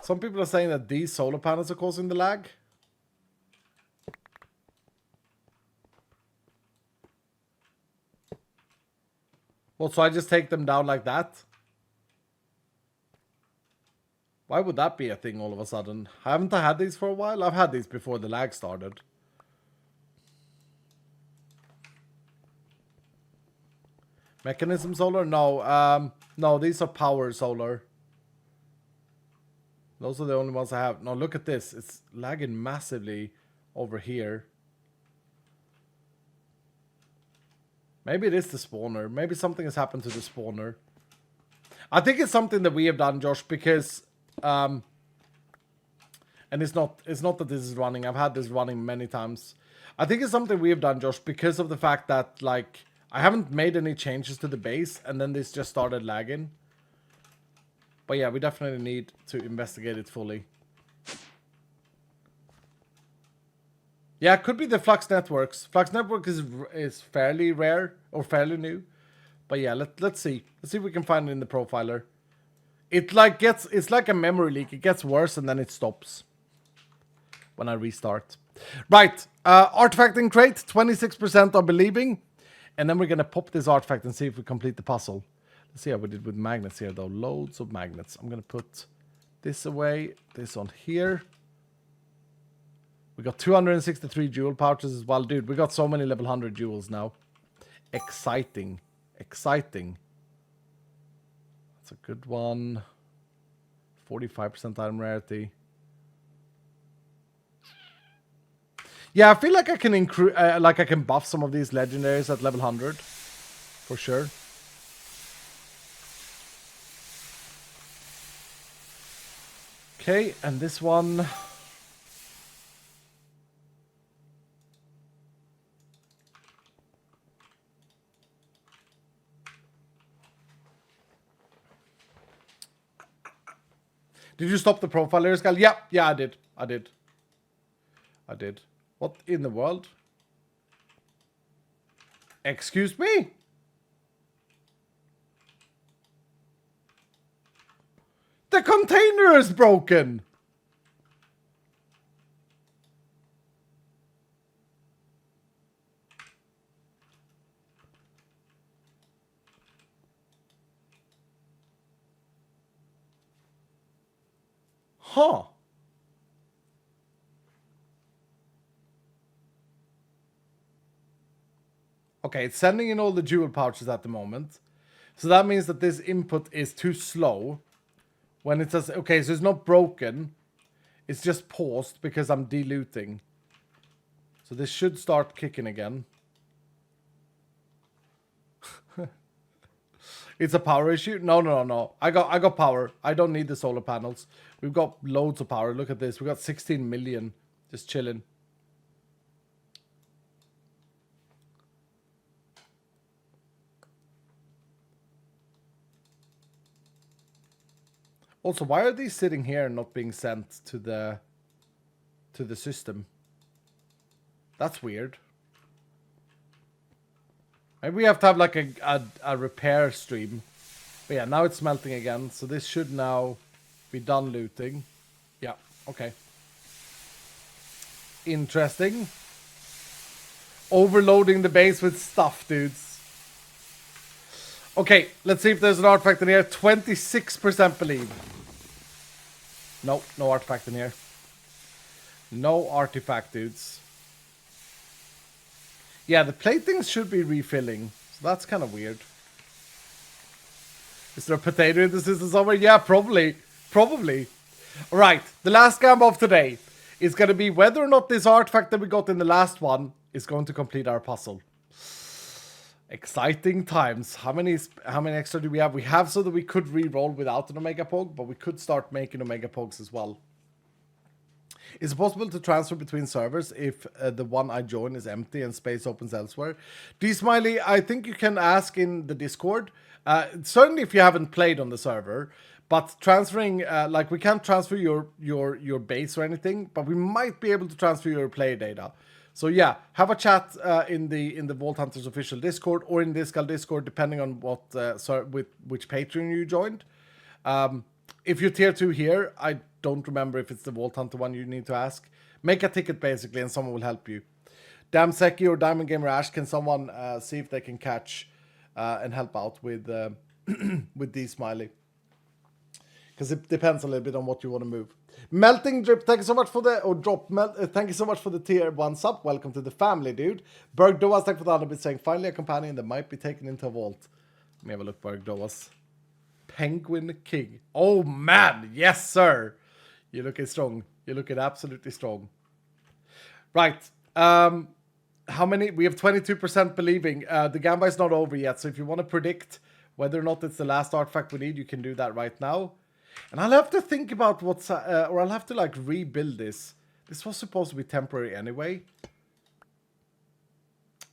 Some people are saying that these solar panels are causing the lag. Well, so I just take them down like that? Why would that be a thing all of a sudden? Haven't I had these for a while? I've had these before the lag started. Mechanism solar? No, no, these are power solar. Those are the only ones I have. Now look at this. It's lagging massively over here. Maybe it is the spawner. Maybe something has happened to the spawner. I think it's something that we have done, Josh, because... and it's not that this is running. I've had this running many times. I think it's something we have done, Josh, because of the fact that, like, I haven't made any changes to the base, and then this just started lagging. But yeah, we definitely need to investigate it fully. Yeah, it could be the Flux Networks. Flux Network is fairly rare or fairly new. But yeah, let's see. Let's see if we can find it in the profiler. It's like a memory leak. It gets worse and then it stops when I restart. Right, artifacting crate, 26% are believing. And then we're gonna pop this artifact and see if we complete the puzzle. Let's see how we did with magnets here though. Loads of magnets. I'm gonna put this away, this on here. We got 263 jewel pouches as well. Dude, we got so many level 100 jewels now. Exciting. Exciting. That's a good one. 45% item rarity. Yeah, I feel like I can I can buff some of these legendaries at level 100. For sure. Okay, and this one... Did you stop the profiler, Skull? Yeah, I did. I did. What in the world? Excuse me? The container is broken! Huh. Okay, it's sending in all the jewel pouches at the moment. So that means that this input is too slow. When it says, okay, so it's not broken. It's just paused because I'm diluting. So this should start kicking again. It's a power issue? No. I got power. I don't need the solar panels. We've got loads of power. Look at this. We got 16 million just chilling. Also, why are these sitting here and not being sent to the system? That's weird. Maybe we have to have like a repair stream. But yeah, now it's melting again. So this should now be done looting. Yeah, okay. Interesting. Overloading the base with stuff, dudes. Okay, let's see if there's an artifact in here. 26% believe. Nope, no artifact in here. No artifact, dudes. Yeah, the platings should be refilling. So that's kind of weird. Is there a potato in the system somewhere? Yeah, probably. Probably. Alright, the last game of today is going to be whether or not this artifact that we got in the last one is going to complete our puzzle. Exciting times. How many extra do we have? We have so that we could re-roll without an Omega Pog, but we could start making Omega Pogs as well. Is it possible to transfer between servers if the one I join is empty and space opens elsewhere? D-Smiley, I think you can ask in the Discord. Certainly if you haven't played on the server, but transferring, like we can't transfer your base or anything, but we might be able to transfer your player data. So yeah, have a chat in the Vault Hunters official Discord or in the Iskall Discord, depending on what with which Patreon you joined. If you're tier 2 here, I don't remember if it's the Vault Hunter one you need to ask. Make a ticket basically, and someone will help you. Damseki or Diamond Gamer Ash, can someone see if they can catch and help out with with D Smiley? Because it depends a little bit on what you want to move. Melting Drip, thank you so much for the thank you so much for the tier 1 sub. Welcome to the family, dude. Berg Doas, thank you for the 100 saying finally a companion that might be taken into a vault. Let me have a look, Berg Doas. Penguin King. Oh man, yes sir. You're looking strong. You're looking absolutely strong. Right. How many? We have 22% believing. The Gamba is not over yet, so if you want to predict whether or not it's the last artifact we need, you can do that right now. And I'll have to think about what's... or I'll have to, like, rebuild this. This was supposed to be temporary anyway.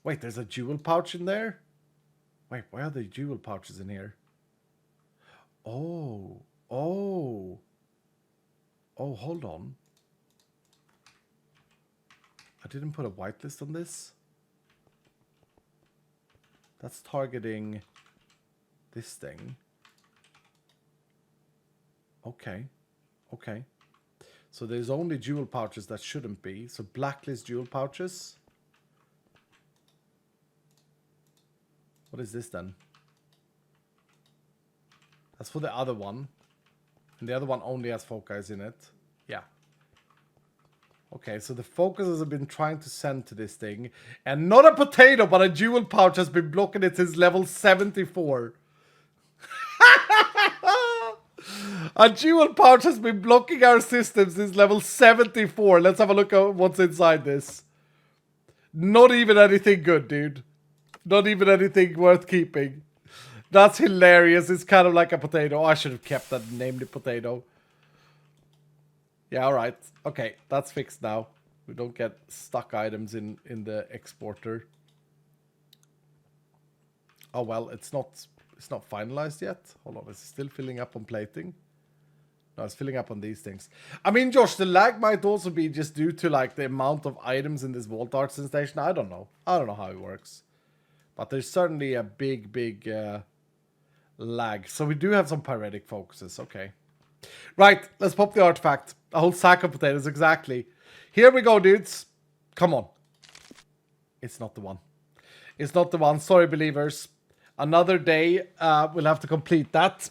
Wait, there's a jewel pouch in there? Wait, why are the jewel pouches in here? Oh. Oh. Oh, hold on. I didn't put a whitelist on this. That's targeting this thing. Okay. Okay. So there's only jewel pouches that shouldn't be. So blacklist jewel pouches. What is this then? That's for the other one. And the other one only has focus in it. Yeah. Okay, so the focusers have been trying to send to this thing. And not a potato, but a jewel pouch has been blocking it since level 74. A jewel pouch has been blocking our system since level 74. Let's have a look at what's inside this. Not even anything good, dude. Not even anything worth keeping. That's hilarious. It's kind of like a potato. I should have kept that and named it potato. Yeah, alright. Okay, that's fixed now. We don't get stuck items in the exporter. Oh well, it's not finalized yet. Hold on, it's still filling up on plating. No, it's filling up on these things. I mean, Josh, the lag might also be just due to like the amount of items in this Vault Artisan station. I don't know. I don't know how it works. But there's certainly a big lag. So we do have some pyretic focuses. Okay. Right, let's pop the artifact. A whole sack of potatoes, exactly. Here we go, dudes. Come on. It's not the one. It's not the one. Sorry, believers. Another day. We'll have to complete that.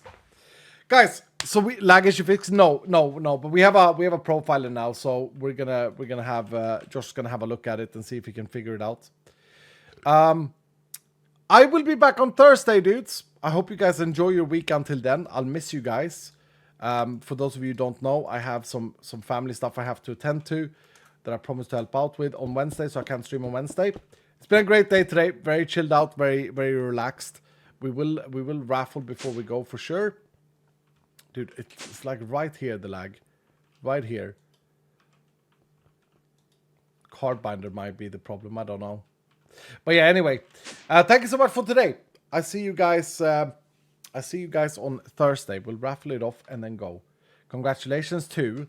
Guys, so we lag issue fix? No. But we have a profiler now, so we're gonna have Josh's gonna have a look at it and see if he can figure it out. I will be back on Thursday, dudes. I hope you guys enjoy your week until then. I'll miss you guys. For those of you who don't know, I have some family stuff I have to attend to that I promised to help out with on Wednesday, so I can't stream on Wednesday. It's been a great day today. Very chilled out, very relaxed. We will raffle before we go for sure. Dude, it's like right here, the lag. Right here. Card binder might be the problem, I don't know. But yeah, anyway. Thank you so much for today. I see you guys on Thursday. We'll raffle it off and then go. Congratulations to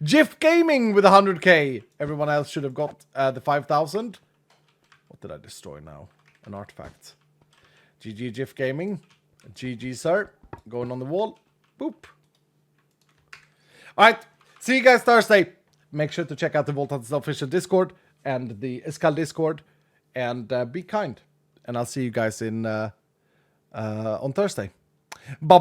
Jiff Gaming with 100k. Everyone else should have got the 5,000. What did I destroy now? An artifact. GG Jiff Gaming. GG, sir. Going on the wall. Boop. Alright. See you guys Thursday. Make sure to check out the Vault Hunters official Discord and the Iskall Discord. And be kind. And I'll see you guys in on Thursday. Bye.